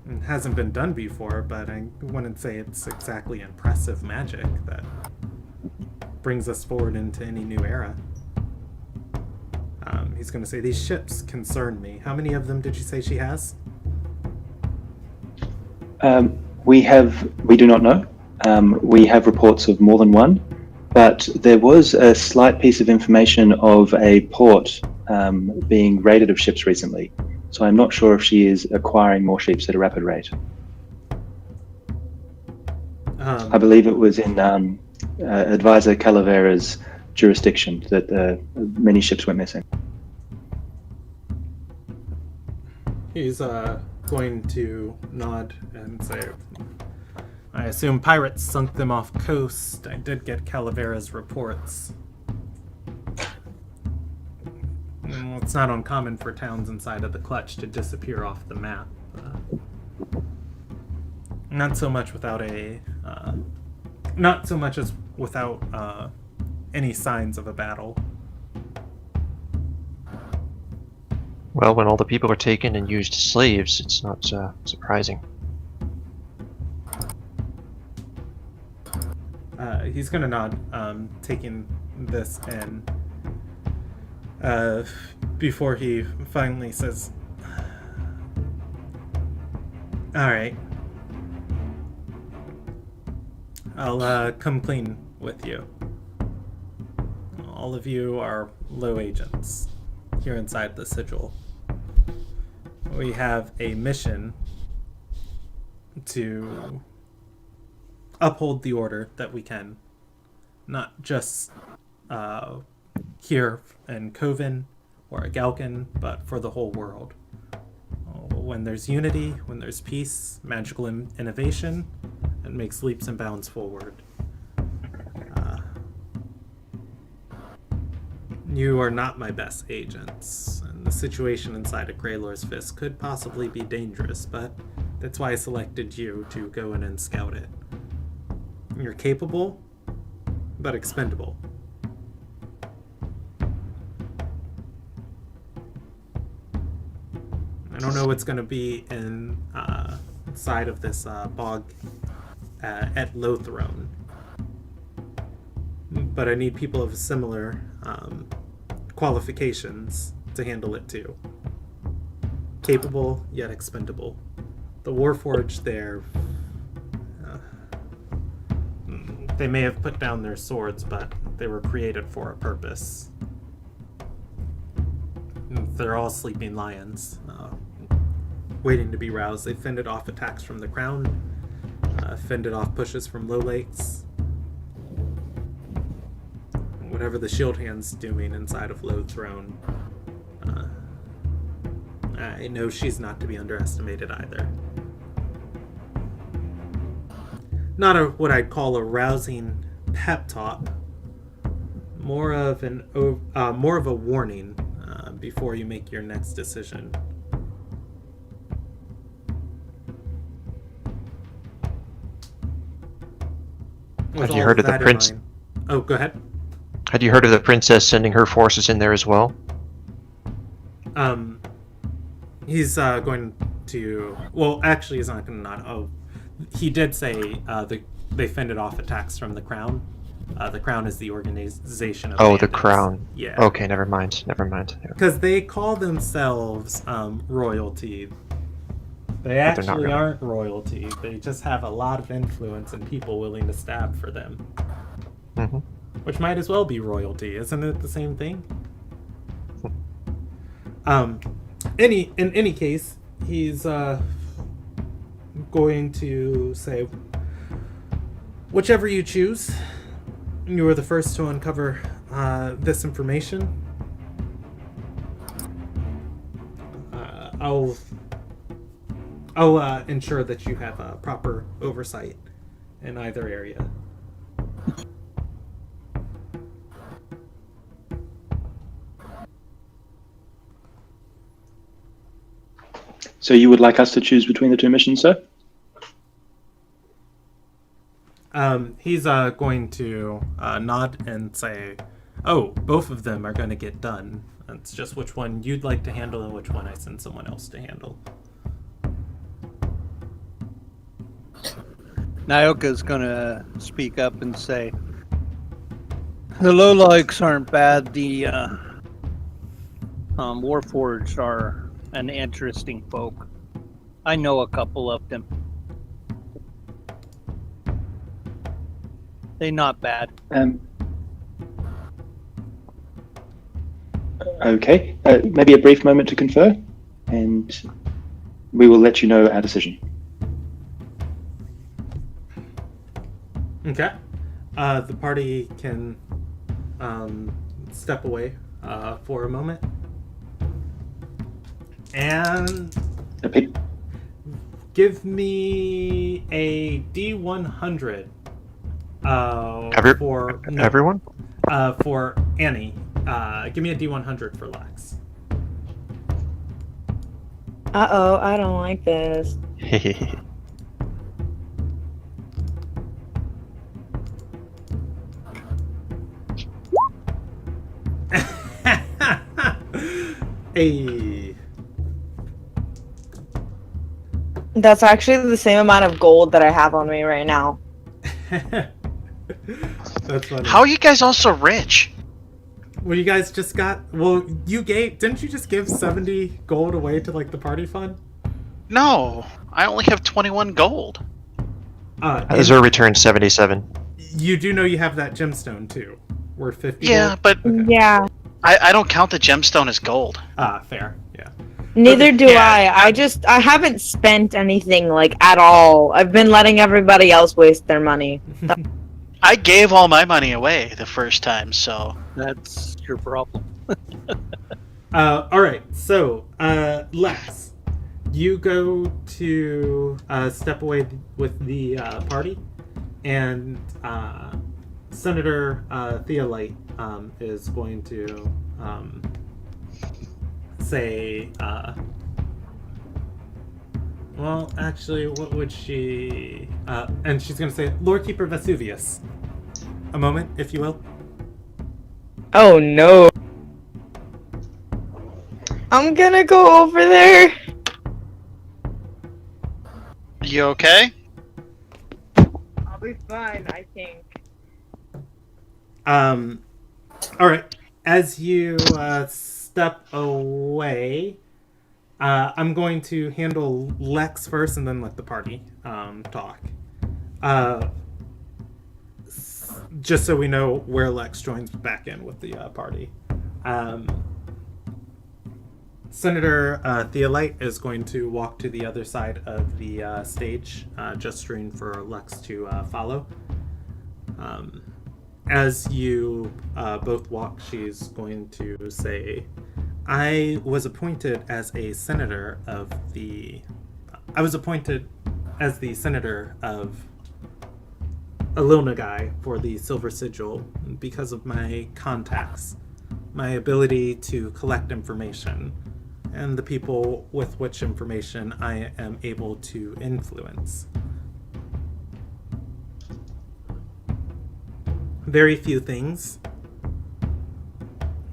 It hasn't been done before, but I wouldn't say it's exactly impressive magic that brings us forward into any new era. He's going to say, these ships concern me. How many of them did you say she has? We do not know. We have reports of more than one, but there was a slight piece of information of a port being raided of ships recently. So I'm not sure if she is acquiring more ships at a rapid rate. I believe it was in Advisor Calavera's jurisdiction that many ships went missing. He's going to nod and say, I assume pirates sunk them off coast. I did get Calavera's reports. It's not uncommon for towns inside of the clutch to disappear off the map. Not so much without not so much as without any signs of a battle. Well, when all the people are taken and used as slaves, it's not surprising. He's gonna nod, taking this in. Before he finally says, alright, I'll come clean with you. All of you are low agents here inside the sigil. We have a mission to uphold the order that we can, not just here in Coven or Galkin, but for the whole world. When there's unity, when there's peace, magical innovation, it makes leaps and bounds forward. You are not my best agents, and the situation inside of Greylor's Fist could possibly be dangerous, but that's why I selected you to go in and scout it. You're capable, but expendable. I don't know what's going to be inside of this bog at Lothrone, but I need people of similar qualifications to handle it too. Capable, yet expendable. The Warforged there... they may have put down their swords, but they were created for a purpose. They're all sleeping lions, waiting to be roused. They fended off attacks from the crown, fended off pushes from low lakes. Whatever the shield hand's doing inside of Low Throne, I know she's not to be underestimated either. Not what I'd call a rousing pep talk, more of a warning before you make your next decision. Had you heard of the prince? Oh, go ahead. Had you heard of the princess sending her forces in there as well? He's going to... Well, actually, he's not going to not... Oh, he did say they fended off attacks from the Crown. The Crown is the organization of bandits. The Crown. Yeah. Okay, never mind. Because they call themselves royalty. They actually really. aren't royalty. They just have a lot of influence and people willing to stab for them. Mm-hmm. Which might as well be royalty. Isn't it the same thing? In any case, he's going to say, whichever you choose, you are the first to uncover this information. I'll ensure that you have a proper oversight in either area. So you would like us to choose between the two missions, sir? He's going to nod and say, oh, both of them are going to get done. It's just which one you'd like to handle and which one I send someone else to handle. Nyoka's gonna speak up and say, the lowlikes aren't bad, the Warforged are an interesting folk. I know a couple of them. They're not bad. Okay. Maybe a brief moment to confer, and we will let you know our decision. Okay. The party can step away for a moment. And give me a D100 for everyone? For Annie. Give me a D100 for Lex. Uh-oh, I don't like this. Hey. That's actually the same amount of gold that I have on me right now. That's funny. How are you guys all so rich? Well, you guys just got... Well, didn't you just give 70 gold away to, like, the party fund? No, I only have 21 gold. Azure returned 77. You do know you have that gemstone, too. Worth 50 Yeah, gold? but Okay. Yeah. I don't count the gemstone as gold. Fair. Yeah. Neither do Yeah. I haven't spent anything, like, at all. I've been letting everybody else waste their money. I gave all my money away the first time, so... That's your problem. Alright, so, Lex, you go to step away with the party, and Senator Theolite is going to say, well, actually, what would she... and she's going to say, Lord Keeper Vesuvius. A moment, if you will. Oh no. I'm gonna go over there. You okay? I'll be fine, I think. Alright. As you step away. I'm going to handle Lex first and then let the party talk. Just so we know where Lex joins back in with the party. Senator Theolite is going to walk to the other side of the stage, gesturing for Lex to follow. As you both walk, she's going to say, I was appointed as the senator of Ililnagai for the Silver Sigil because of my contacts, my ability to collect information, and the people with which information I am able to influence. Very few things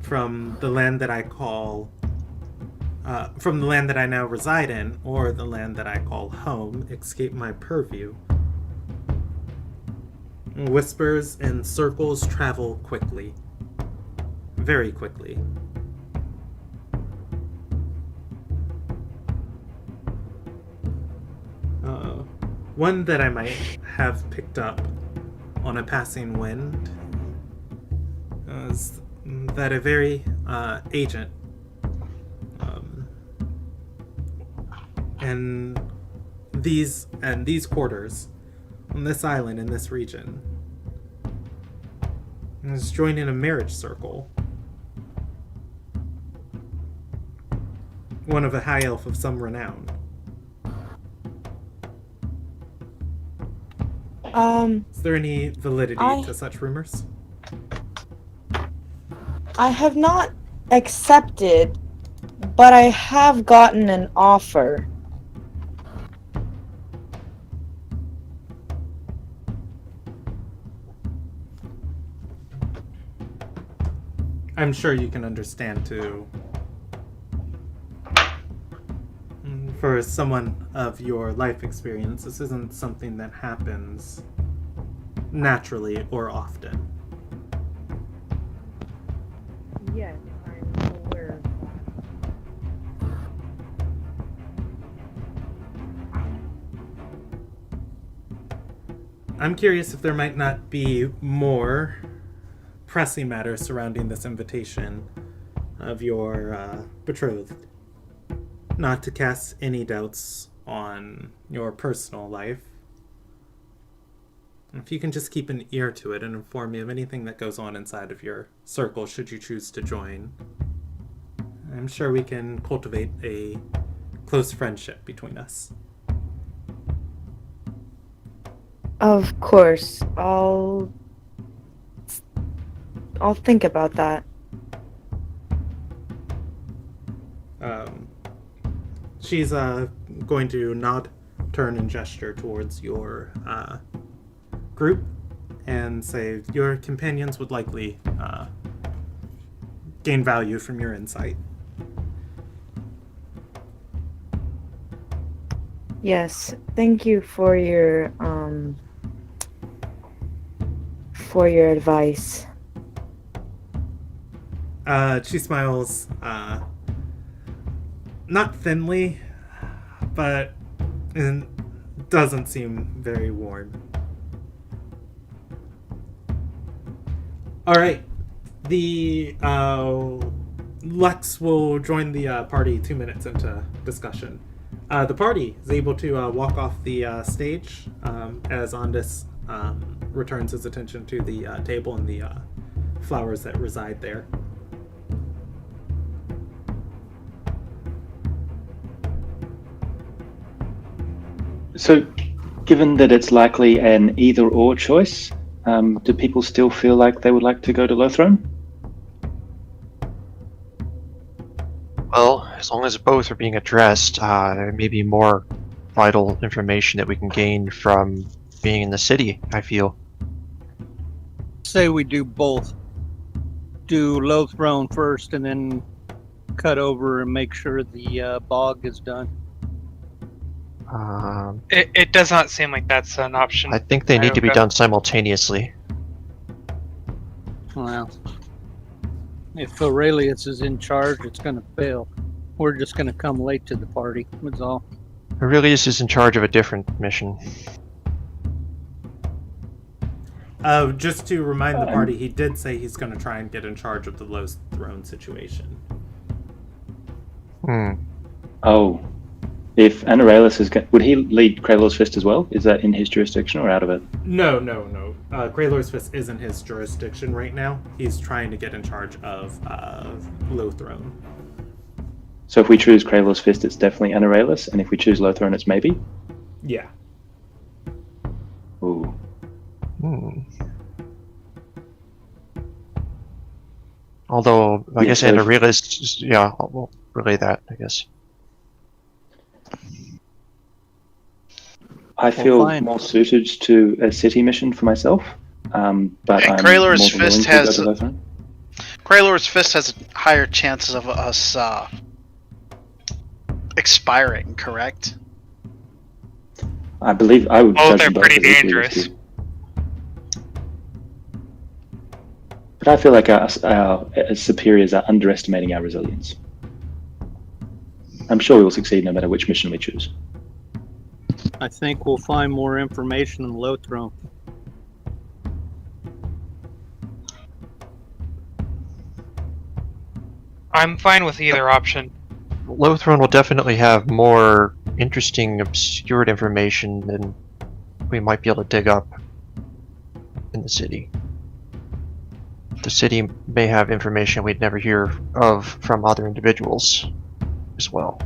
from the land that I now reside in, or the land that I call home, escape my purview. Whispers and circles travel quickly. Very quickly. One that I might have picked up on a passing wind is that a very agent and these quarters on this island in this region is joining a marriage circle. One of a high elf of some renown. Is there any validity to such rumors? I have not accepted, but I have gotten an offer. I'm sure you can understand too. For someone of your life experience, this isn't something that happens naturally or often. Yes, I'm aware of that. I'm curious if there might not be more pressing matters surrounding this invitation of your betrothed. Not to cast any doubts on your personal life. If you can just keep an ear to it and inform me of anything that goes on inside of your circle should you choose to join, I'm sure we can cultivate a close friendship between us. Of course, I'll think about that. She's going to nod, turn, and gesture towards your group and say your companions would likely gain value from your insight. Yes, thank you for your advice. She smiles, not thinly, but it doesn't seem very warm. All right, the Lex will join the party 2 minutes into discussion. The party is able to walk off the stage as Ondus returns his attention to the table and the flowers that reside there. So, given that it's likely an either-or choice, do people still feel like they would like to go to Lothrone? Well, as long as both are being addressed, there may be more vital information that we can gain from being in the city, I feel. Say we do both. Do Lothrone first and then cut over and make sure the bog is done. It does not seem like that's an option. I think they need to be done simultaneously. Well, If Aurelius is in charge, it's going to fail. We're just going to come late to the party. That's all. Aurelius is in charge of a different mission. Just to remind the party, he did say he's going to try and get in charge of the Lost Throne situation. Oh. If Aurelius is would he lead Kraylor's Fist as well? Is that in his jurisdiction or out of it? No. Kraylor's Fist isn't his jurisdiction right now. He's trying to get in charge of Lothrone. So if we choose Kraylor's Fist, it's definitely Aurelius, and if we choose Lothrone, it's maybe? Yeah. Ooh. Although, I Yeah, guess so if- Aurelius, yeah, we'll relay that, I guess. I feel fine. more suited to a city mission for myself, but And I'm Kraylor's more than willing Fist to go has- to Lothrone. Kraylor's Fist has higher chances of us expiring, correct? I believe I would Oh, judge they're them both pretty as equally dangerous. risky. But I feel like our superiors are underestimating our resilience. I'm sure we will succeed no matter which mission we choose. I think we'll find more information in Lothrone. I'm fine with either option. Lothrone will definitely have more interesting, obscured information than we might be able to dig up in the city. The city may have information we'd never hear of from other individuals as well.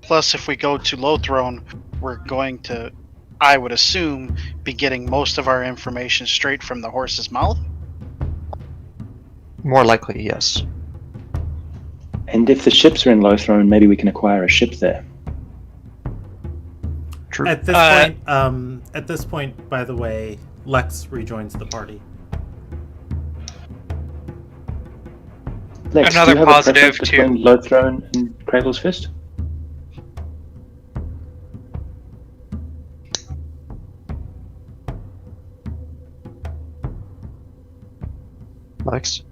Plus, if we go to Lothrone, we're going to, I would assume, be getting most of our information straight from the horse's mouth. More likely, yes. And if the ships are in Lothrone, maybe we can acquire a ship there. True. At this point, by the way, Lex rejoins the party. Lex, Another do you have positive, a preference between Lothrone and Kraylor's Fist? Lex?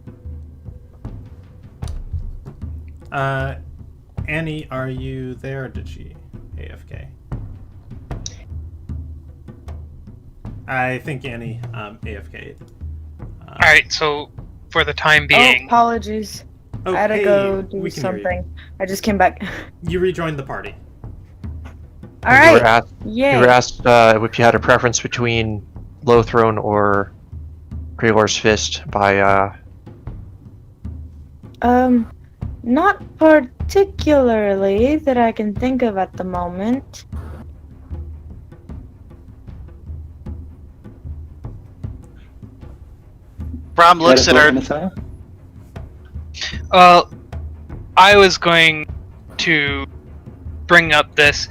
Annie, are you there? Or did she AFK? I think Annie AFK'd. Alright, so for the time Oh, being, apologies. I had to hey, go do we can hear you. something. I just came back. You rejoined the party. All You right. were asked, Yay. you were asked if you had a preference between Lothrone or Kraylor's Fist by Not particularly that I can think of at the moment. Brom looks at our. I was going to bring up this.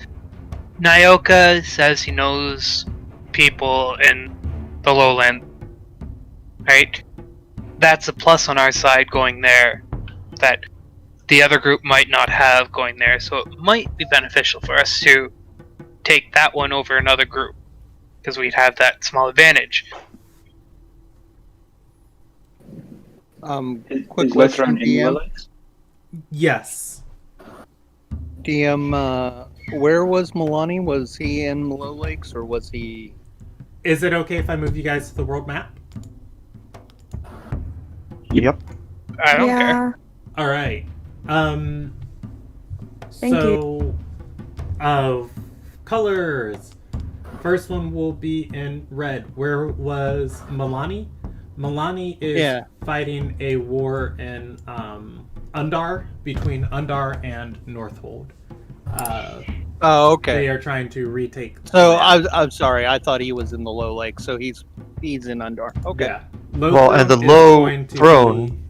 Nyoka says he knows people in the lowland, right? That's a plus on our side going there that the other group might not have going there, so it might be beneficial for us to take that one over another group because we'd have that small advantage. Quick Is question, Lothrone in DM. Lowlands? Yes. DM, where was Milani? Was he in Low Lakes or was he? Is it okay if I move you guys to the world map? Yep. I don't care. Yeah. All right. Thank so, colors. First one will be in red. Where was Milani? Milani is fighting a war in Undar, between Undar and Northhold. Oh, okay. They are trying to retake. So land. I'm sorry. I thought he was in the Low Lake. So he's in Undar. Okay. Yeah. Well, and the Lothrone is low going to throne-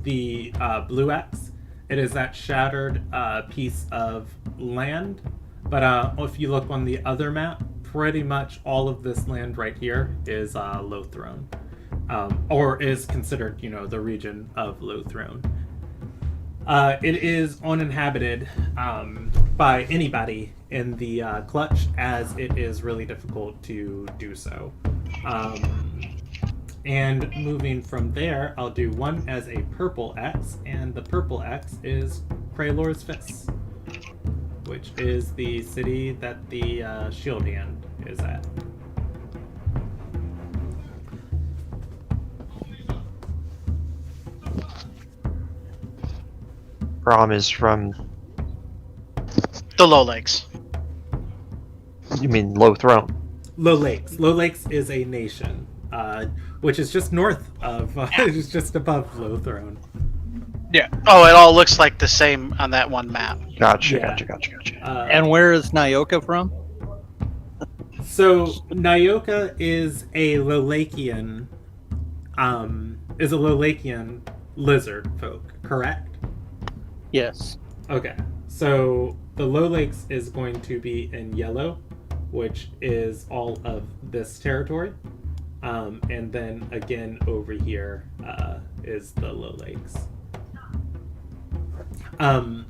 be the Blue X. It is that shattered piece of land. But if you look on the other map, pretty much all of this land right here is Lothrone. Or is considered, the region of Lothrone. It is uninhabited by anybody in the clutch, as it is really difficult to do so. And moving from there, I'll do one as a purple X, and the purple X is Kraylor's Fist, which is the city that the Shield Hand is at. Rom is from. The Low Lakes. You mean Low Throne? Low Lakes. Low Lakes is a nation, which is just north of, it's just above Low Throne. Yeah. Oh, it all looks like the same on that one map. Gotcha, Yeah. gotcha. And where is Nyoka from? So Nyoka is a Lolakian, lizard folk, correct? Yes. Okay. So the Low Lakes is going to be in yellow, which is all of this territory. And then again over here is the Low Lakes.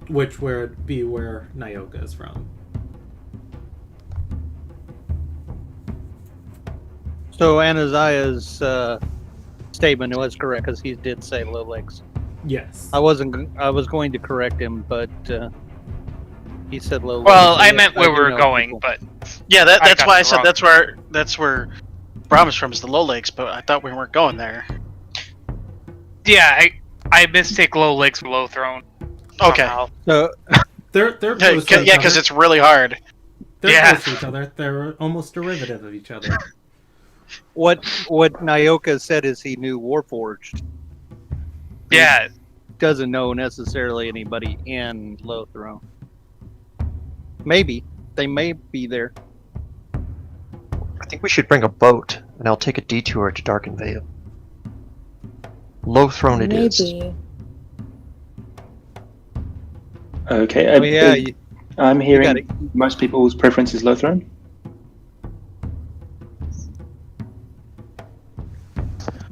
Which would be where Nyoka is from. So Anaziah's statement was correct because he did say Low Lakes. Yes. I was going to correct him, but he said Low Lakes. Well, so I yes, meant where do we were know going, people. but Yeah, that's got why I it said wrong. that's where Brom is from, is the Low Lakes, but I thought we weren't going there. yeah, I mistake Low Lakes for Low Throne. Okay. somehow. So They're close to each Yeah, because other. it's really hard. They're Yeah. close to each other. They're almost derivative of each other. what Nyoka said is he knew Warforged. Yeah, Doesn't know necessarily anybody in Low Throne. Maybe they may be there. I think we should bring a boat, and I'll take a detour to Darken Vale. Low Throne it is. Maybe. Okay. Oh yeah, you I'm got hearing it. most people's preference is Low Throne.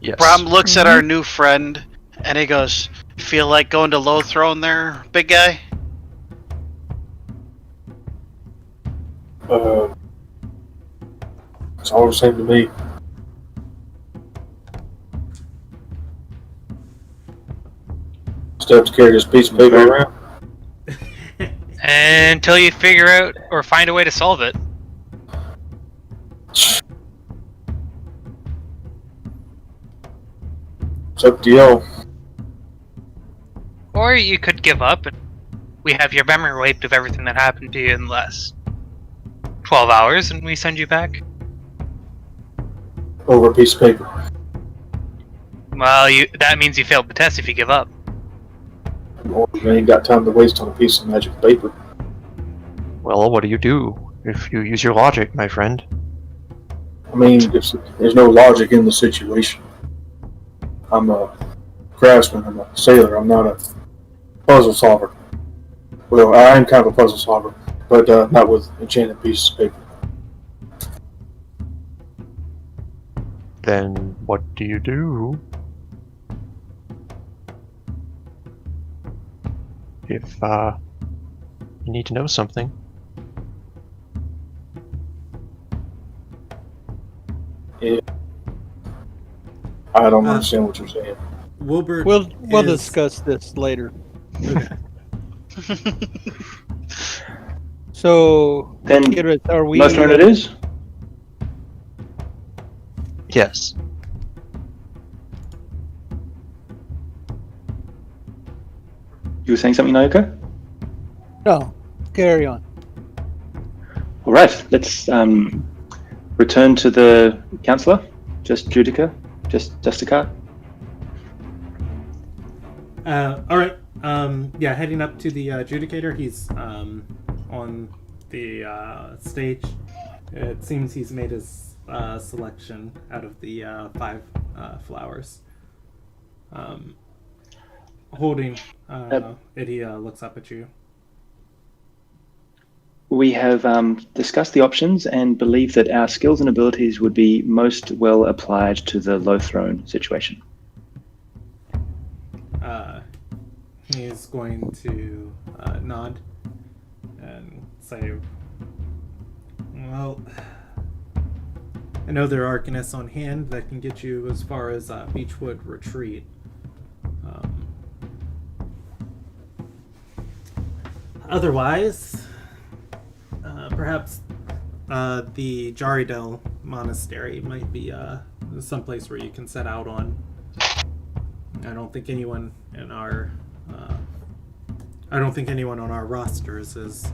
Yes. Brom looks at our new friend and he goes, "Feel like going to Low Throne there, big guy?" It's all the same to me. Still have to carry this piece of paper around. until you figure out or find a way to solve it. It's up to y'all. Or you could give up and we have your memory wiped of everything that happened to you in less 12 hours and we send you back. Over a piece of paper. Well, that means you failed the test if you give up. Or you ain't got time to waste on a piece of magic paper. Well, what do you do if you use your logic, my friend? I mean, there's no logic in the situation. I'm a craftsman, I'm a sailor, I'm not a puzzle solver. Well, I am kind of a puzzle solver, but not with enchanted pieces of paper. Then what do you do? If you need to know something. I don't understand what you're saying. Wilbur. We'll is- discuss this later. So, Then Kidris, are we? Low Throne it is. Yes. You were saying something, Naoka? No, carry on. All right. Let's return to the councillor. Just Justica. All right. Yeah, heading up to the adjudicator. He's on the stage. It seems he's made his selection out of the 5 flowers. Holding it, he looks up at you. We have discussed the options and believe that our skills and abilities would be most well applied to the Low Throne situation. He's going to nod and say, well, I know there are arcanists on hand that can get you as far as Beechwood Retreat. Otherwise, perhaps the Jaridel Monastery might be someplace where you can set out on. I don't think anyone in our on our rosters is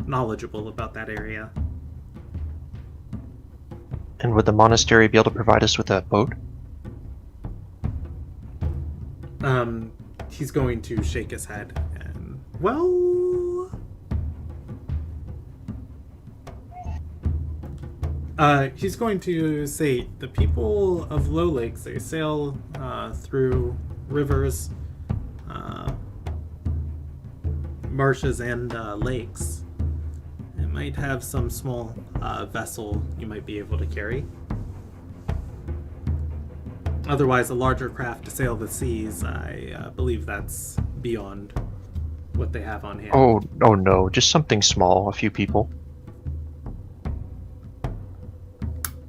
knowledgeable about that area. And would the monastery be able to provide us with a boat? He's going to shake his head and, he's going to say the people of Low Lakes, they sail through rivers, marshes, and lakes. It might have some small vessel you might be able to carry. Otherwise, a larger craft to sail the seas, I believe that's beyond what they have on hand. Oh no, just something small, a few people.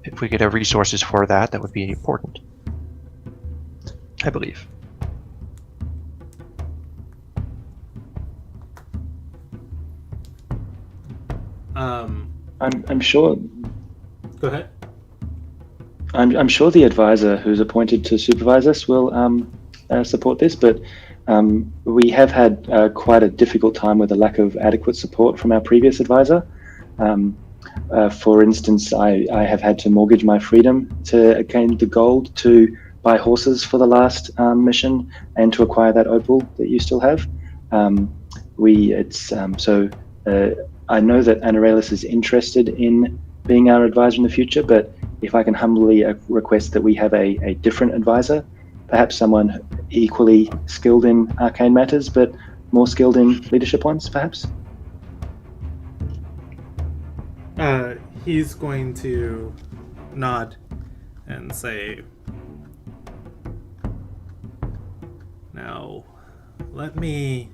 If we could have resources for that, that would be important. I believe. I'm sure. Go ahead. I'm sure the advisor who's appointed to supervise us will support this, but we have had quite a difficult time with a lack of adequate support from our previous advisor. For instance, I have had to mortgage my freedom to gain the gold to buy horses for the last mission and to acquire that opal that you still have. I know that Anarelis is interested in being our advisor in the future, but if I can humbly request that we have a different advisor, perhaps someone equally skilled in arcane matters, but more skilled in leadership ones, perhaps? He's going to nod and say, now, let me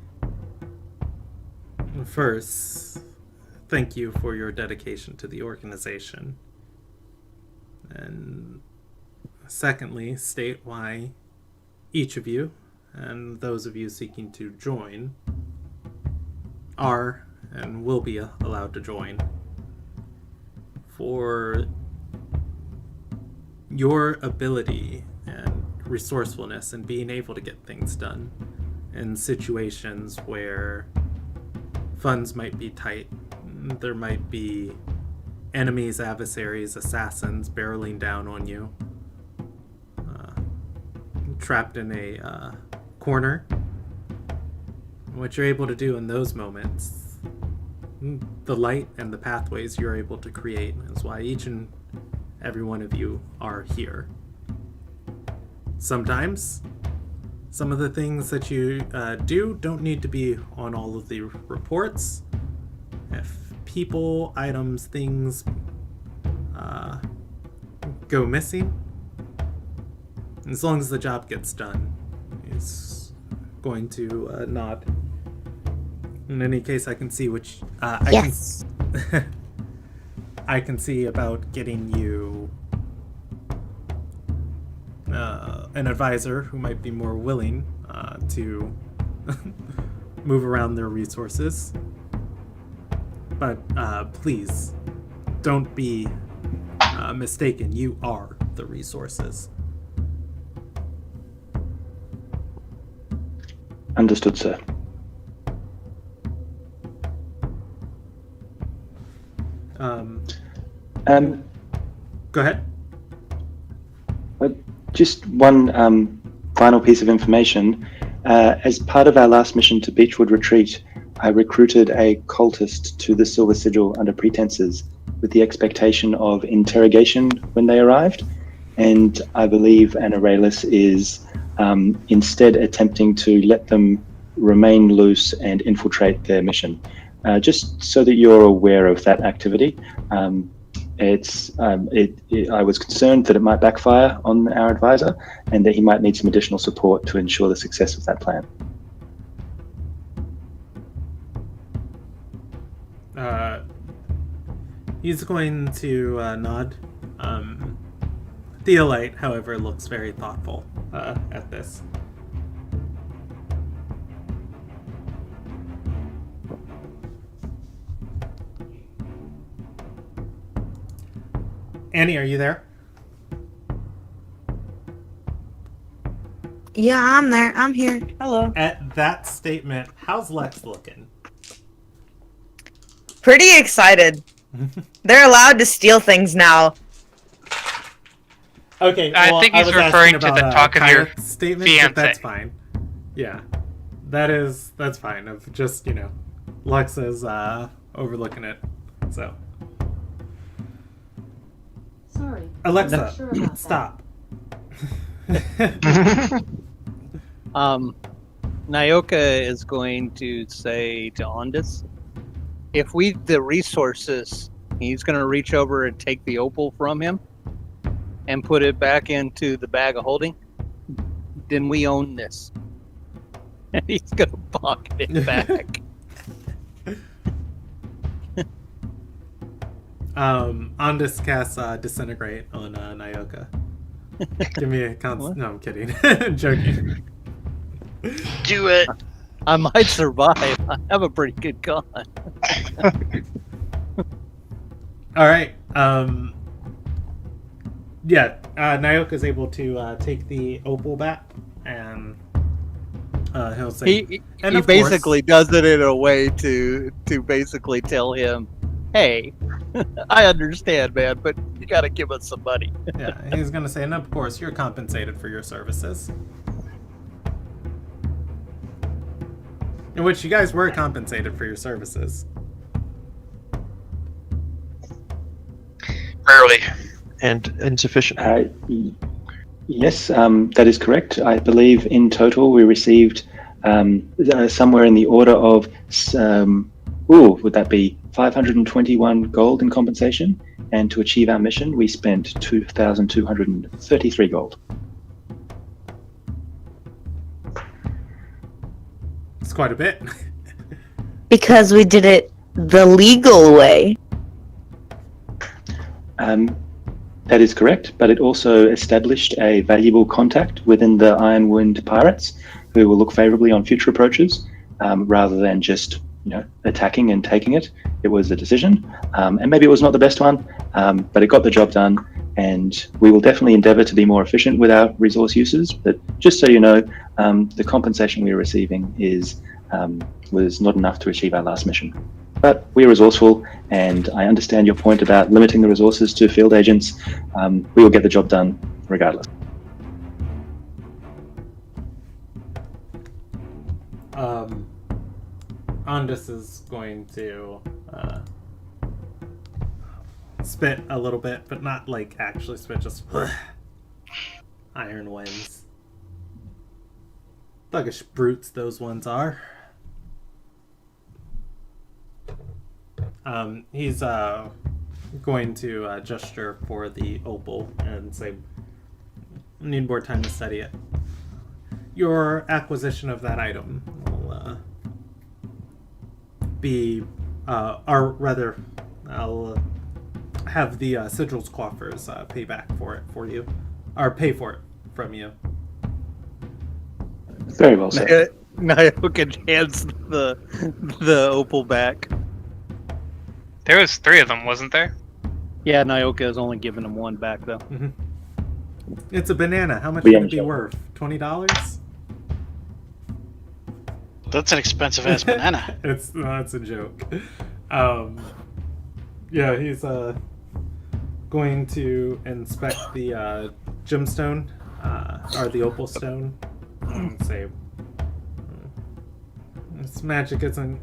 first thank you for your dedication to the organization. And secondly, state why each of you, and those of you seeking to join, are and will be allowed to join. For your ability and resourcefulness and being able to get things done in situations where funds might be tight, there might be enemies, adversaries, assassins barreling down on you, trapped in a corner. What you're able to do in those moments, the light and the pathways you're able to create, is why each and every one of you are here. Sometimes some of the things that you do don't need to be on all of the reports. If people, items, things go missing, as long as the job gets done, he's going to nod. In any case, I can see which Yes. I can see about getting you an advisor who might be more willing to move around their resources. But please, don't be mistaken. You are the resources. Understood, sir. Go ahead. Just one final piece of information. As part of our last mission to Beechwood Retreat, I recruited a cultist to the Silver Sigil under pretenses with the expectation of interrogation when they arrived. And I believe Anarelis is instead attempting to let them remain loose and infiltrate their mission. Just so that you're aware of that activity. I was concerned that it might backfire on our advisor and that he might need some additional support to ensure the success of that plan. He's going to nod Theolite, however, looks very thoughtful at this. Annie, are you there? Yeah, I'm there. I'm here. Hello. At that statement, how's Lex looking? Pretty excited. They're allowed to steal things now. Okay, I well, think he's was referring asking to the about, talk of your Kayeth's statement, but that's fiancé. fine. Yeah, that's fine. Of just Lex is overlooking it. So, Sorry. Alexa, Not sure about that. stop. Nyoka is going to say to Ondus, if we the resources, he's going to reach over and take the opal from him and put it back into the bag of holding, then we own this. And he's going to pocket it back. Ondus casts Disintegrate on Nyoka. Give me a What? No, I'm kidding. I'm joking. Do it. I might survive. I have a pretty good con. All right. Nyoka's able to take the opal back, and he'll say, He and he of course- basically does it in a way to basically tell him, hey, I understand, man, but you got to give us some money. Yeah, he's gonna say, and of course, you're compensated for your services. In which you guys were compensated for your services. Rarely. And insufficient. Yes, that is correct. I believe in total we received somewhere in the order of, would that be 521 gold in compensation? And to achieve our mission, we spent 2,233 gold. It's quite a bit. Because we did it the legal way. That is correct, but it also established a valuable contact within the Ironwind pirates, who will look favorably on future approaches, rather than just attacking and taking it. It was a decision, and maybe it was not the best one, but it got the job done. And we will definitely endeavour to be more efficient with our resource uses. But just so you know, the compensation we are receiving was not enough to achieve our last mission. But we are resourceful, and I understand your point about limiting the resources to field agents. We will get the job done regardless. Ondus is going to spit a little bit, but not like actually spit, just iron winds. Thuggish brutes those ones are. He's going to gesture for the opal and say, need more time to study it. Your acquisition of that item will be, or rather, I'll have the Sigils Coffers pay back for it for you, or pay for it from you. Very well said. Nyoka hands the opal back. There was 3 of them, wasn't there? Yeah, Nyoka has only given him one back, though. Mm-hmm. It's a banana. How much We would it be ain't worth? $20? That's an expensive ass banana. It's a joke. Yeah, he's going to inspect the gemstone, or the opal stone, and say, this magic isn't,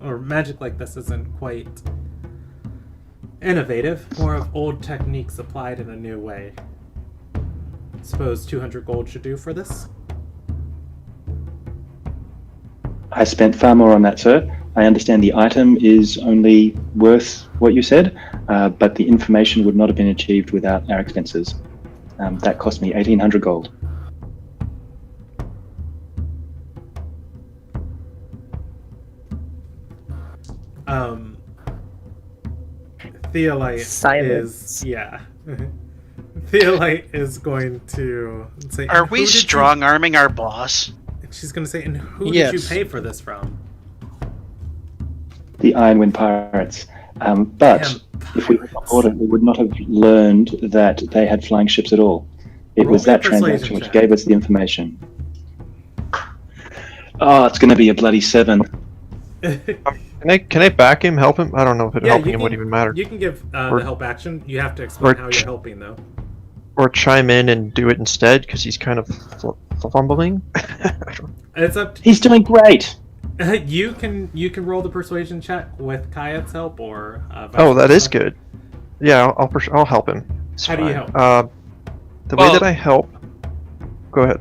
or magic like this isn't quite innovative, more of old techniques applied in a new way. Suppose 200 gold should do for this? I spent far more on that, sir. I understand the item is only worth what you said, but the information would not have been achieved without our expenses. That cost me 1,800 gold. Theolite Silence. is Theolite is going to say, Are "And we who did you-" strong arming our boss? She's going to say, "And who did you Yes. pay for this from?" The Ironwind Pirates. But Damn if we had pirates. reported, we would not have learned that they had flying ships at all. It Roll was me a that persuasion transaction which check. gave us the information. Oh, it's going to be a bloody 7. Can I back him, help him? I don't know if helping him would even matter. You can give Or- the help action. You have to explain or how ch- you're helping, though. Or chime in and do it instead, because he's kind of fumbling. It's up to He's doing great. you. Can roll the persuasion check with Kayet's help, or vice Oh, that is versa. good. Yeah, I'll help him. It's How do you fine. help? The way Well- that I help. Go ahead.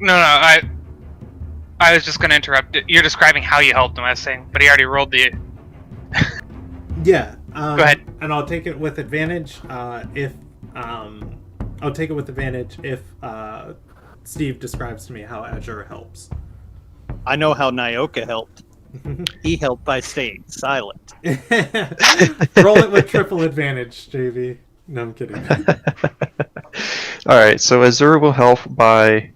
No, I was just going to interrupt. You're describing how you helped him, I was saying, but he already rolled the. Yeah. Go ahead. And I'll take it with advantage. If I'll take it with advantage if Steve describes to me how Azure helps. I know how Nyoka helped. He helped by staying silent. Roll it with triple advantage, JV. No, I'm kidding. Alright, so Azure will help by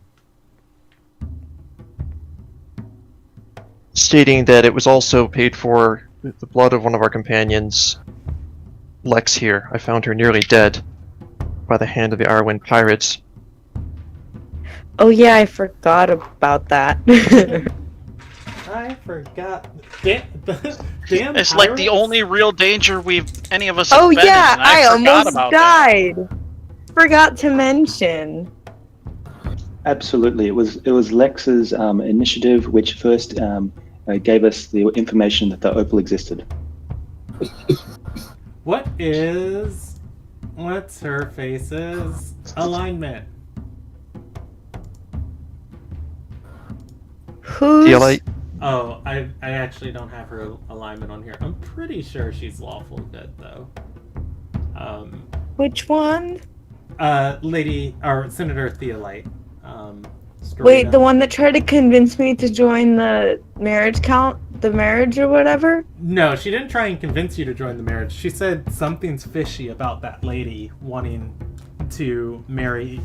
stating that it was also paid for with the blood of one of our companions, Lex here. I found her nearly dead by the hand of the Ironwind pirates. Oh yeah, I forgot about that. I forgot. Damn It's like the pirates? only real danger any of us have Oh been in, yeah, and I forgot almost about that. died. Forgot to mention. Absolutely. It was Lex's initiative which first gave us the information that the opal existed. What's her face's alignment? Who's Theolite, Oh, I actually don't have her alignment on here. I'm pretty sure she's lawful good though. which one? Lady or Senator Theolite. Wait, the one that tried to convince me to join the marriage or whatever? No, she didn't try and convince you to join the marriage. She said something's fishy about that lady wanting to marry.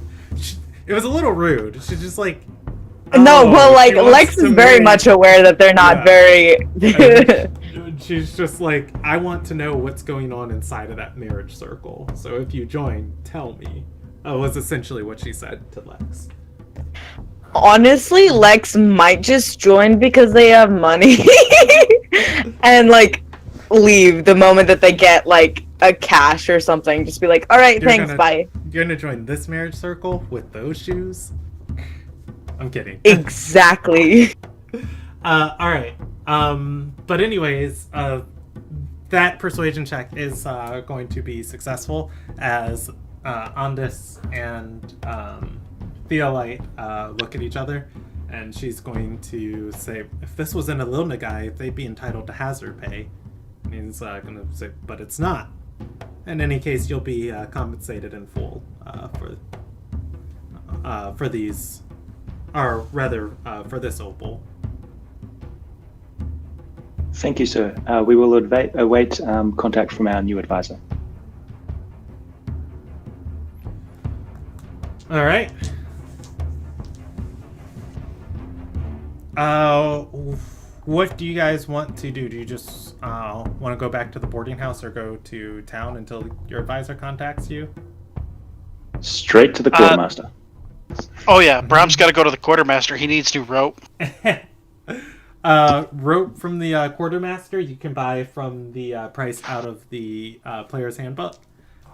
It was a little rude. She's just like. No, "Oh, well, like she wants Lex to is very marry-" much aware that they're not Yeah. very. And she's just like, I want to know what's going on inside of that marriage circle. So if you join, tell me. Was essentially what she said to Lex. Honestly, Lex might just join because they have money and like leave the moment that they get like a cash or something. Just be like, all right, You're thanks, gonna- bye. You're gonna join this marriage circle with those shoes? I'm kidding. Exactly. All right. But anyways, that persuasion check is going to be successful as Andis and Theolite look at each other, and she's going to say, if this was an Ililna guy, they'd be entitled to hazard pay. And he's going to say, but it's not. In any case, you'll be compensated in full for these, or rather, for this opal. Thank you, sir. We will await contact from our new advisor. All right. What do you guys want to do? Do you just want to go back to the boarding house or go to town until your advisor contacts you? Straight to the quartermaster. Oh yeah, Brahm's got to go to the quartermaster. He needs new rope. Rope from the quartermaster you can buy from the price out of the player's handbook.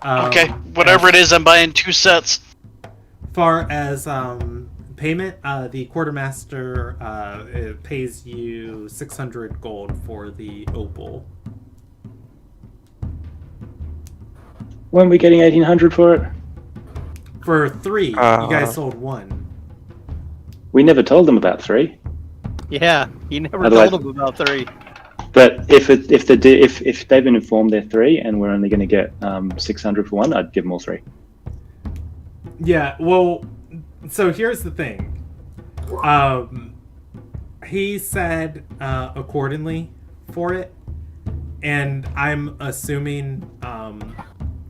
Okay, whatever it is, I'm buying 2 sets. Far as payment, the quartermaster it pays you 600 gold for the opal. Weren't we getting 1800 for it? For 3, you guys sold 1. We never told them about 3. Yeah, you never Otherwise- told him about 3. But if they've been informed they're 3 and we're only going to get 600 for 1, I'd give them all 3. Yeah, well, so here's the thing. He said accordingly for it. And I'm assuming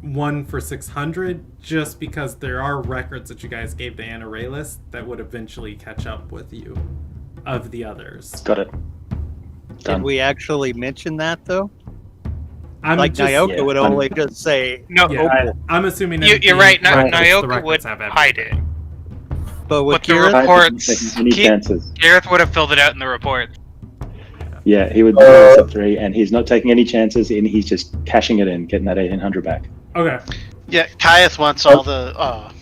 1 for 600, just because there are records that you guys gave to Anarelus that would eventually catch up with you of the others. Got it. Did Done. we actually mention that though? I'm Like just, Nyoka yeah, would I'm- only just say, No, Yeah. I'm assuming you're right. the Nyoka records would have hide it. everything. but with But the Kira, report- Kyle isn't taking any Keep- chances. Gareth would have filled it out in the report. Yeah, he would do this up 3, and he's not taking any chances, and he's just cashing it in, getting that 1800 back. Okay. Yeah, Kayeth wants all the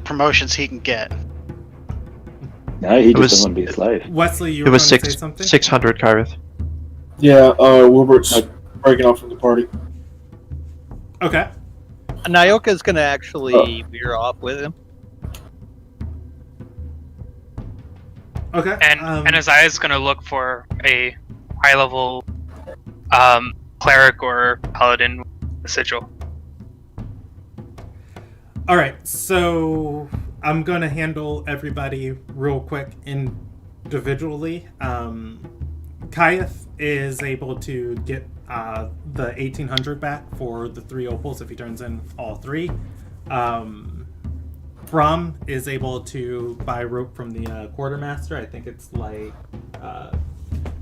promotions he can get. No, he just was- doesn't want to be a slave. Wesley, you It were was going to say something? 600, Kyrith. Yeah, Wilbert's breaking off from the party. Okay. Nyoka's gonna actually veer off with him. Okay. And Anaziah is going to look for a high-level cleric or paladin with a sigil. All right, so I'm going to handle everybody real quick individually. Kayeth is able to get the 1800 back for the 3 opals if he turns in all 3. Brom is able to buy rope from the quartermaster. I think it's like...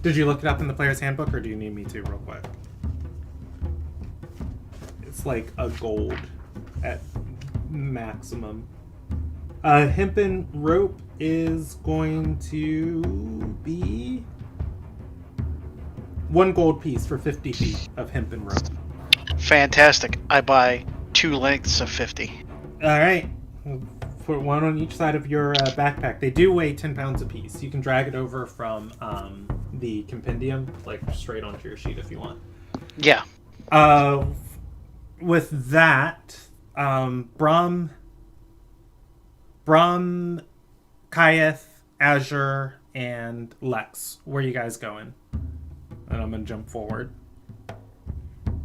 did you look it up in the player's handbook, or do you need me to real quick? It's like a gold at maximum. Hempen rope is going to be 1 gold piece for 50 feet of hempen rope. Fantastic. I buy 2 lengths of 50. All right. Put 1 on each side of your backpack. They do weigh 10 pounds apiece. You can drag it over from the compendium, like straight onto your sheet if you want. Yeah. With that, Brom, Kayeth, Azure, and Lex. Where are you guys going? And I'm going to jump forward.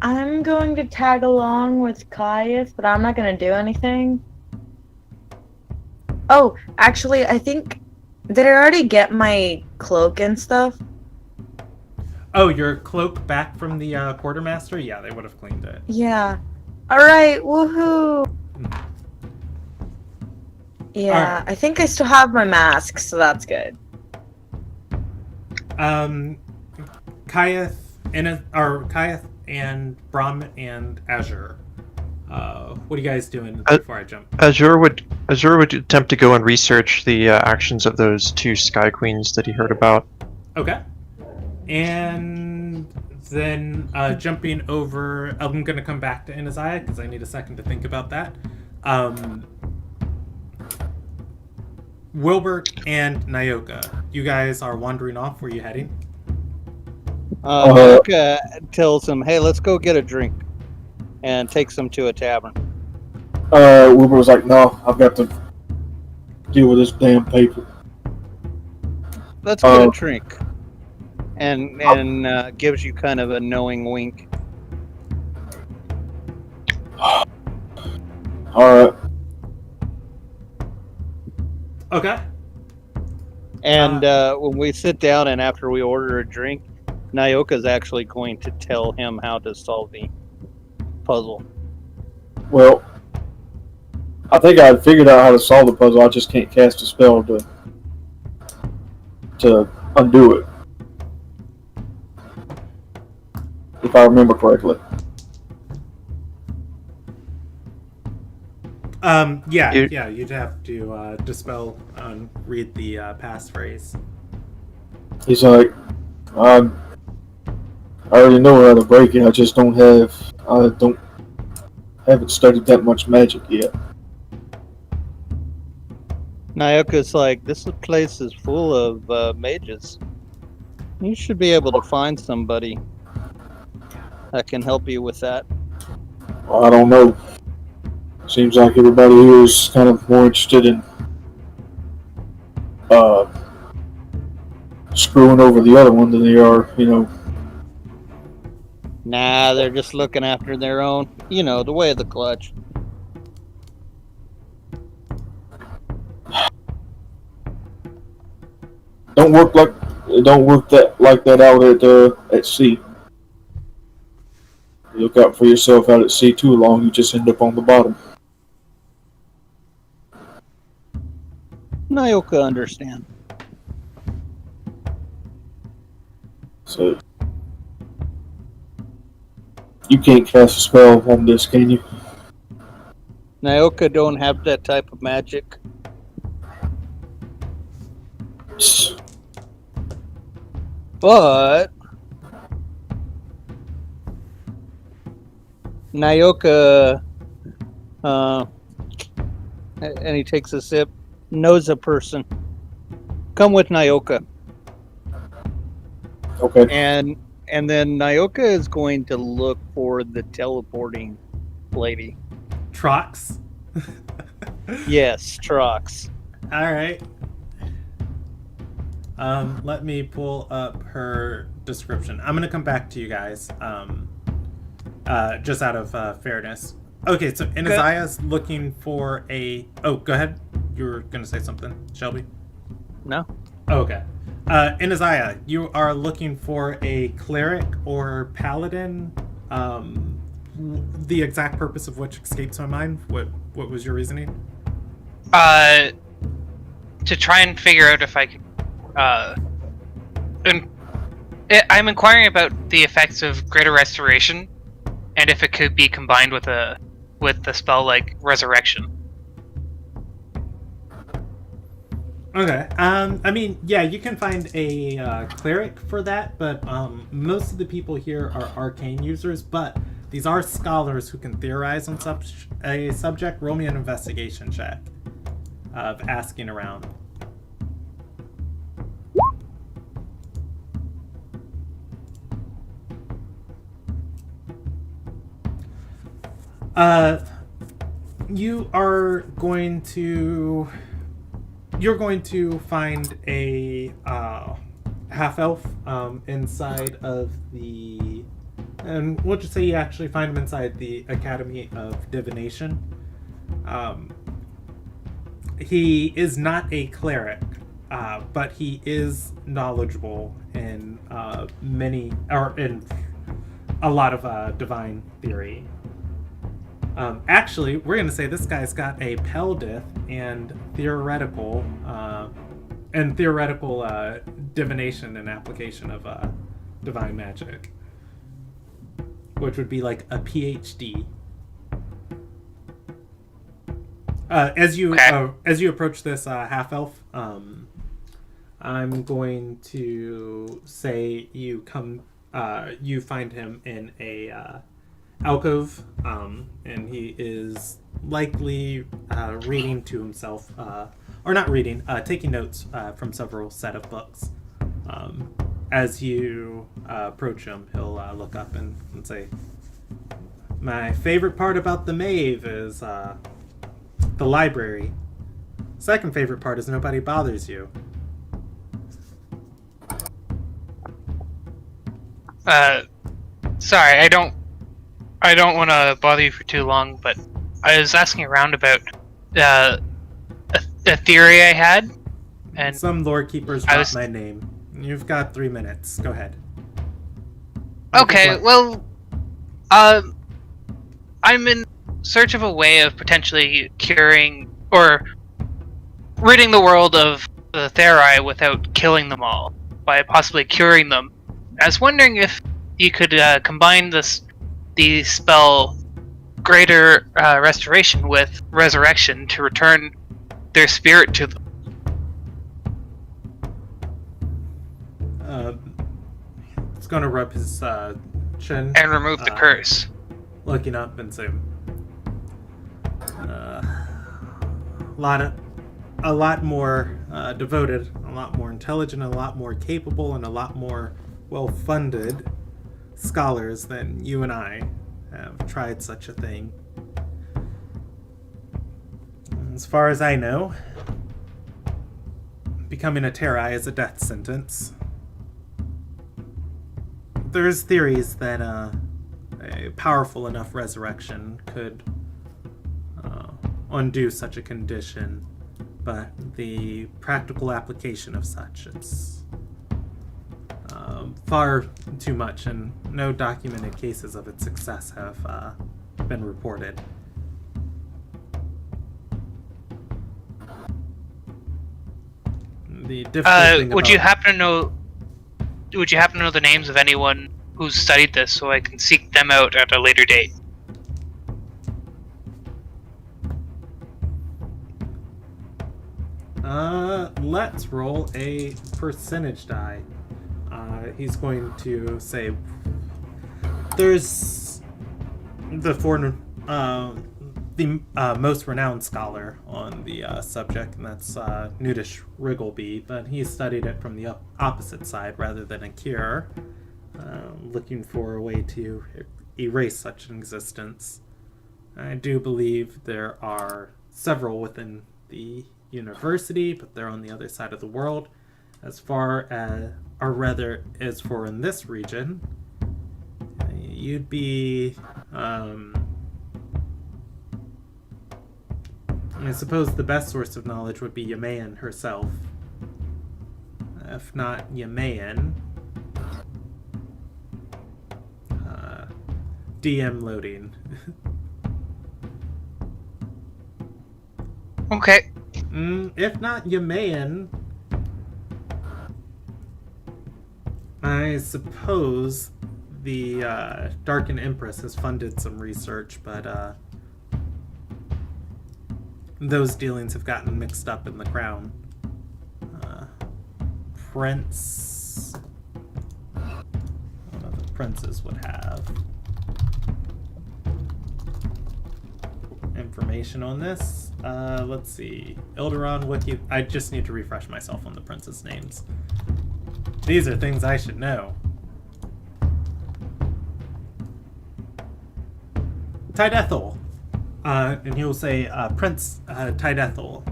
I'm going to tag along with Kayeth, but I'm not going to do anything. Oh, actually, I think... Did I already get my cloak and stuff? Oh, your cloak back from the quartermaster? Yeah, they would have cleaned it. Yeah. Alright, woohoo! Yeah, Alright. I think I still have my mask, so that's good. Kayeth and Brom and Azure. What are you guys doing before I jump? Azure would attempt to go and research the actions of those 2 Sky Queens that he heard about. Okay. And then jumping over, I'm going to come back to Anaziah because I need a second to think about that. Wilbert and Nyoka, you guys are wandering off. Where are you heading? Nyoka tells him, "Hey, let's go get a drink," and takes him to a tavern. Wilbur was like, no, I've got to deal with this damn paper. Let's get a drink. And gives you kind of a knowing wink. Alright. Okay. And when we sit down and after we order a drink, Nyoka's actually going to tell him how to solve the puzzle. Well, I think I figured out how to solve the puzzle. I just can't cast a spell to undo it. If I remember correctly. Yeah, you'd have to dispel and read the passphrase. He's like, I already know how to break it. I just haven't studied that much magic yet. Nyoka's like, this place is full of mages. You should be able to find somebody that can help you with that. Well, I don't know. Seems like everybody here is kind of more interested in screwing over the other one than they are, Nah, they're just looking after their own. You know, the way of the clutch. Don't work like that out at sea. look out for yourself out at sea too long, you just end up on the bottom. Nyoka understand. So you can't cast a spell on this, can you? Nyoka don't have that type of magic. But Nyoka, and he takes a sip, knows a person. Come with Nyoka. Okay. And then Nyoka is going to look for the teleporting lady. Trox. Yes, Trox. All right. Let me pull up her description. I'm gonna come back to you guys. Just out of fairness. Okay, so Anazia's looking for a. Oh, go ahead. You were gonna say something, Shelby. No. Okay. Inazaya, you are looking for a cleric or paladin. The exact purpose of which escapes my mind. What was your reasoning? To try and figure out if I could. I'm inquiring about the effects of Greater Restoration, and if it could be combined with the spell like Resurrection. Okay. I mean, yeah, you can find a cleric for that, but most of the people here are arcane users, but these are scholars who can theorize on a subject. Roll me an investigation check of asking around. You're going to find a half elf inside of the, and we'll just say you actually find him inside the Academy of Divination. He is not a cleric, but he is knowledgeable in in a lot of divine theory. Actually, we're going to say this guy's got a Peldith and theoretical divination and application of divine magic, which would be like a PhD. As you approach this half elf, I'm going to say you find him in a alcove, and he is likely reading to himself, or not reading, taking notes from several set of books. As you approach him, he'll look up and say, "My favorite part about the Mave is the library. Second favorite part is nobody bothers you." Sorry, I don't want to bother you for too long, but I was asking around about a theory I had, and some lore keepers dropped my name. You've got 3 minutes. Go ahead. Okay, well, I'm in search of a way of potentially curing or ridding the world of the Theri without killing them all, by possibly curing them. I was wondering if you could combine the spell Greater Restoration with Resurrection to return their spirit to them. It's going to rub his chin. And remove the curse. Looking up and say, a lot more devoted, a lot more intelligent, a lot more capable, and a lot more well-funded scholars than you and I have tried such a thing. As far as I know, becoming a Terai is a death sentence. There's theories that a powerful enough resurrection could undo such a condition, but the practical application of such, it's far too much, and no documented cases of its success have been reported. The difficult thing would you about- happen to know? Would you happen to know the names of anyone who's studied this, so I can seek them out at a later date? Let's roll a percentage die. He's going to say there's the most renowned scholar on the subject, and that's Nudish Wriggleby, but he studied it from the opposite side rather than a cure, looking for a way to erase such an existence. I do believe there are several within the university, but they're on the other side of the world. As far as, or rather, as for in this region, you'd be, I suppose the best source of knowledge would be Yamayan herself. If not Yamayan, DM loading. Okay. If not Yamayan, I suppose the Darken Empress has funded some research, but those dealings have gotten mixed up in the crown. Prince... One of the princes would have information on this. Let's see. Ilderon Wiki. I just need to refresh myself on the prince's names. These are things I should know. Tydethel. And he'll say Prince Tydethel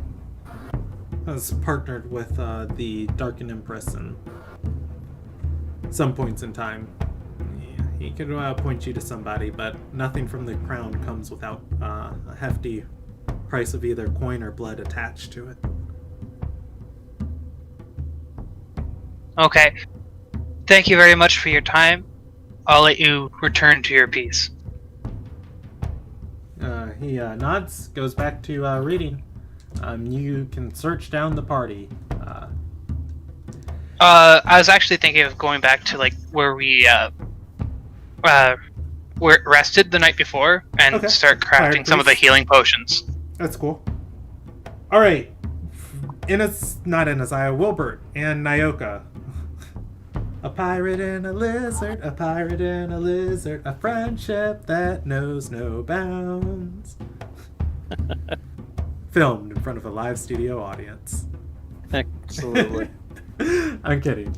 has partnered with the Darken Empress in some points in time. He could point you to somebody, but nothing from the crown comes without a hefty price of either coin or blood attached to it. Okay. Thank you very much for your time. I'll let you return to your piece. He nods, goes back to reading. You can search down the party. I was actually thinking of going back to like where we were rested the night before and Okay. start crafting Alright, some of the please. healing potions. That's cool. All right, not Inazaya, Wilbert and Nyoka. A pirate and a lizard, a pirate and a lizard, a friendship that knows no bounds. Filmed in front of a live studio audience. Absolutely. I'm kidding.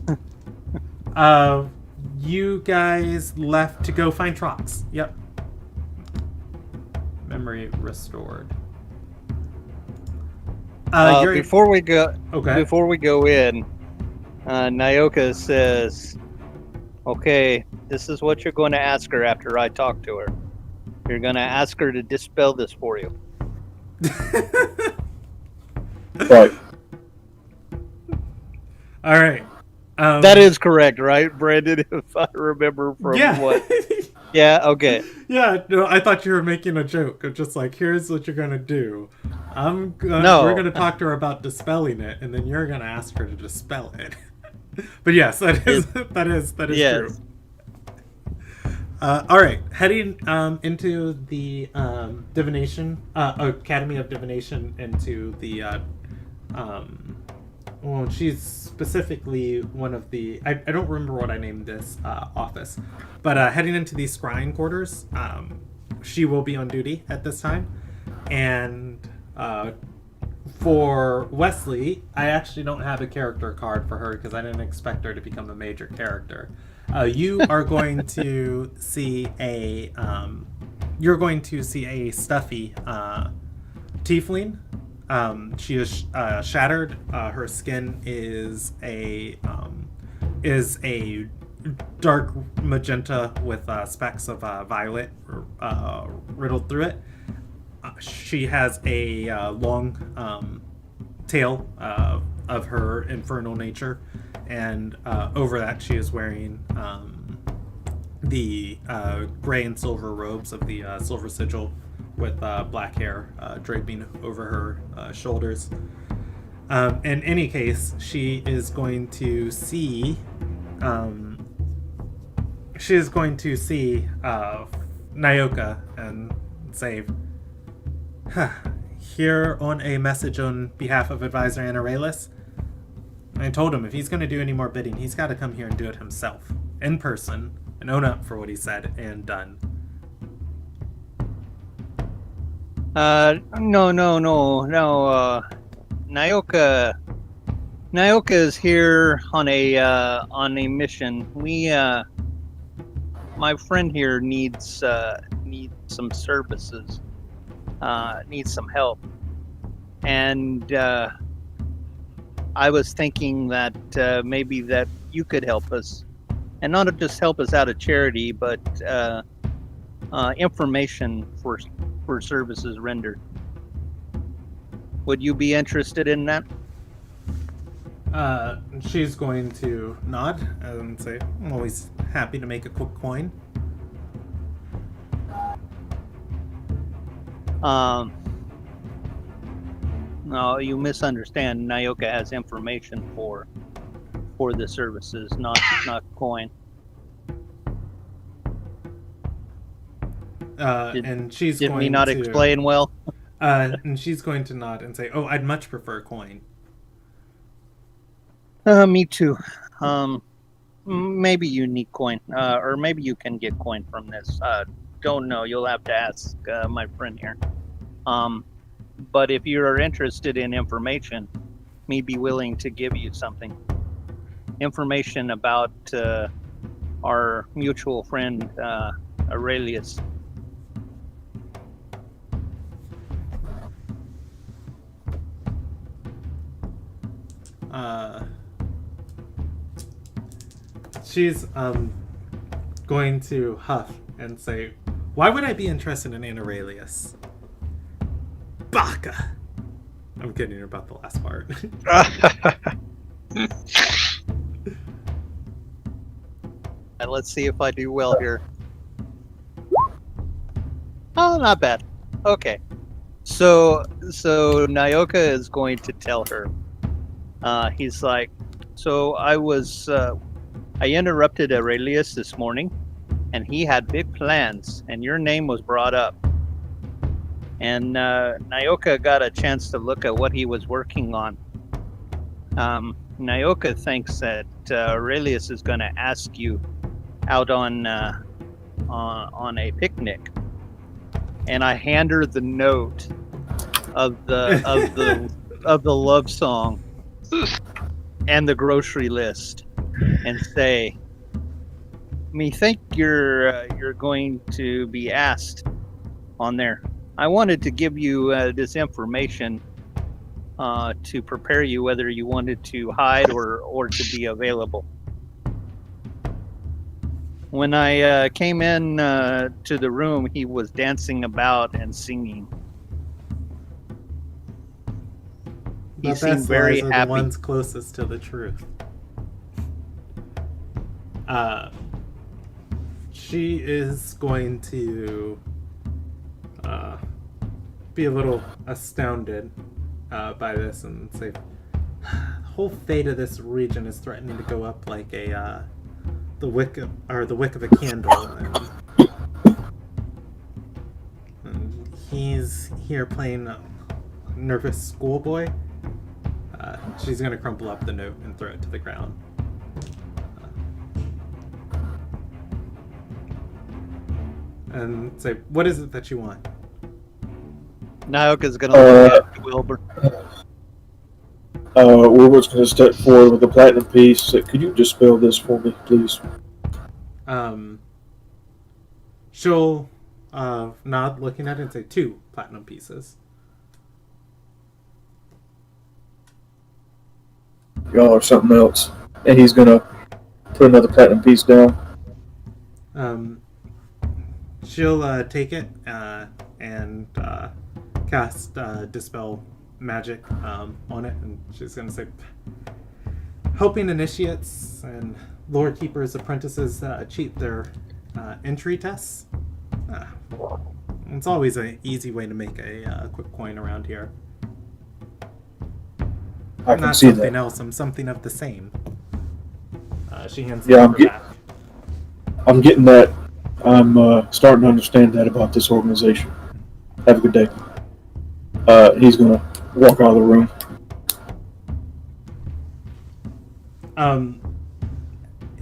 You guys left to go find Trox. Yep. Memory restored. Before we go, Okay. before we go in, Nyoka says, "Okay, this is what you're going to ask her after I talk to her. You're going to ask her to dispel this for you." Right. All right. That is correct, right, Brandon? If I remember from Yeah. what? Yeah. Okay. Yeah. No, I thought you were making a joke of just like, here's what you're gonna do. No. We're gonna talk to her about dispelling it, and then you're gonna ask her to dispel it. But yes, that is Yes. true. All right, heading into the divination Academy of Divination, into the well, she's specifically one of the I don't remember what I named this office, but heading into these scrying quarters, she will be on duty at this time, and for Wesley, I actually don't have a character card for her because I didn't expect her to become a major character. You are going to see a stuffy tiefling. She is shattered. Her skin is a dark magenta with specks of violet riddled through it. She has a long tail of her infernal nature, and over that she is wearing the gray and silver robes of the silver sigil, with black hair draping over her shoulders. In any case, she is going to see. She is going to see Nyoka and say, "Here on a message on behalf of Advisor Anaralis. I told him if he's going to do any more bidding, he's got to come here and do it himself, in person, and own up for what he said and done." No. Nyoka is here on a mission. My friend here needs some services, needs some help, and I was thinking that maybe that you could help us, and not just help us out of charity, but information for services rendered. Would you be interested in that? She's going to nod and say, "I'm always happy to make a quick coin." No, you misunderstand. Nyoka has information for the services, not coin. And she's Did going me not to explain well? and she's going to nod and say, "Oh, I'd much prefer coin." Me too. Maybe you need coin, or maybe you can get coin from this. Don't know. You'll have to ask my friend here. But if you are interested in information, me be willing to give you something. Information about our mutual friend Aurelius. She's going to huff and say, "Why would I be interested in Aurelius? Baka!" I'm kidding her about the last part. Let's see if I do well here. Oh, not bad. Okay. So Nyoka is going to tell her. He's like, "So I interrupted Aurelius this morning, and he had big plans, and your name was brought up. And Nyoka got a chance to look at what he was working on. Nyoka thinks that Aurelius is going to ask you out on a picnic." And I hand her the note of the love song and the grocery list, and say, "Me think you're going to be asked on there. I wanted to give you this information to prepare you whether you wanted to hide or to be available." When I came in to the room, he was dancing about and singing. He The seemed best very lies are happy. the ones closest to the truth. She is going to be a little astounded by this and say, "The whole fate of this region is threatening to go up like the wick of a candle, and he's here playing a nervous schoolboy." She's gonna crumple up the note and throw it to the ground. And say, "What is it that you want?" Nyoka's gonna look at Wilbur. Wilbur's going to step forward with a platinum piece. Could you just spell this for me, please? She'll nod, looking at it, and say, 2 platinum pieces. Y'all are something else. And he's going to put another platinum piece down. She'll take it and cast Dispel Magic on it, and she's going to say, helping initiates and lore keepers' apprentices cheat their entry tests. It's always an easy way to make a quick coin around here. I I'm can not see something that. else. I'm something of the same. She hands Yeah, the I'm paper back. I'm getting that. I'm starting to understand that about this organization. Have a good day. He's gonna walk out of the room.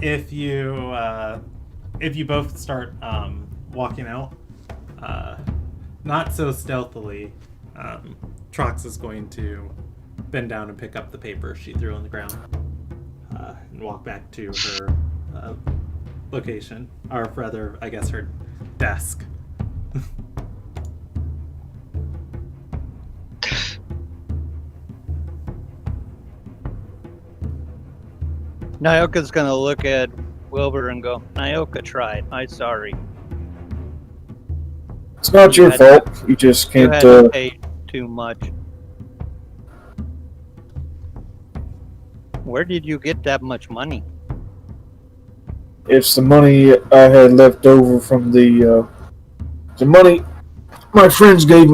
If you both start walking out, not so stealthily, Trox is going to bend down and pick up the paper she threw on the ground and walk back to her location, or rather, I guess her desk. Nyoka's gonna look at Wilbur and go, Nyoka tried. I'm sorry. It's not You your had- fault. You just You can't. had to pay too much. Where did you get that much money? It's the money I had left over from the money my friends gave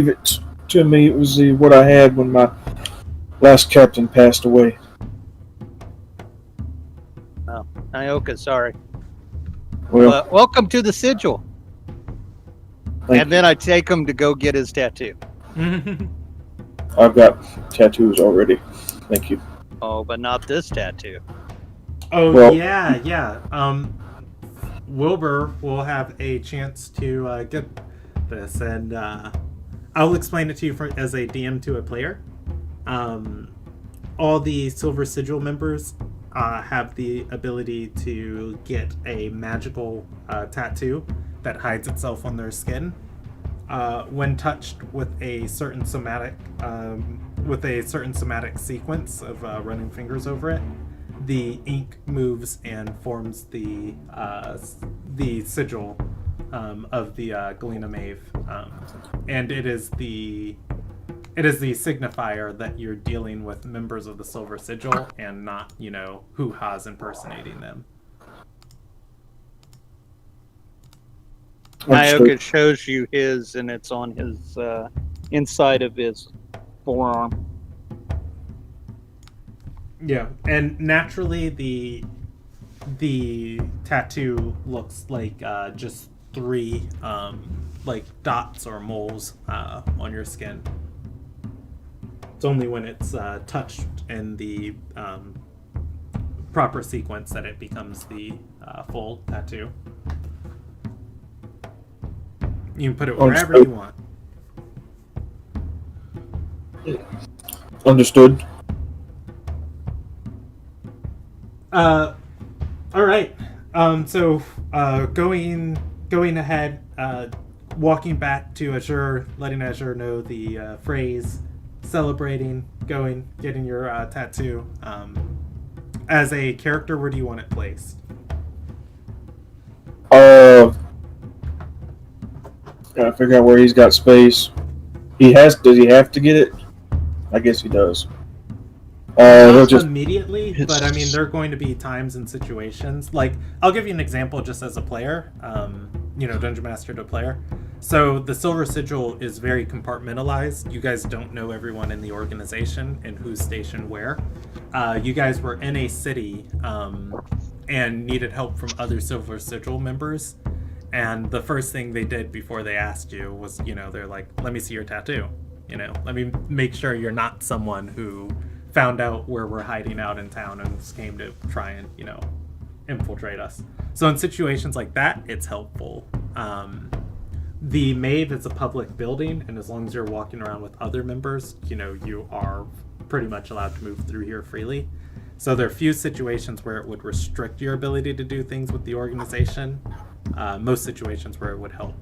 it to me. It was what I had when my last captain passed away. Nyoka, sorry. Well, Welcome to the sigil. thank And then I take him to go get his tattoo. you. I've got tattoos already. Thank you. Oh, but not this tattoo. Oh, Well- yeah. Wilbur will have a chance to get this, and I'll explain it to you as a DM to a player. All the Silver Sigil members have the ability to get a magical tattoo that hides itself on their skin. When touched with a certain somatic sequence of running fingers over it, the ink moves and forms the sigil of the Galena Maeve, and it is the signifier that you're dealing with members of the Silver Sigil and not, hoo-ha's impersonating them. Nyoka shows you his, and it's on his inside of his forearm. Yeah, and naturally the tattoo looks like just three like dots or moles on your skin. It's only when it's touched in the proper sequence that it becomes the full tattoo. You can put it wherever you want. Understood. All right. So going ahead, walking back to Azure, letting Azure know the phrase, celebrating, getting your tattoo. As a character, where do you want it placed? Gotta figure out where he's got space. Does he have to get it? I guess he does. He'll Not just immediately, but I mean, there are going to be times and situations. Like, I'll give you an example just as a player, Dungeon Master to player. So the Silver Sigil is very compartmentalized. You guys don't know everyone in the organization and who's stationed where. You guys were in a city and needed help from other Silver Sigil members. And the first thing they did before they asked you was, they're like, let me see your tattoo. Let me make sure you're not someone who found out where we're hiding out in town and just came to try and, infiltrate us. So in situations like that, it's helpful. The Maeve is a public building, and as long as you're walking around with other members, you are pretty much allowed to move through here freely. So there are few situations where it would restrict your ability to do things with the organization. Most situations where it would help.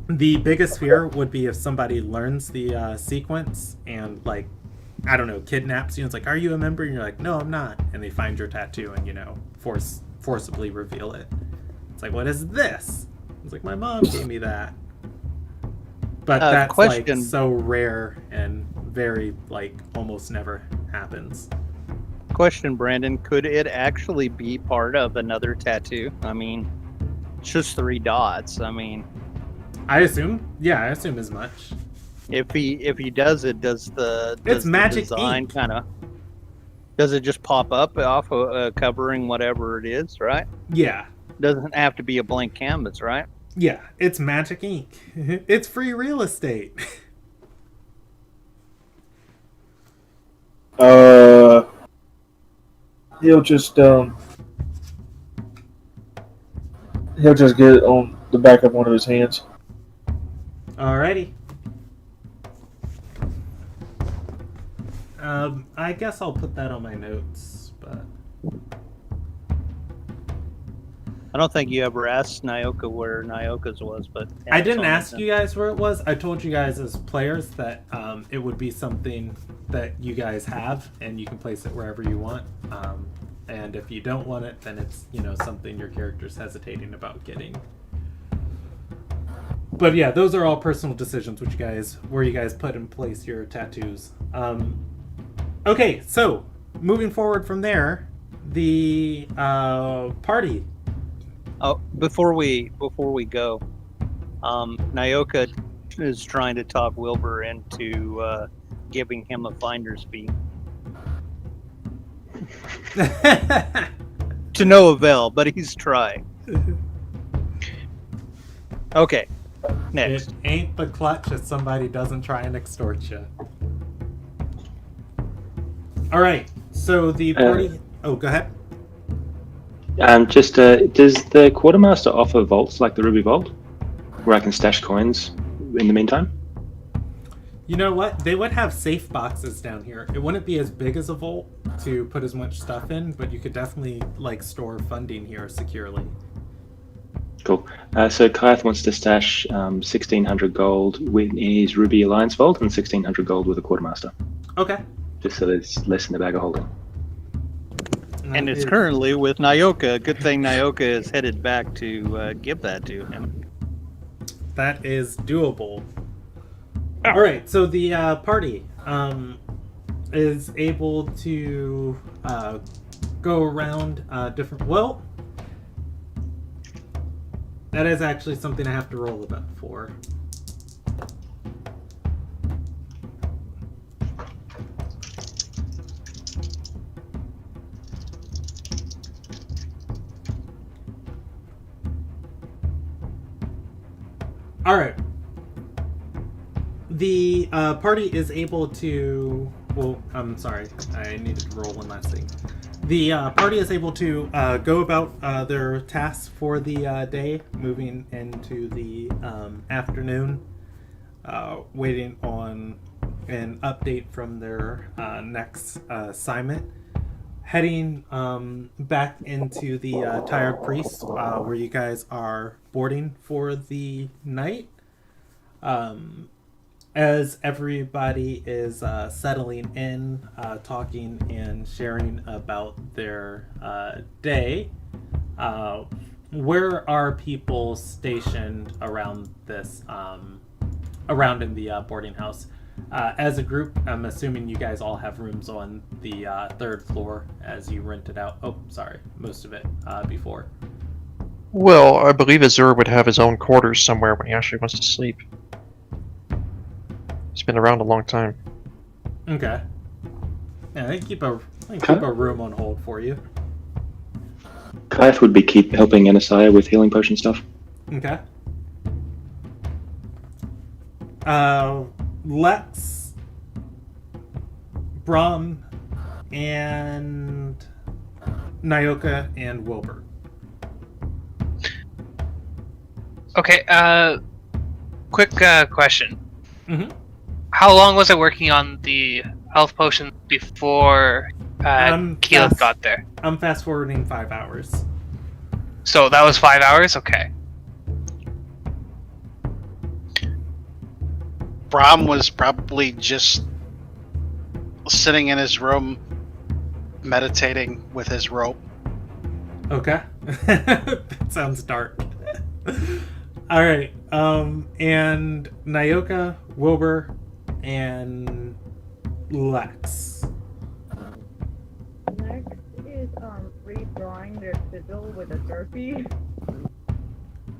The biggest fear would be if somebody learns the sequence and, kidnaps you. It's like, are you a member? And you're like, no, I'm not. And they find your tattoo and, forcibly reveal it. It's like, what is this? It's like, my mom gave me that. But that's question. so rare and very, almost never happens. Question, Brandon, could it actually be part of another tattoo? I mean, it's just 3 dots. I mean, I assume as much. if he does it, does the magic design ink. kind of, does it just pop up off covering whatever it is, right? Yeah. Doesn't have to be a blank canvas, right? Yeah, it's magic ink. It's free real estate. He'll just get it on the back of one of his hands. Alrighty. I guess I'll put that on my notes, but I don't think you ever asked Nyoka where Nyoka's was, but I didn't ask you guys where it was. I told you guys as players that it would be something that you guys have, and you can place it wherever you want. And if you don't want it, then it's something your character's hesitating about getting. But yeah, those are all personal decisions. Where you guys put in place your tattoos. Okay, so moving forward from there, the party. Oh, before we go, Nyoka is trying to talk Wilbur into giving him a finder's fee. To no avail, but he's trying. Okay, next. It ain't the clutch if somebody doesn't try and extort you. All right, so the party. Oh, go ahead. Does the quartermaster offer vaults like the Ruby Vault, where I can stash coins in the meantime? You know what? They would have safe boxes down here. It wouldn't be as big as a vault to put as much stuff in, but you could definitely store funding here securely. Cool. So Kaith wants to stash 1,600 gold in his Ruby Alliance Vault and 1,600 gold with a quartermaster. Okay. Just so there's less in the bag of holding. And it's currently with Nyoka. Good thing Nyoka is headed back to give that to him. That is doable. All right, so the party is able to go around different. Well, that is actually something I have to roll a bit for. All right. The party is able to. Well, I'm sorry. I needed to roll one last thing. The party is able to go about their tasks for the day, moving into the afternoon, waiting on an update from their next assignment. Heading back into the Tired Priest, where you guys are boarding for the night. As everybody is settling in, talking and sharing about their day, where are people stationed around this, around in the boarding house? As a group, I'm assuming you guys all have rooms on the 3rd floor as you rented out. Oh, sorry, most of it before. Well, I believe Azur would have his own quarters somewhere when he actually wants to sleep. He's been around a long time. Okay. Yeah, they keep a room on hold for you. Kaith would be helping Anasaya with healing potion stuff. Okay. Lex, Brahm, and Nyoka and Wilbur. Okay, quick question. Mm-hmm. How long was it working on the health potion before Keyleth got there? I'm fast forwarding 5 hours. So that was 5 hours? Okay. Brahm was probably just sitting in his room meditating with his rope. Okay. That sounds dark. Alright, and Nyoka, Wilbur, and Lex. redrawing their sigil with a Sharpie.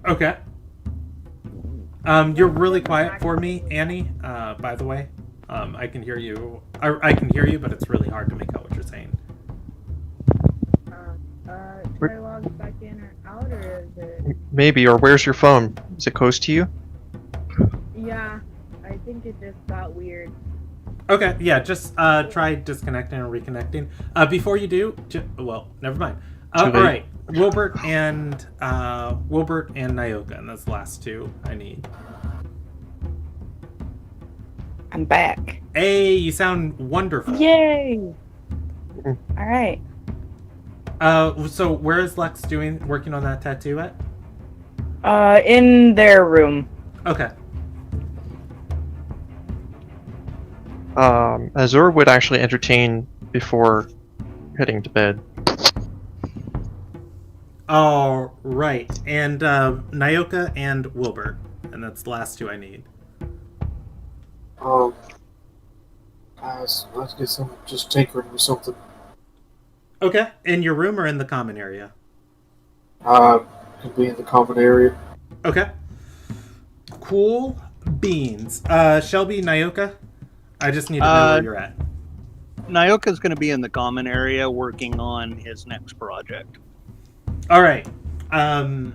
Okay. You're really quiet for me, Annie. By the way, I can hear you. I can hear you, but it's really hard to make out what you're saying. Should I log back in or out, or is it? Maybe, or where's your phone? Is it close to you? Yeah, I think it just got weird. Okay, yeah, just try disconnecting and reconnecting. Before you do, well, never mind. All right, Wilbert and Nyoka, and that's the last two I need. I'm back. Hey, you sound wonderful. Yay! All right. So where is Lex working on that tattoo at? In their room. Okay. Azur would actually entertain before heading to bed. All right, and Nyoka and Wilbert, and that's the last two I need. Guys, let's get some, just tinkering with something. Okay, in your room or in the common area? Could be in the common area. Okay. Cool beans. Shelby, Nyoka, I just need to know where you're at. Nyoka's going to be in the common area working on his next project. All right. Nyoka,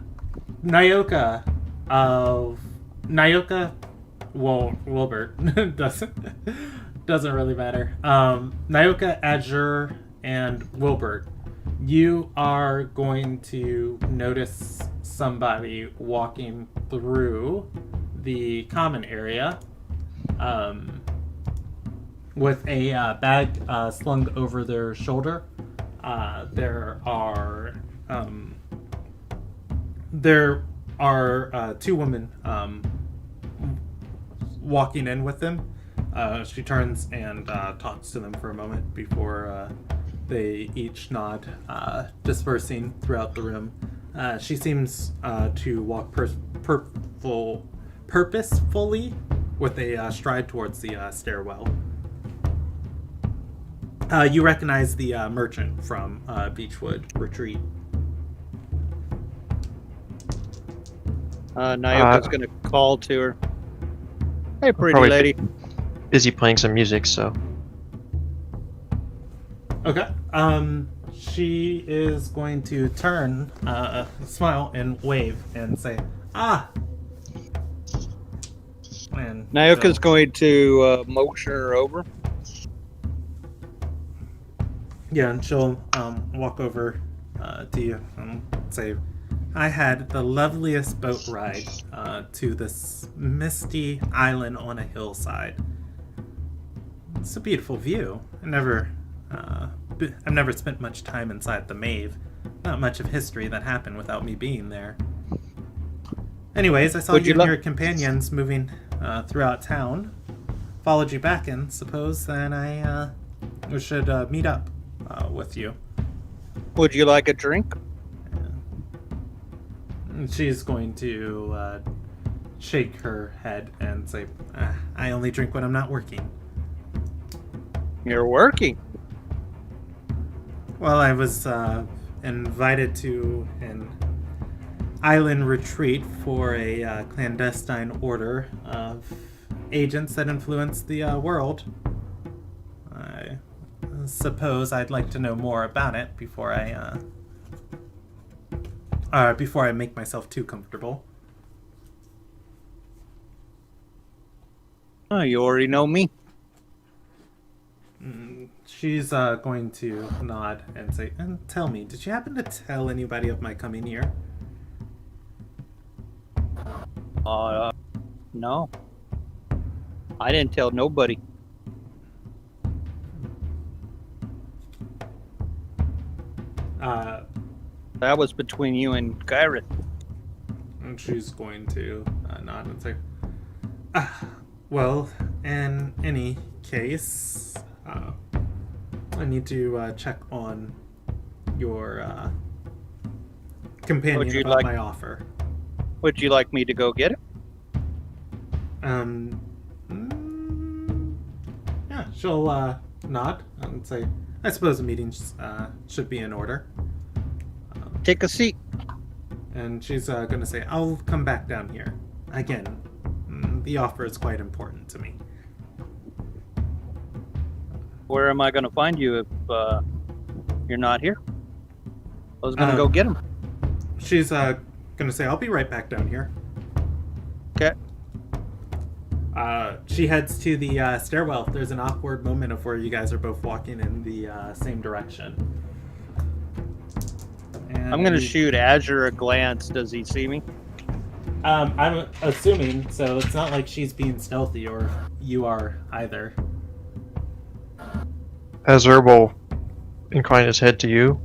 well, Wilbert doesn't really matter. Nyoka, Azure, and Wilbert, you are going to notice somebody walking through the common area with a bag slung over their shoulder. There are two women walking in with them. She turns and talks to them for a moment before they each nod, dispersing throughout the room. She seems to walk purposefully with a stride towards the stairwell. You recognize the merchant from Beechwood Retreat. Nyoka's going to call to her. Hey, pretty Probably lady. Busy playing some music, so. Okay. She is going to turn, smile, and wave and say, "Ah." And Nyoka's going to motion her over. Yeah, and she'll walk over to you and say, "I had the loveliest boat ride to this misty island on a hillside. It's a beautiful view. I've never spent much time inside the Mave. Not much of history that happened without me being there. Anyways, I saw you and your companions moving throughout town. Followed you back in. Suppose then we should meet up with you." Would you like a drink? And she's going to shake her head and say, "I only drink when I'm not working." You're working. Well, I was invited to an island retreat for a clandestine order of agents that influence the world. I suppose I'd like to know more about it before I make myself too comfortable. Oh, you already know me. She's going to nod and say, "And tell me, did you happen to tell anybody of my coming here?" No. I didn't tell nobody. That was between you and Gareth. And she's going to nod and say, "Well, in any case, I need to check on your companion about my offer." Would you like me to go get it? Yeah, she'll nod and say, I suppose a meeting should be in order. Take a seat. And she's going to say, I'll come back down here. Again, the offer is quite important to me. Where am I going to find you if you're not here? I was going to go get him. She's going to say, I'll be right back down here. Okay. She heads to the stairwell. There's an awkward moment of where you guys are both walking in the same direction. And I'm going to shoot Azure a glance. Does he see me? I'm assuming, so it's not like she's being stealthy or you are either. Has Herb incline his head to you?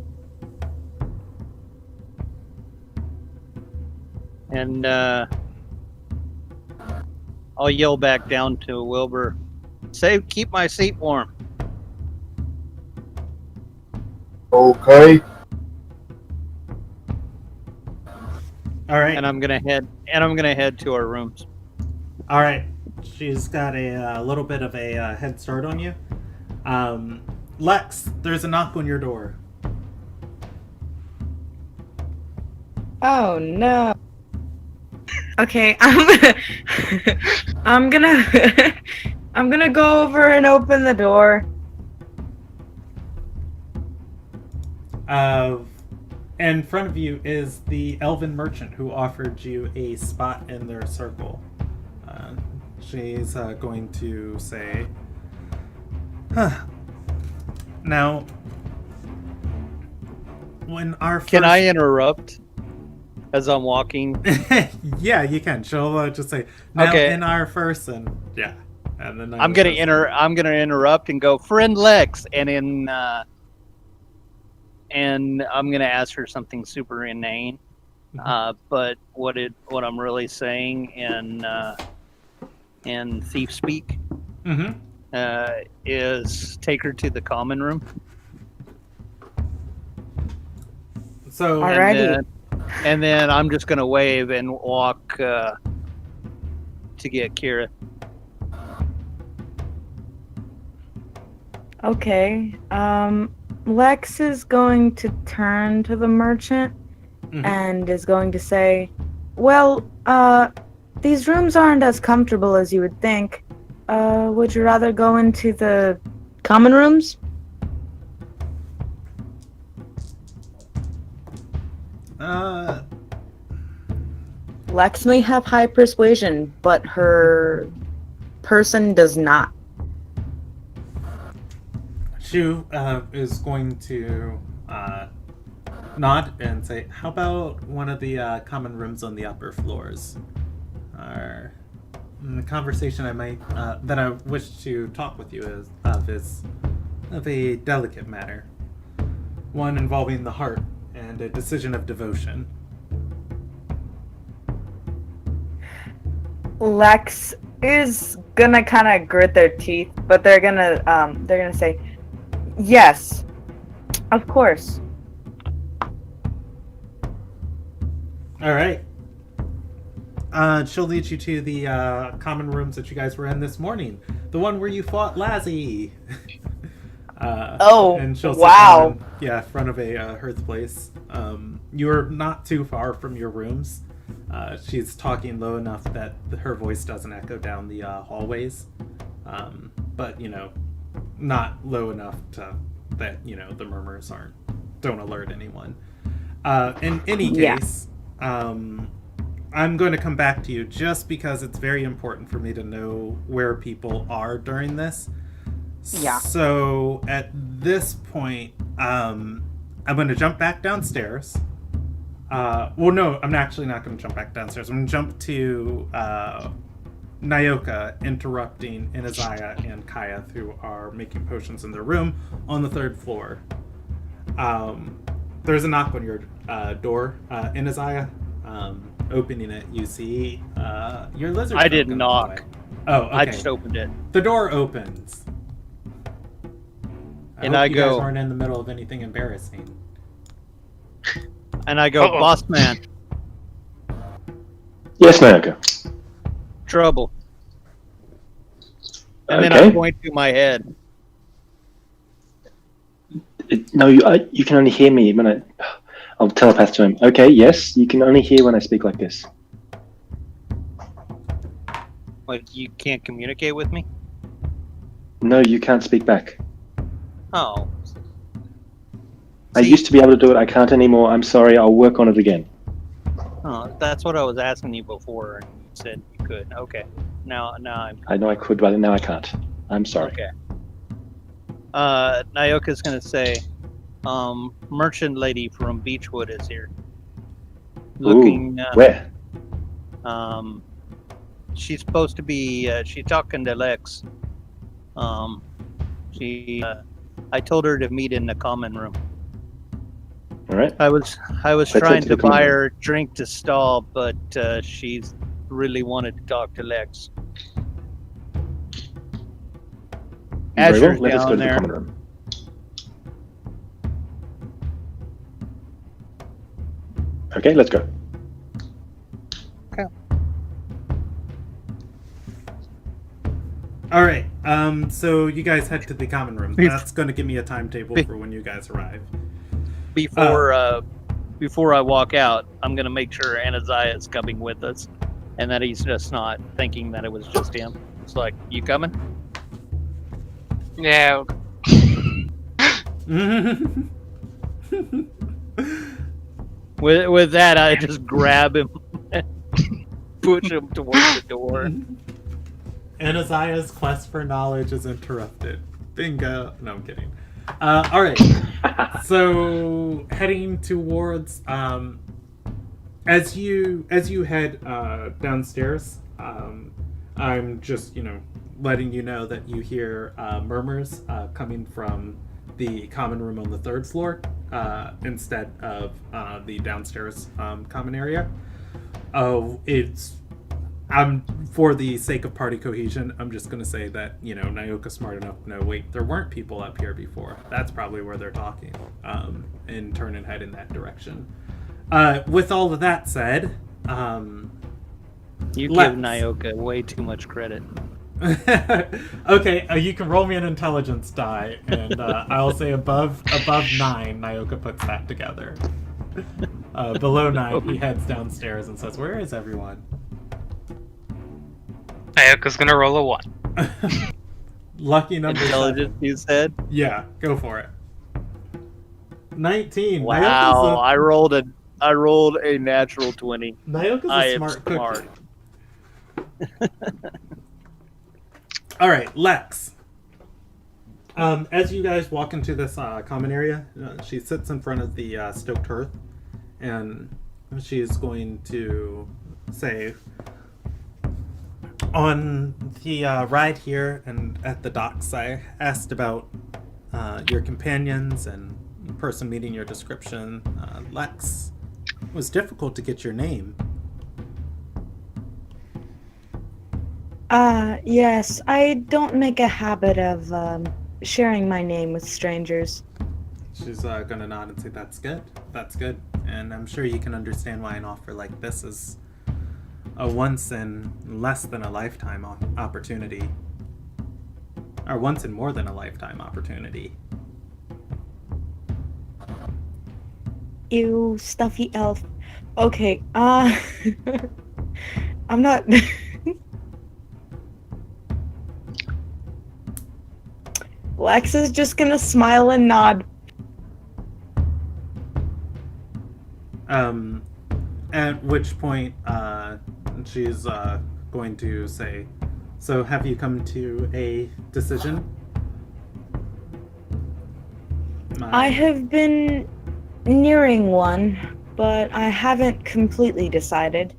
And I'll yell back down to Wilbur, say, keep my seat warm. Okay. All right. And I'm gonna head to our rooms. All right. She's got a little bit of a head start on you. Lex, there's a knock on your door. Oh no. Okay, I'm gonna go over and open the door. In front of you is the elven merchant who offered you a spot in their circle. She's going to say, now, when our first... Can I interrupt as I'm walking? Yeah, you can. She'll just say, now Okay. in our first, and yeah. And then I'm gonna interrupt and go, friend Lex, and I'm gonna ask her something super inane. But what I'm really saying in thief speak is take her to the common room. So Alrighty. And then I'm just gonna wave and walk to get Kira. Okay. Lex is going to turn to the merchant and is going to say, well, these rooms aren't as comfortable as you would think. Would you rather go into the common rooms? Lex may have high persuasion, but her person does not. Shu is going to nod and say, how about one of the common rooms on the upper floors? The conversation that I wish to talk with you is of a delicate matter. One involving the heart and a decision of devotion. Lex is gonna kind of grit their teeth, but they're gonna say, yes, of course. All right. She'll lead you to the common rooms that you guys were in this morning. The one where you fought Lazzy. And she'll sit wow. down in, front of a hearth place. You're not too far from your rooms. She's talking low enough that her voice doesn't echo down the hallways. But, not low enough that, the murmurs don't alert anyone. In any case, I'm going to come back to you just because it's very important for me to know where people are during this. Yeah. So at this point, I'm going to jump back downstairs. Well, no, I'm actually not going to jump back downstairs. I'm going to jump to Nyoka interrupting Inaziah and Kyath, who are making potions in their room on the 3rd floor. There's a knock on your door, Inaziah. Opening it, you see your lizard. I didn't knock. Oh, okay. I just opened it. The door opens. And I hope I you go. guys aren't in the middle of anything embarrassing. And I go, boss man, Yes, Nyoka. trouble. And then Okay. I point to my head. No, you can only hear me when I'll telepath to him. Okay, yes, you can only hear when I speak like this. Like, you can't communicate with me? No, you can't speak back. Oh. I used to be able to do it. I can't anymore. I'm sorry. I'll work on it again. Oh, that's what I was asking you before, and you said you could. Okay. Now I'm... I know I could, but now I can't. I'm sorry. Okay. Nyoka's gonna say, merchant lady from Beechwood is here. Looking, Ooh, where? She's supposed to be, she's talking to Lex. I told her to meet in the common room. All right. I was Let's trying head to to the common buy room. her a drink to stall, but she's really wanted to talk to Lex. Very well. Azure's Let us go down to the there. common room. Okay, let's go. All right. So you guys head to the common room. That's going to give me a timetable for when you guys arrive. Before I walk out, I'm gonna make sure Anaziah is coming with us, and that he's just not thinking that it was just him. It's like, you coming? Yeah. With that, I just grab him, and push him towards the door. Anaziah's quest for knowledge is interrupted. Bingo. No, I'm kidding. All right. So heading towards as you head downstairs, I'm just letting you know that you hear murmurs coming from the common room on the 3rd floor instead of the downstairs common area. Oh, for the sake of party cohesion, I'm just going to say that, Nyoka's smart enough to know, wait, there weren't people up here before. That's probably where they're talking, and turn and head in that direction. With all of that said, You Lex. give Nyoka way too much credit. Okay, you can roll me an intelligence die, and I'll say above 9, Nyoka puts that together. Below 9, he heads downstairs and says, "Where is everyone?" Nyoka's gonna roll a 1. Lucky number 7. Intelligence, you said? Yeah, go for it. 19. Wow, I rolled a natural 20. Nyoka's I a am smart smart. cookie. All right, Lex. As you guys walk into this common area, she sits in front of the stoked hearth, and she's going to say, on the ride here and at the docks, I asked about your companions and the person meeting your description. Lex, it was difficult to get your name. Yes, I don't make a habit of sharing my name with strangers. She's gonna nod and say, "That's good. That's good." And I'm sure you can understand why an offer like this is a once in less than a lifetime opportunity. Or once in more than a lifetime opportunity. You stuffy elf. Okay, I'm not... Lex is just gonna smile and nod. At which point, she's going to say, "So have you come to a decision?" I have been nearing one, but I haven't completely decided.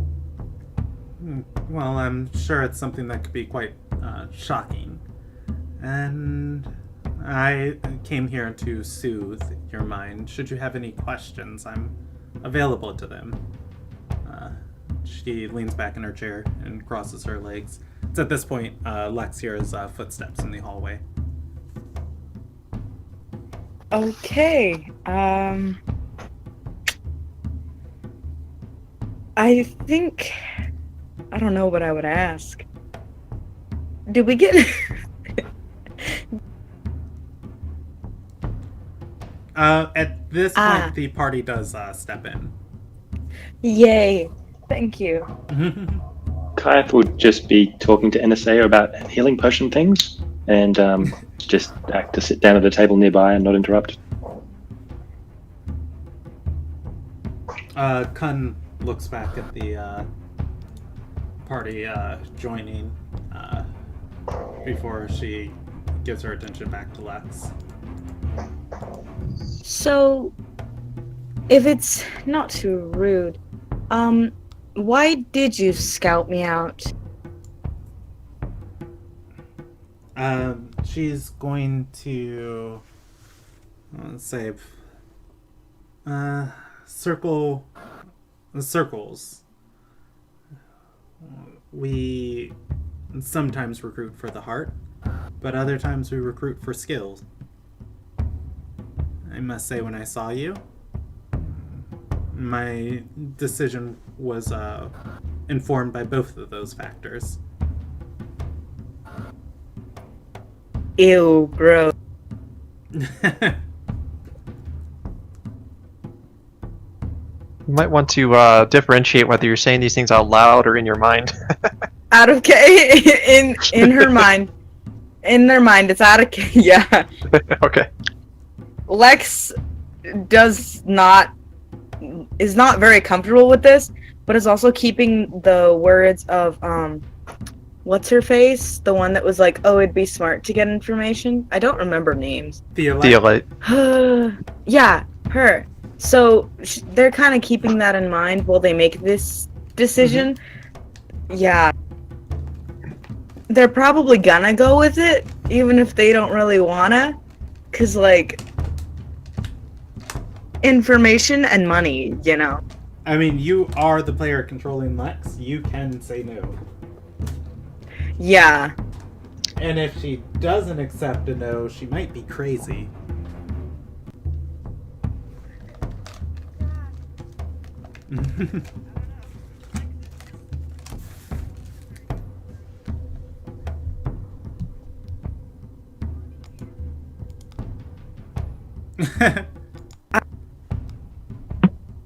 Well, I'm sure it's something that could be quite shocking. And I came here to soothe your mind. Should you have any questions, I'm available to them. She leans back in her chair and crosses her legs. It's at this point, Lex hears footsteps in the hallway. Okay, I think... I don't know what I would ask. Did we get... At this point, the party does step in. Yay. Thank you. Kaith would just be talking to NSA about healing potion things, and just act to sit down at a table nearby and not interrupt. Kun looks back at the party joining before she gives her attention back to Lex. So, if it's not too rude, why did you scout me out? She's going to say circles. We sometimes recruit for the heart, but other times we recruit for skills. I must say, when I saw you, my decision was informed by both of those factors. Ew, gross. You might want to differentiate whether you're saying these things out loud or in your mind. Out of in her mind. In their mind, it's out of yeah. Okay. Lex is not very comfortable with this, but is also keeping the words of what's her face? The one that was like, oh, it'd be smart to get information. I don't remember names. Theolite. Yeah, her. So they're kind of keeping that in mind while they make this decision. Mm-hmm. Yeah. They're probably gonna go with it, even if they don't really wanna. 'Cause, like, information and money, you know. I mean, you are the player controlling Lex. You can say no. Yeah. And if she doesn't accept a no, she might be crazy.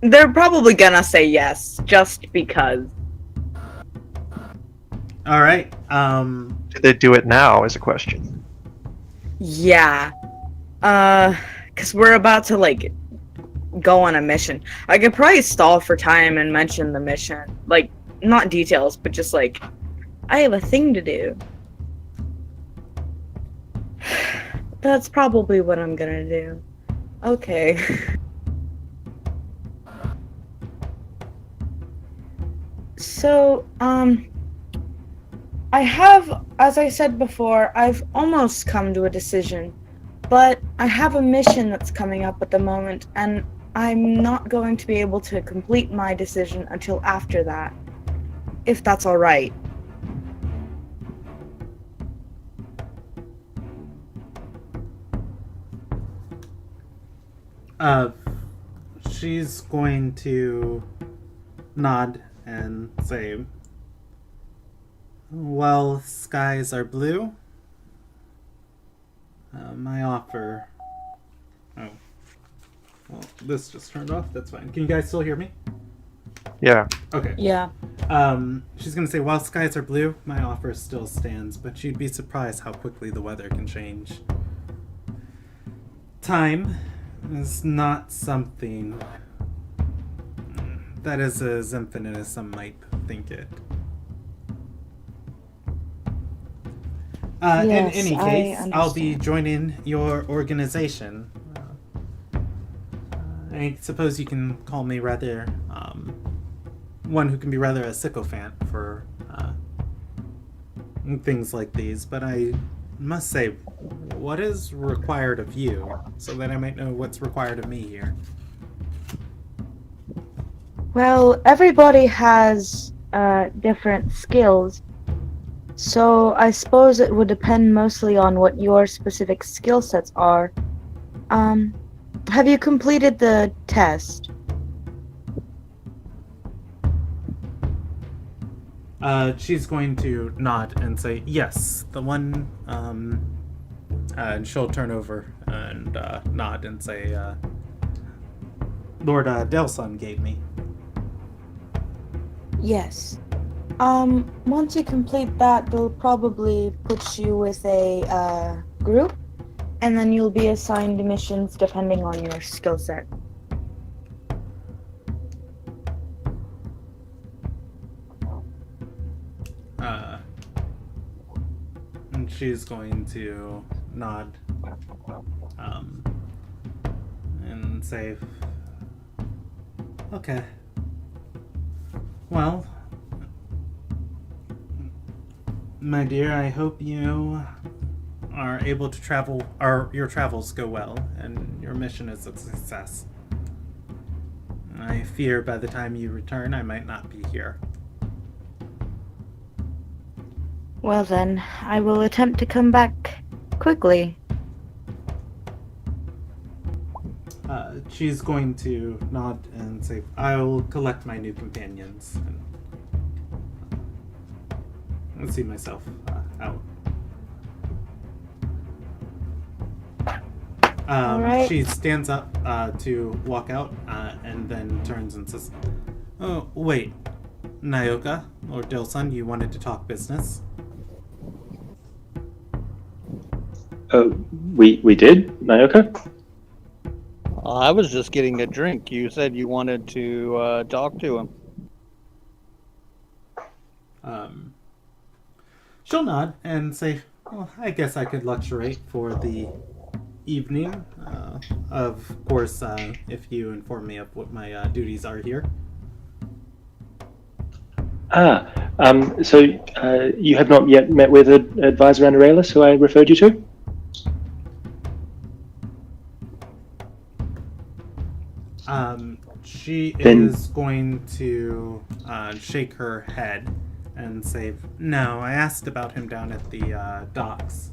They're probably gonna say yes, just because. Alright, Did they do it now is a question. Yeah. 'Cause we're about to, like, go on a mission. I could probably stall for time and mention the mission. Like, not details, but just like, I have a thing to do. That's probably what I'm gonna do. Okay. So, I have, as I said before, I've almost come to a decision, but I have a mission that's coming up at the moment, and I'm not going to be able to complete my decision until after that, if that's alright. She's going to nod and say, well, skies are blue. My offer... Oh. Well, this just turned off. That's fine. Can you guys still hear me? Yeah. Okay. Yeah. She's going to say, while skies are blue, my offer still stands, but you'd be surprised how quickly the weather can change. Time is not something that is as infinite as some might think it. Yes, in any I case, I'll be understand. joining your organization. I suppose you can call me rather one who can be rather a sycophant for things like these, but I must say, what is required of you, so that I might know what's required of me here? Well, everybody has different skills, so I suppose it would depend mostly on what your specific skill sets are. Have you completed the test? She's going to nod and say, yes, the one And she'll turn over and nod and say, Lord Delson gave me. Yes. Once you complete that, they'll probably put you with a group, and then you'll be assigned missions depending on your skill set. And she's going to nod and say, okay. Well, my dear, I hope you are able to travel, or your travels go well, and your mission is a success. I fear by the time you return, I might not be here. Well then, I will attempt to come back quickly. She's going to nod and say, I'll collect my new companions and see myself out. Alright. She stands up to walk out and then turns and says, oh, wait, Nyoka or Dilsun, you wanted to talk business? We did, Nyoka? I was just getting a drink. You said you wanted to talk to him. She'll nod and say, well, I guess I could luxuriate for the evening. Of course, if you inform me of what my duties are here. So you have not yet met with Advisor Anorellis, who I referred you to? She Then- is going to shake her head and say, no, I asked about him down at the docks.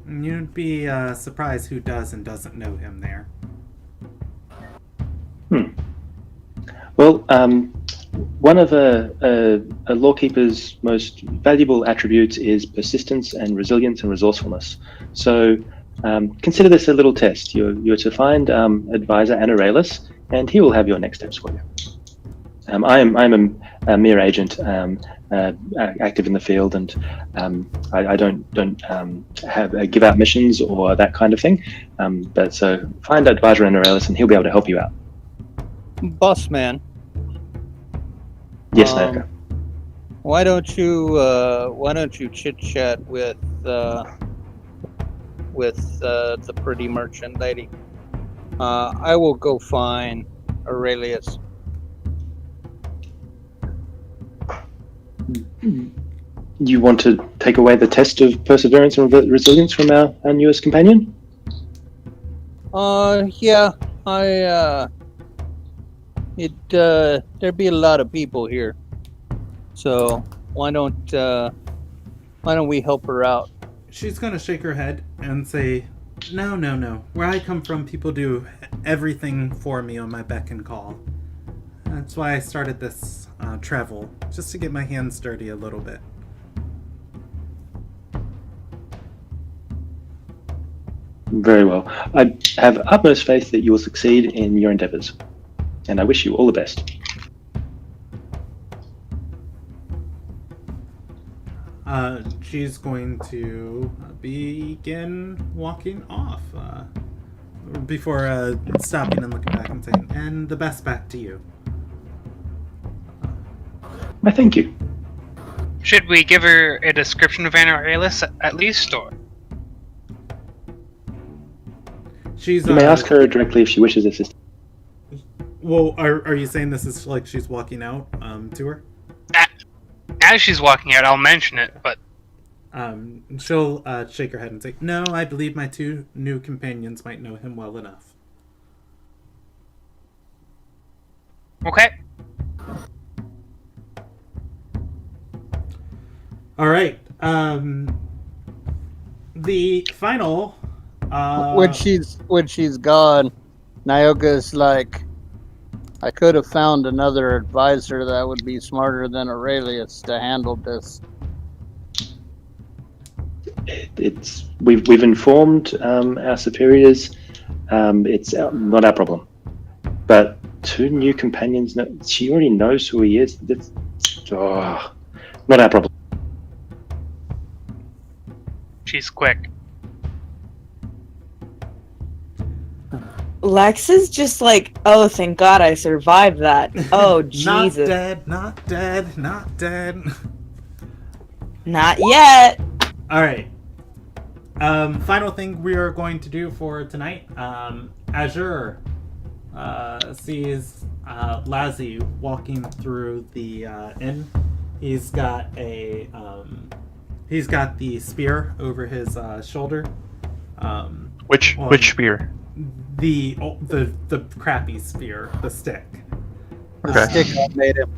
You'd be surprised who does and doesn't know him there. Well, one of a lawkeeper's most valuable attributes is persistence and resilience and resourcefulness. So consider this a little test. You're to find Advisor Anorellis, and he will have your next steps for you. I'm a mere agent, active in the field, and I don't give out missions or that kind of thing. But so find Advisor Anorellis, and he'll be able to help you out. Boss man. Yes, Nyoka. Why don't you chit chat with the pretty merchant lady? I will go find Aurelius. You want to take away the test of perseverance and resilience from our newest companion? Yeah. There'd be a lot of people here, so why don't we help her out? She's going to shake her head and say, no. Where I come from, people do everything for me on my beck and call. That's why I started this travel, just to get my hands dirty a little bit. Very well. I have utmost faith that you will succeed in your endeavors, and I wish you all the best. She's going to begin walking off before stopping and looking back and saying, and the best back to you. Why, thank you. Should we give her a description of Anorellis at least, or? She's, You may ask her directly if she wishes assistance. Well, are you saying this is like she's walking out to her? As she's walking out, I'll mention it, but... She'll shake her head and say, no, I believe my two new companions might know him well enough. Okay. Alright, the final... when she's gone, Nyoka's like, I could have found another advisor that would be smarter than Aurelius to handle this. We've informed our superiors. It's not our problem. But 2 new companions. She already knows who he is. That's not our problem. She's quick. Lex is just like, oh, thank God I survived that. Oh, Jesus. Not dead. Not yet. Alright. Final thing we are going to do for tonight. Azure sees Lazzy walking through the inn. He's got the spear over his shoulder. Which spear? The crappy spear, the stick. Okay. Stick that made him.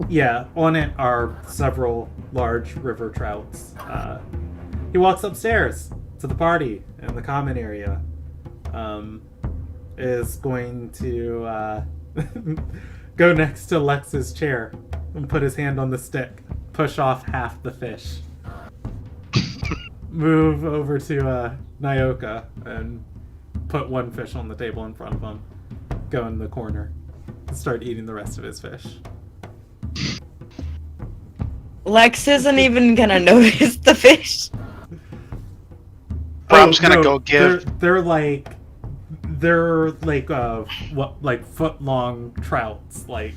Yeah, on it are several large river trouts. He walks upstairs to the party in the common area. Is going to go next to Lex's chair and put his hand on the stick, push off half the fish, move over to Nyoka and put one fish on the table in front of him, go in the corner, and start eating the rest of his fish. Lex isn't even gonna notice the fish. Brom's gonna go give. They're like foot long trouts, like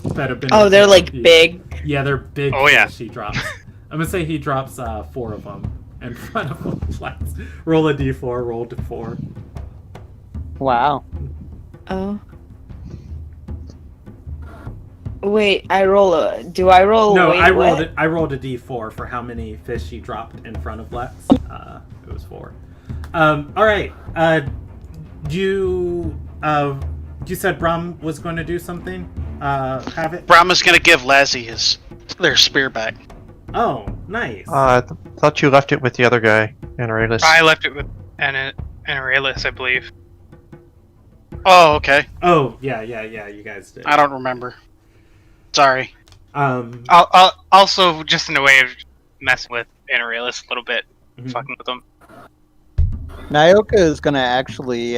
that have been. Oh, they're like big. Yeah, they're big. Oh, yeah. Fish he drops. I'm gonna say he drops 4 of them in front of him. Roll a d4. Roll to 4. Wow. Oh. Wait, do I roll? No, wait, I what? rolled it. I rolled a d4 for how many fish he dropped in front of Lex. It was 4. All right. You said Brom was going to do something. Have it. Brom is gonna give Lazzy their spear back. Oh, nice. I thought you left it with the other guy, Anarelus. I left it with Anarelus, I believe. Oh, okay. Oh, yeah. You guys did. I don't remember. Sorry. I'll also just in a way of messing with Anarelus a little bit, fucking with him. Nyoka is gonna actually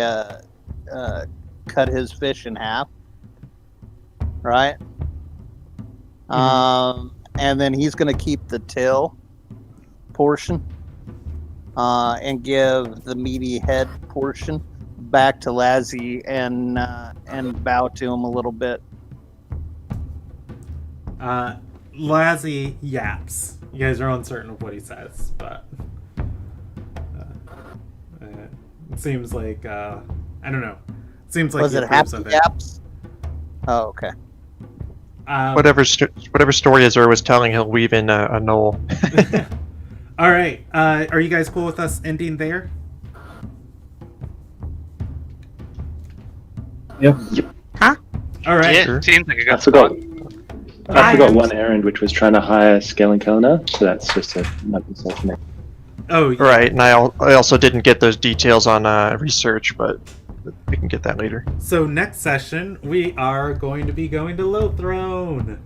cut his fish in half, right? And then he's gonna keep the tail portion, and give the meaty head portion back to Lazzy and bow to him a little bit. Lazzy yaps. You guys are uncertain of what he says, but it seems like I don't know. It seems like Was he it approves happy of it. yaps? Oh, okay. Whatever story Azur was telling, he'll weave in a knoll. All right. Are you guys cool with us ending there? Yep. All right. Yeah, Sure. seems like a I good forgot. spot. I forgot one errand, which was trying to hire Scale and Kelner. So that's just a message for me. Oh, yeah. Right, and I also didn't get those details on research, but we can get that later. So next session, we are going to be going to Lothrone,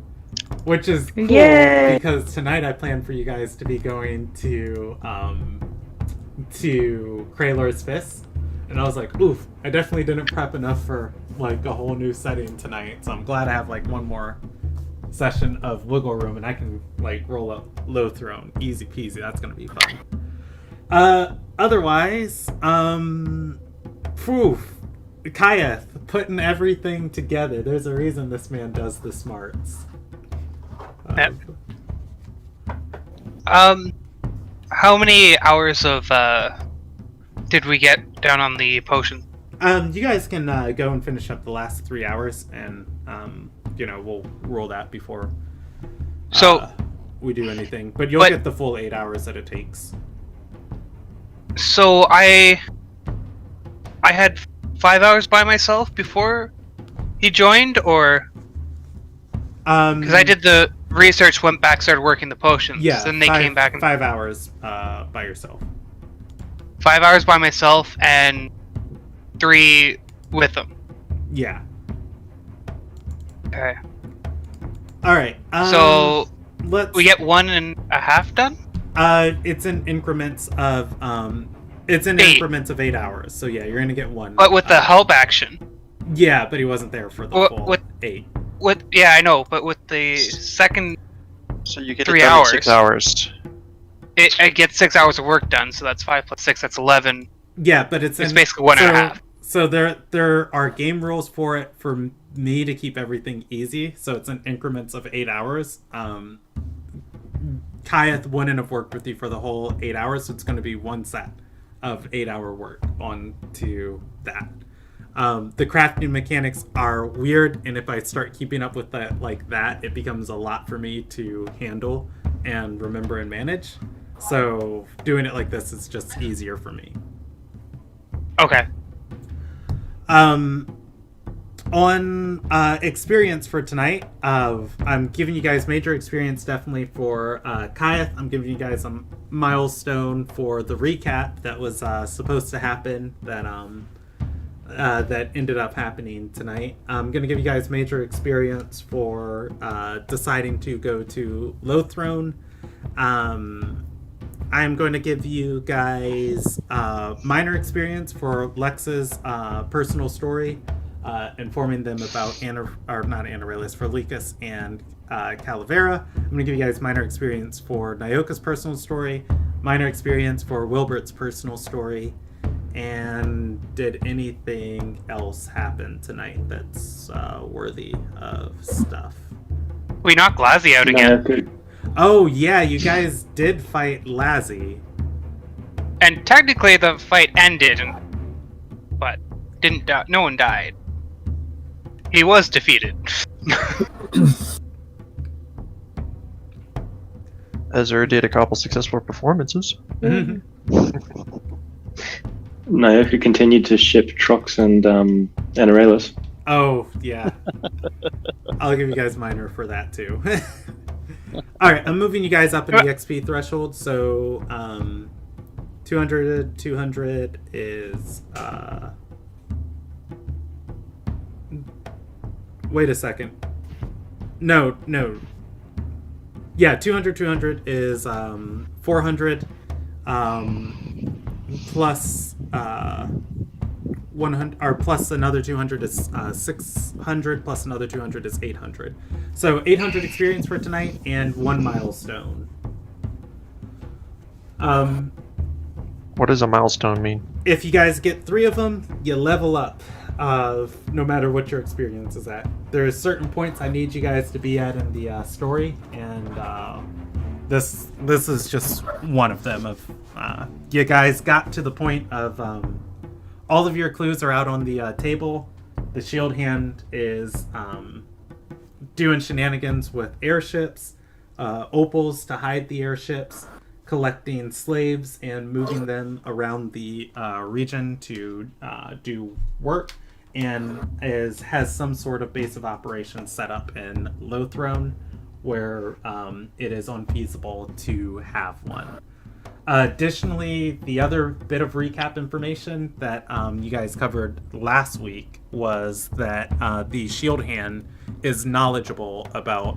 which is cool Yay! because tonight I plan for you guys to be going to Kraylor's Fist, and I was like, oof, I definitely didn't prep enough for like a whole new setting tonight, so I'm glad I have like one more session of wiggle room and I can like roll up Lothrone, easy peasy. That's gonna be fun. Otherwise, Kayeth putting everything together. There's a reason this man does the smarts. How many hours of did we get down on the potion? You guys can go and finish up the last 3 hours, and we'll roll that before we do anything. But you'll get the full 8 hours that it takes. So I had 5 hours by myself before he joined, or because I did the research, went back, started working the potions. Yeah, then they came back and 5 hours by yourself. 5 hours by myself and 3 with them. Yeah. Okay. All right. So let's. we get 1.5 done. It's in increments of 8 hours. So yeah, you're gonna get one. But with the help action. Yeah, but he wasn't there for the full 8. Yeah, I know, but with the second So you get 3 it done in hours. 6 hours. I get 6 hours of work done, so that's 5 plus 6, that's 11. Yeah, but it's basically 1.5. So there are game rules for it for me to keep everything easy. So it's in increments of 8 hours. Kayeth wouldn't have worked with you for the whole 8 hours, so it's going to be one set of 8-hour work onto that. The crafting mechanics are weird, and if I start keeping up with that like that, it becomes a lot for me to handle and remember and manage. So doing it like this is just easier for me. Okay. On experience for tonight, I'm giving you guys major experience definitely for Kayeth. I'm giving you guys a milestone for the recap that was supposed to happen that ended up happening tonight. I'm going to give you guys major experience for deciding to go to Lothrone. I'm going to give you guys minor experience for Lex's personal story, informing them about Forlicus and Calavera. I'm going to give you guys minor experience for Nyoka's personal story, minor experience for Wilbert's personal story, and did anything else happen tonight that's worthy of stuff? We knocked Lazzy out again. Good. Oh yeah, you guys did fight Lazzy. And technically the fight ended, but didn't die. No one died. He was defeated. Ezra did a couple successful performances. Mm-hmm. Nyoka continued to ship Trox and Anorelus. Oh yeah, I'll give you guys minor for that too. All right, I'm moving you guys up in the XP threshold. So 200 is wait a second. No. Yeah, 200 is 400 plus 100, or plus another 200 is 600, plus another 200 is 800. So 800 experience for tonight and 1 milestone. What does a milestone mean? If you guys get 3 of them, you level up. No matter what your experience is at. There's certain points I need you guys to be at in the story, and this is just one of them. Of you guys got to the point of all of your clues are out on the table. The shield hand is doing shenanigans with airships, opals to hide the airships, collecting slaves and moving them around the region to do work, and has some sort of base of operations set up in Lothrone where it is unfeasible to have one. Additionally, the other bit of recap information that you guys covered last week was that the shield hand is knowledgeable about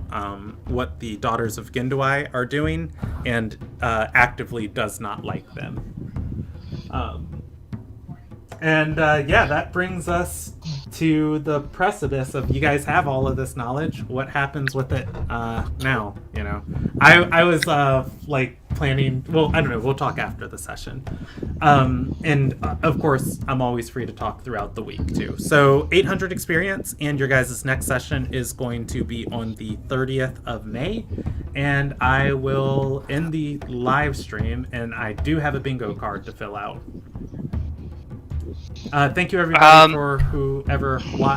what the Daughters of Gindawai are doing and actively does not like them. Yeah, that brings us to the precipice of you guys have all of this knowledge. What happens with it now? You know, I was planning. Well, I don't know. We'll talk after the session. And of course, I'm always free to talk throughout the week too. So 800 experience, and your guys' next session is going to be on the 30th of May, and I will end the live stream. And I do have a bingo card to fill out. Thank you everybody for whoever watched.